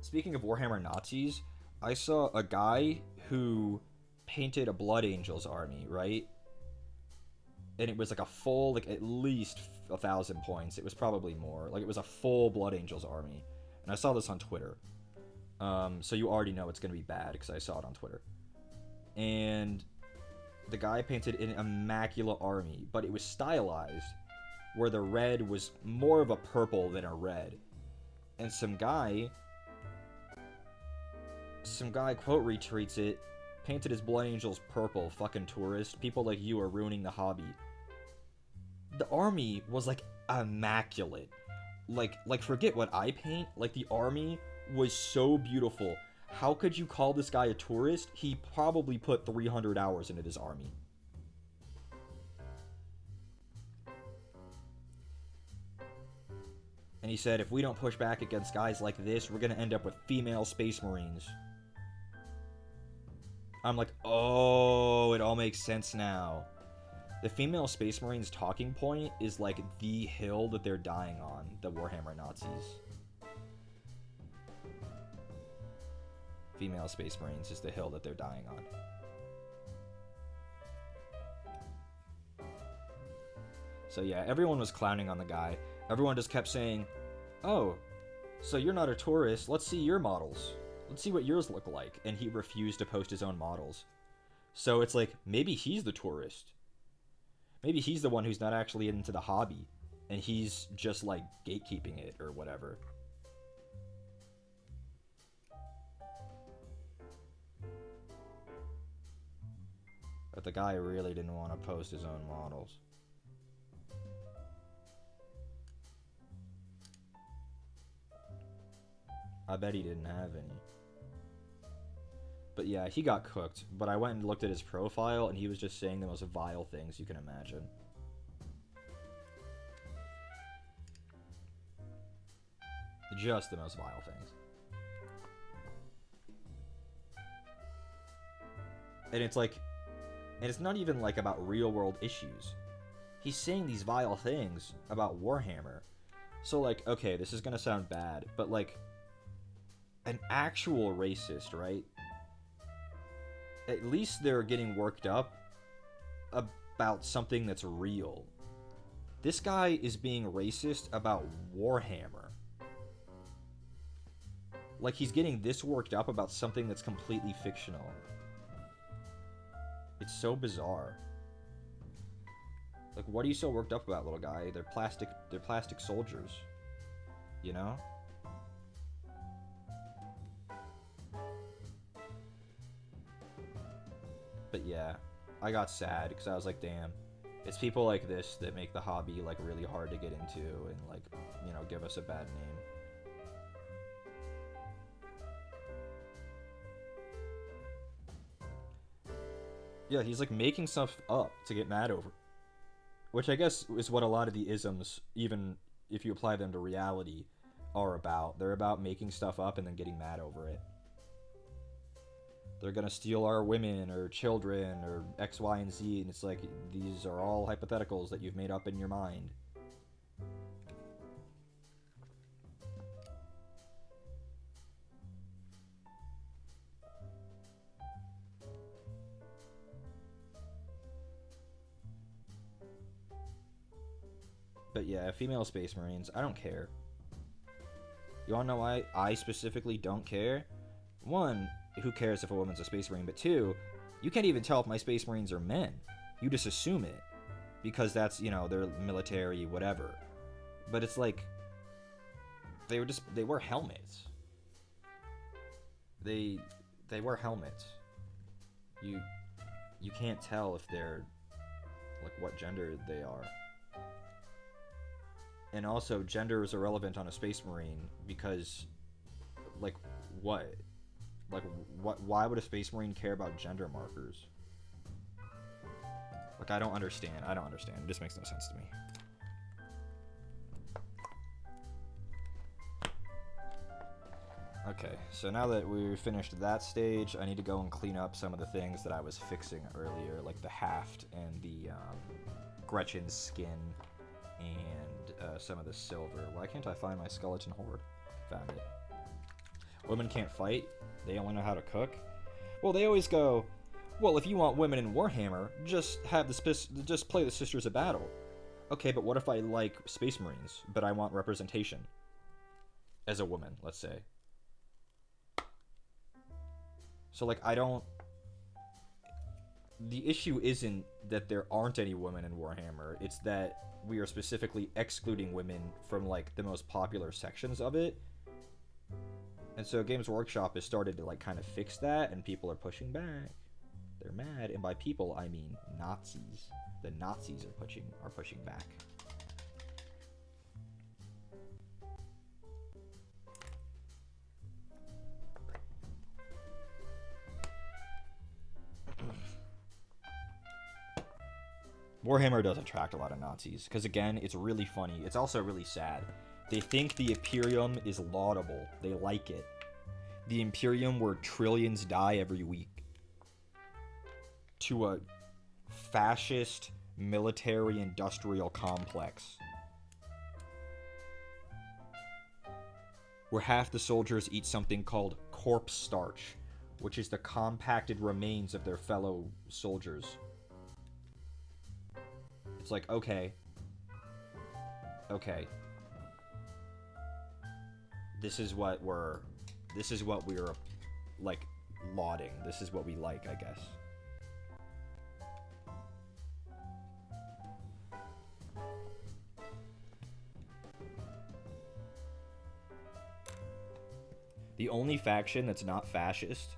Speaking of Warhammer Nazis, I saw a guy who painted a Blood Angels army, right? And it was like a full, like at least 1,000 points. It was probably more. Like it was a full Blood Angels army. And I saw this on Twitter. So you already know it's going to be bad because I saw it on Twitter. And the guy painted an immaculate army, but it was stylized where the red was more of a purple than a red. And some guy quote retweets it, painted his Blood Angels purple, fucking tourist. People like you are ruining the hobby. The army was like immaculate. Like forget what I paint. Like the army was so beautiful. How could you call this guy a tourist? He probably put 300 hours into this army. And he said, if we don't push back against guys like this, we're going to end up with female space marines. I'm like, oh, it all makes sense now. The female space marines talking point is like the hill that they're dying on, the Warhammer Nazis. Female space marines is the hill that they're dying on. So yeah, everyone was clowning on the guy. Everyone just kept saying, oh, so you're not a tourist, let's see your models. Let's see what yours look like. And he refused to post his own models. So it's like, maybe he's the tourist. Maybe he's the one who's not actually into the hobby. And he's just like gatekeeping it or whatever. But the guy really didn't want to post his own models. I bet he didn't have any. But yeah, he got cooked. But I went and looked at his profile, and he was just saying the most vile things you can imagine. Just the most vile things. And it's like... And it's not even like about real-world issues. He's saying these vile things about Warhammer. So like, okay, this is gonna sound bad, but like... An actual racist, right? At least they're getting worked up about something that's real. This guy is being racist about Warhammer. Like, he's getting this worked up about something that's completely fictional. It's so bizarre. Like, what are you so worked up about, little guy? They're plastic soldiers. You know? But yeah, I got sad because I was like, damn, it's people like this that make the hobby like really hard to get into and like, you know, give us a bad name. Yeah, he's like making stuff up to get mad over. Which I guess is what a lot of the isms, even if you apply them to reality, are about. They're about making stuff up and then getting mad over it. They're gonna steal our women or children or X, Y, and Z, and it's like, these are all hypotheticals that you've made up in your mind. But yeah, female space marines, I don't care. You wanna know why I specifically don't care? One, who cares if a woman's a space marine? But two, you can't even tell if my space marines are men. You just assume it. Because that's, you know, they're military, whatever. But it's like, they wear helmets. They wear helmets. You can't tell if they're, like, what gender they are. And also, gender is irrelevant on a space marine because, like, what? Like, why would a space marine care about gender markers? Like, I don't understand. It just makes no sense to me. Okay, so now that we finished that stage, I need to go and clean up some of the things that I was fixing earlier, like the haft and the Gretchen's skin and some of the silver. Why can't I find my skeleton horde? Found it. Women can't fight? They only know how to cook? Well, they always go, well, if you want women in Warhammer, just play the Sisters of Battle. Okay, but what if I like Space Marines, but I want representation? As a woman, let's say. So, like, the issue isn't that there aren't any women in Warhammer, it's that we are specifically excluding women from, like, the most popular sections of it. And so Games Workshop has started to, like, kind of fix that, and people are pushing back. They're mad, and by people, I mean Nazis. The Nazis are pushing back. Warhammer does attract a lot of Nazis, because again, it's really funny. It's also really sad. They think the Imperium is laudable. They like it. The Imperium where trillions die every week. To a fascist military-industrial complex. Where half the soldiers eat something called corpse starch, which is the compacted remains of their fellow soldiers. It's like, okay. This is what we're like lauding. This is what we like, I guess. The only faction that's not fascist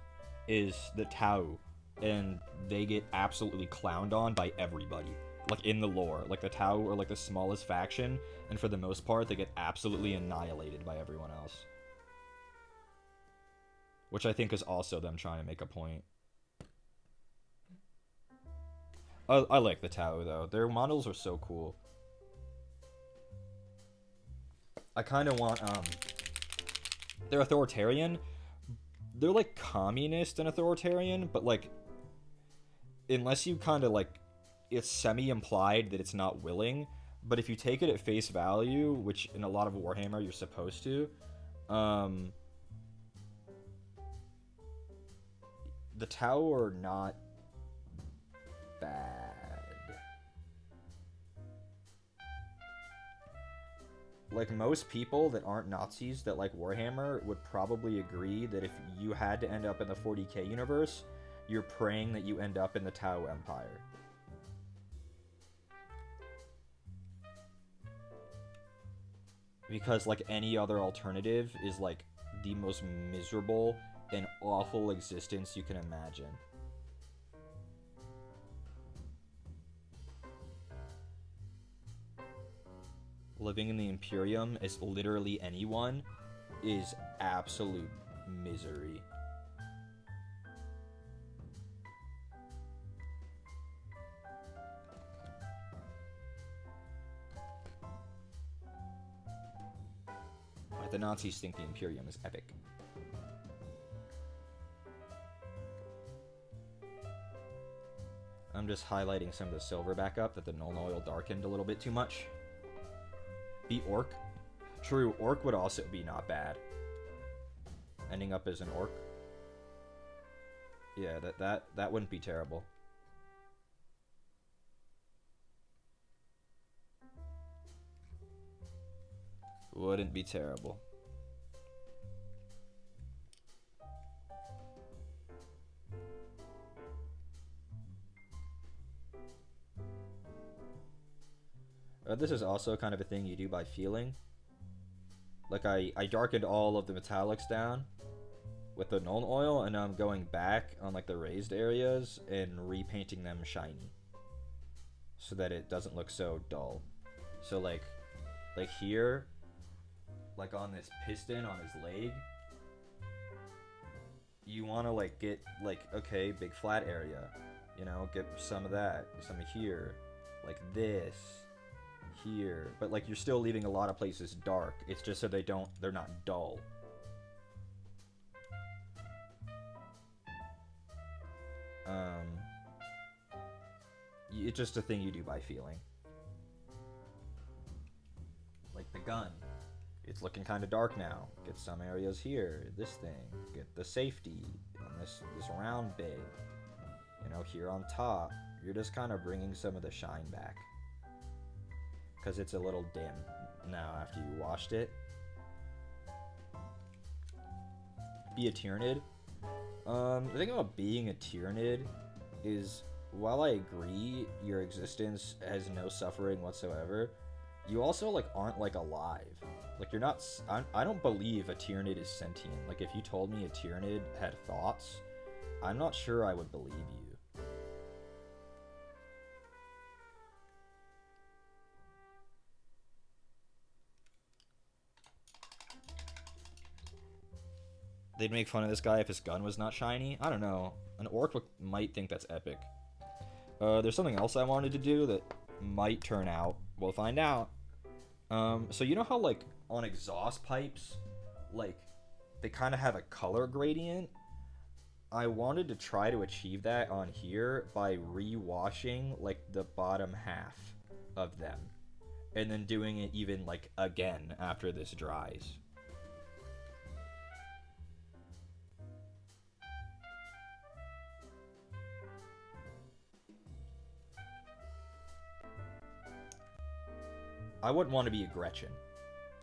is the Tau, and they get absolutely clowned on by everybody. Like, in the lore. Like, the Tau are, like, the smallest faction, and for the most part, they get absolutely annihilated by everyone else. Which I think is also them trying to make a point. I like the Tau, though. Their models are so cool. I kind of want, they're authoritarian. They're, like, communist and authoritarian, but, like, unless you kind of, like, it's semi-implied that it's not willing, but if you take it at face value, which in a lot of Warhammer you're supposed to, the Tau are not bad. Like, most people that aren't Nazis that like Warhammer would probably agree that if you had to end up in the 40k universe, you're praying that you end up in the Tau Empire. Because, like, any other alternative is, like, the most miserable and awful existence you can imagine. Living in the Imperium as literally anyone is absolute misery. The Nazis think the Imperium is epic. I'm just highlighting some of the silver back up that the null oil darkened a little bit too much. Be Orc. True, Orc would also be not bad. Ending up as an Orc. Yeah, that wouldn't be terrible. Wouldn't be terrible. This is also kind of a thing you do by feeling. Like, I darkened all of the metallics down with the null oil, and now I'm going back on, like, the raised areas and repainting them shiny. So that it doesn't look so dull. So, like here, like on this piston on his leg, you want to, like, get, like, okay, big flat area, you know, get some of that, some of here, like this, here, but, like, you're still leaving a lot of places dark. It's just so they're not dull. It's just a thing you do by feeling. Like the gun. It's looking kind of dark now. Get some areas here. This thing. Get the safety on this round bit. You know, here on top. You're just kind of bringing some of the shine back. Because it's a little dim now after you washed it. Be a Tyrannid. The thing about being a Tyrannid is, while I agree your existence has no suffering whatsoever, you also, like, aren't, like, alive. Like, you're not... I don't believe a Tyrannid is sentient. Like, if you told me a Tyrannid had thoughts, I'm not sure I would believe you. They'd make fun of this guy if his gun was not shiny? I don't know. An orc might think that's epic. There's something else I wanted to do that might turn out. We'll find out. So you know how like on exhaust pipes, like they kind of have a color gradient? I wanted to try to achieve that on here by re-washing like the bottom half of them and then doing it even like again after this dries. I wouldn't want to be a Gretchen,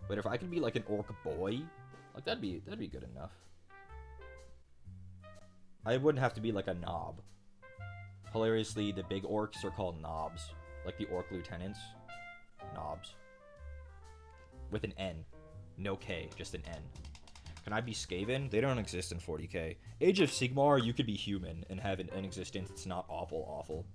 but if I could be like an orc boy, like that'd be good enough. I wouldn't have to be like a knob. Hilariously, the big orcs are called knobs, like the orc lieutenants. Knobs. With an N. No K, just an N. Can I be Skaven? They don't exist in 40k. Age of Sigmar, you could be human and have an existence that's not awful.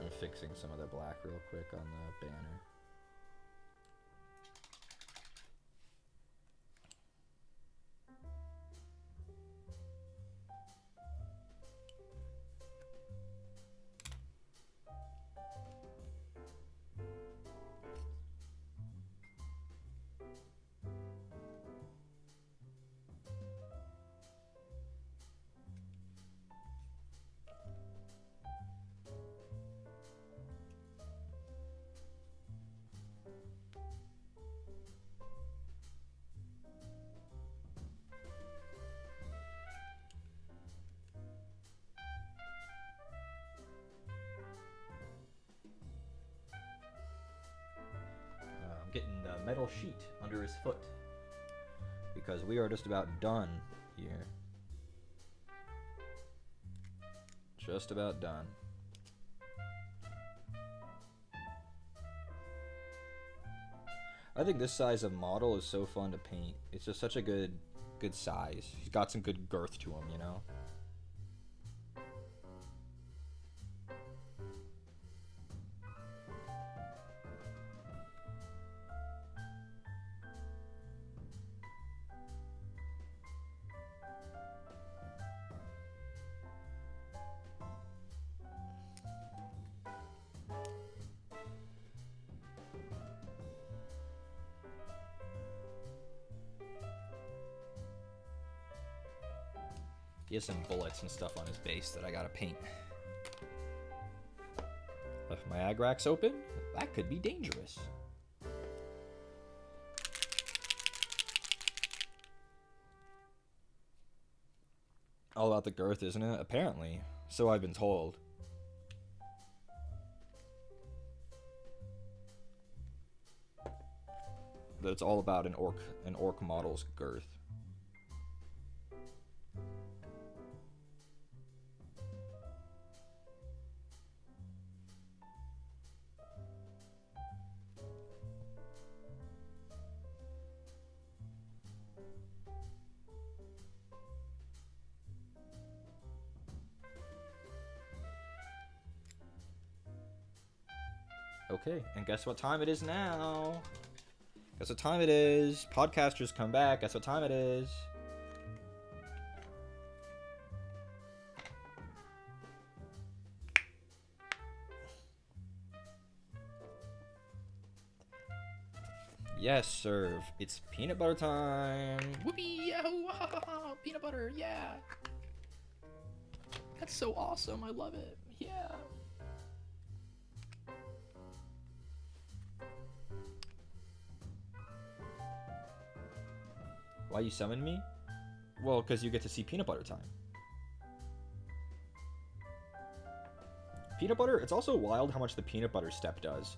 I'm fixing some of the black real quick on the banner. I'm getting the metal sheet under his foot because we are just about done here. Just about done. I think this size of model is so fun to paint. It's just such a good size. He's got some good girth to him, you know? He has some bullets and stuff on his base that I gotta paint. Left my ag racks open? That could be dangerous. All about the girth, isn't it? Apparently. So I've been told. That it's all about an orc model's girth. Okay, and guess what time it is now? Guess what time it is? Podcasters come back. Guess what time it is? Yes, serve. It's peanut butter time. Whoopee! Yahoo! Ha, ha, ha, peanut butter! Yeah! That's so awesome. I love it. Yeah. Why you summoned me? Well, because you get to see peanut butter time. Peanut butter, it's also wild how much the peanut butter step does.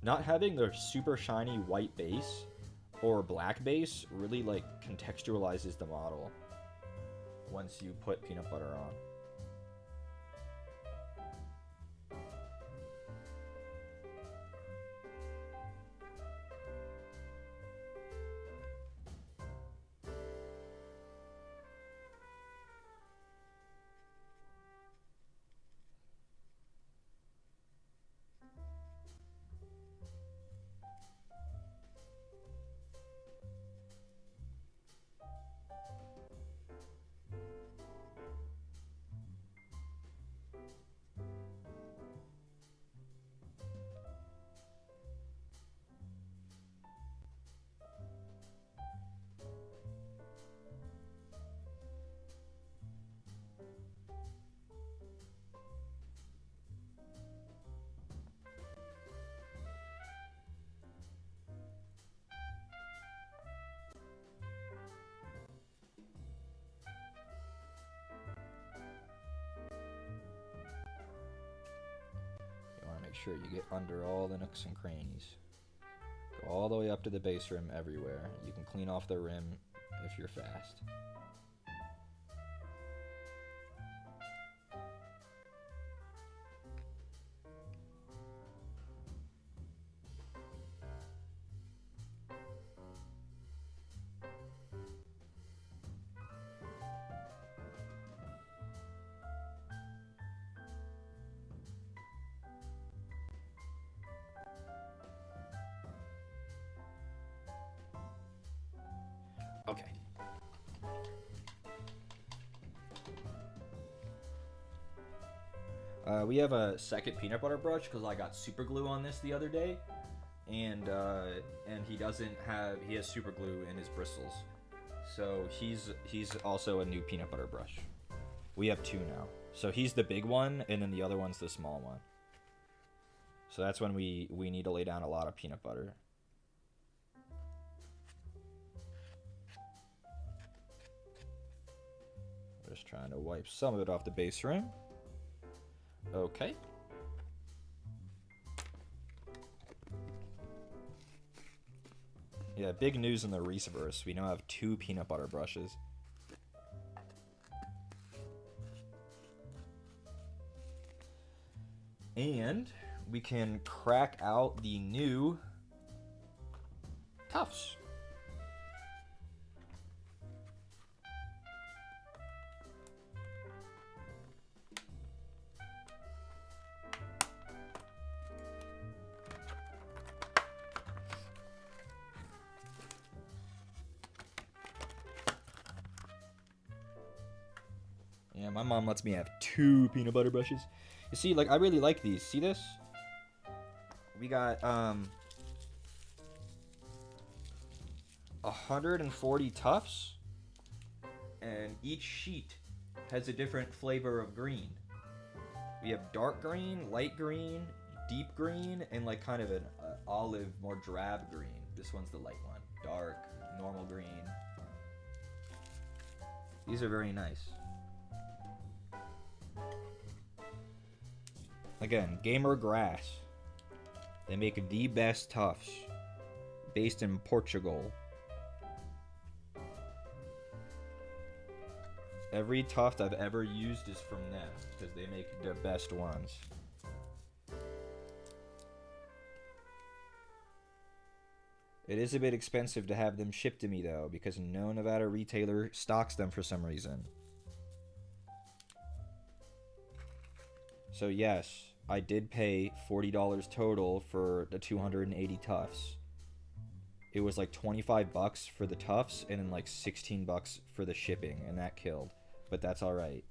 Not having the super shiny white base or black base really like contextualizes the model once you put peanut butter on. sure you get under all the nooks and crannies. Go all the way up to the base rim everywhere. You can clean off the rim if you're fast. Okay. We have a second peanut butter brush because I got super glue on this the other day, and he has super glue in his bristles, so he's also a new peanut butter brush. We have two now, so he's the big one, and then the other one's the small one. So that's when we need to lay down a lot of peanut butter. Just trying to wipe some of it off the base rim. Okay. Yeah, big news in the Reeseverse. We now have 2 peanut butter brushes. And we can crack out the new Tufts. Yeah, my mom lets me have 2 peanut butter brushes. You see, like, I really like these. See this? We got 140 Tufts, and each sheet has a different flavor of green. We have dark green, light green, deep green, and like kind of an olive, more drab green. This one's the light one. Dark, normal green. These are very nice. Again, Gamer Grass. They make the best Tufts, based in Portugal. Every Tuft I've ever used is from them, because they make the best ones. It is a bit expensive to have them shipped to me, though, because no Nevada retailer stocks them for some reason. So yes, I did pay $40 total for the 280 Tufts. It was like 25 bucks for the Tufts and then like 16 bucks for the shipping, and that killed. But that's alright.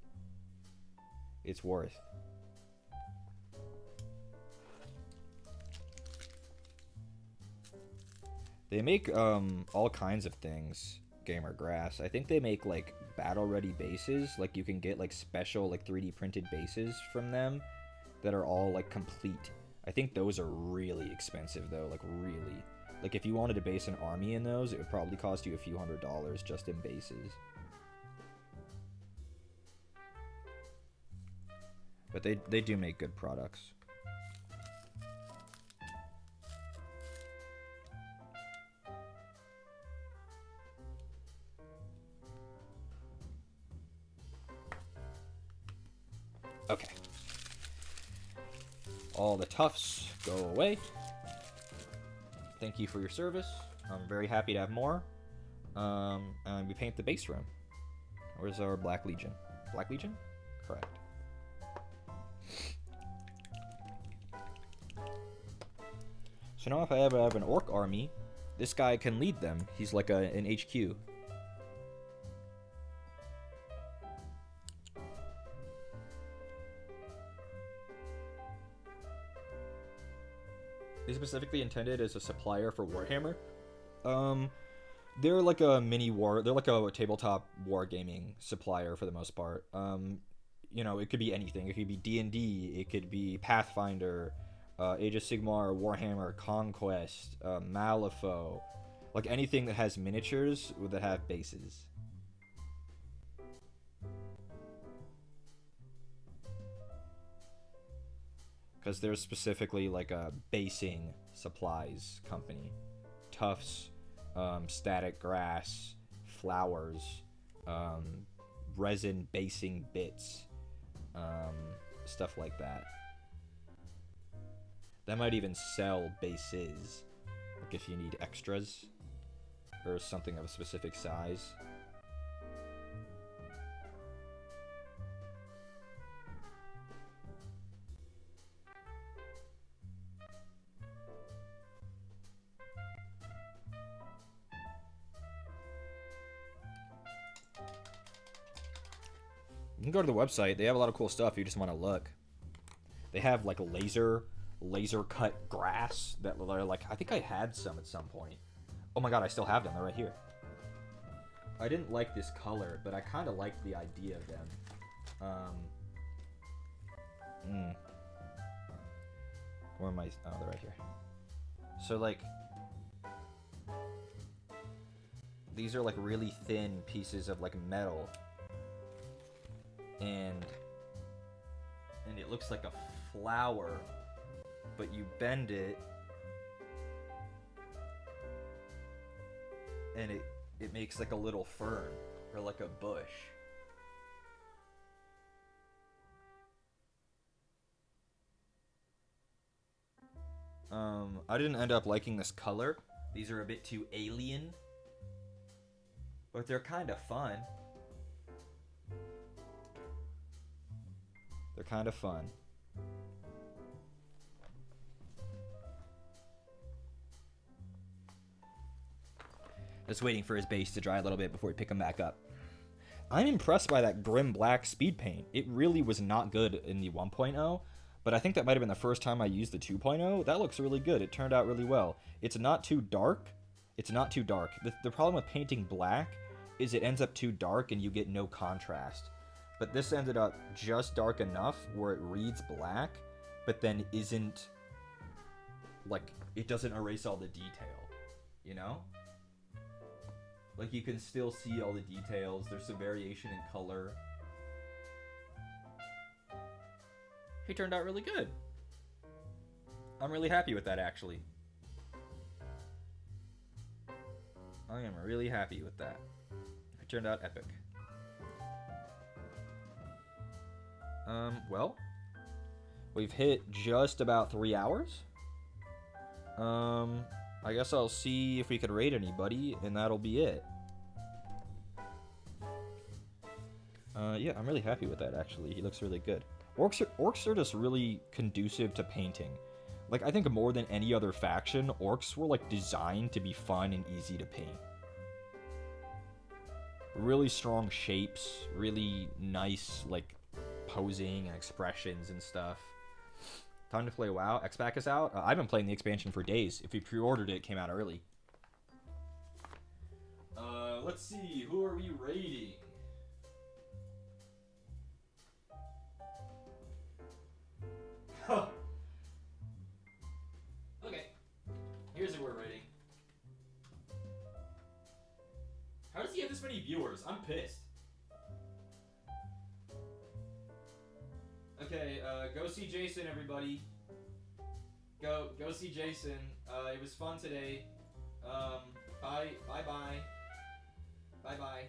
It's worth. They make all kinds of things, Gamer Grass. I think they make like battle ready bases. Like you can get like special like 3D printed bases from them that are all like complete. I think those are really expensive though, like really. Like if you wanted to base an army in those, it would probably cost you a few $100s just in bases. But they do make good products. Okay. All the Tufts go away. Thank you for your service. I'm very happy to have more. And we paint the base room. Where's our Black Legion? Black Legion? Correct. So now if I ever have an orc army, this guy can lead them. He's like an HQ. They specifically intended as a supplier for Warhammer. They're like a they're like a tabletop wargaming supplier for the most part. You know, it could be anything. It could be D&D, it could be Pathfinder, Age of Sigmar, Warhammer, Conquest, Malifaux. Like anything that has miniatures that have bases. because there's specifically like a basing supplies company. Tufts, static grass, flowers, resin basing bits, stuff like that. That might even sell bases, like if you need extras or something of a specific size. You can go to the website. They have a lot of cool stuff if you just want to look. They have like laser cut grass that are like, I think I had some at some point. Oh my god, I still have them. They're right here. I didn't like this color, but I kind of liked the idea of them. Where am I? Oh, they're right here. So like, these are like really thin pieces of like metal, and it looks like a flower, but you bend it and it makes like a little fern or like a bush. I didn't end up liking this color. These are a bit too alien, but they're kind of fun. They're kind of fun. Just waiting for his base to dry a little bit before we pick him back up. I'm impressed by that Grim Black speed paint. It really was not good in the 1.0, but I think that might have been the first time I used the 2.0. That looks really good. It turned out really well. It's not too dark. It's not too dark. The problem with painting black is it ends up too dark and you get no contrast. But this ended up just dark enough where it reads black, but then isn't, like, it doesn't erase all the detail, you know? Like, you can still see all the details. There's some variation in color. He turned out really good. I'm really happy with that, actually. I am really happy with that. It turned out epic. Well, we've hit just about 3 hours. I guess I'll see if we could raid anybody, and that'll be it. Yeah, I'm really happy with that, actually. He looks really good. Orcs are just really conducive to painting. Like, I think more than any other faction, orcs were, like, designed to be fun and easy to paint. Really strong shapes, really nice, like, posing and expressions and stuff. Time to play WoW. X-Pack is out. I've been playing the expansion for days. If you pre-ordered it, it came out early. Let's see. Who are we raiding? Okay. Here's who we're raiding. How does he have this many viewers? I'm pissed. Okay, go see Jason, everybody. Go see Jason. It was fun today. Bye. Bye-bye. Bye-bye.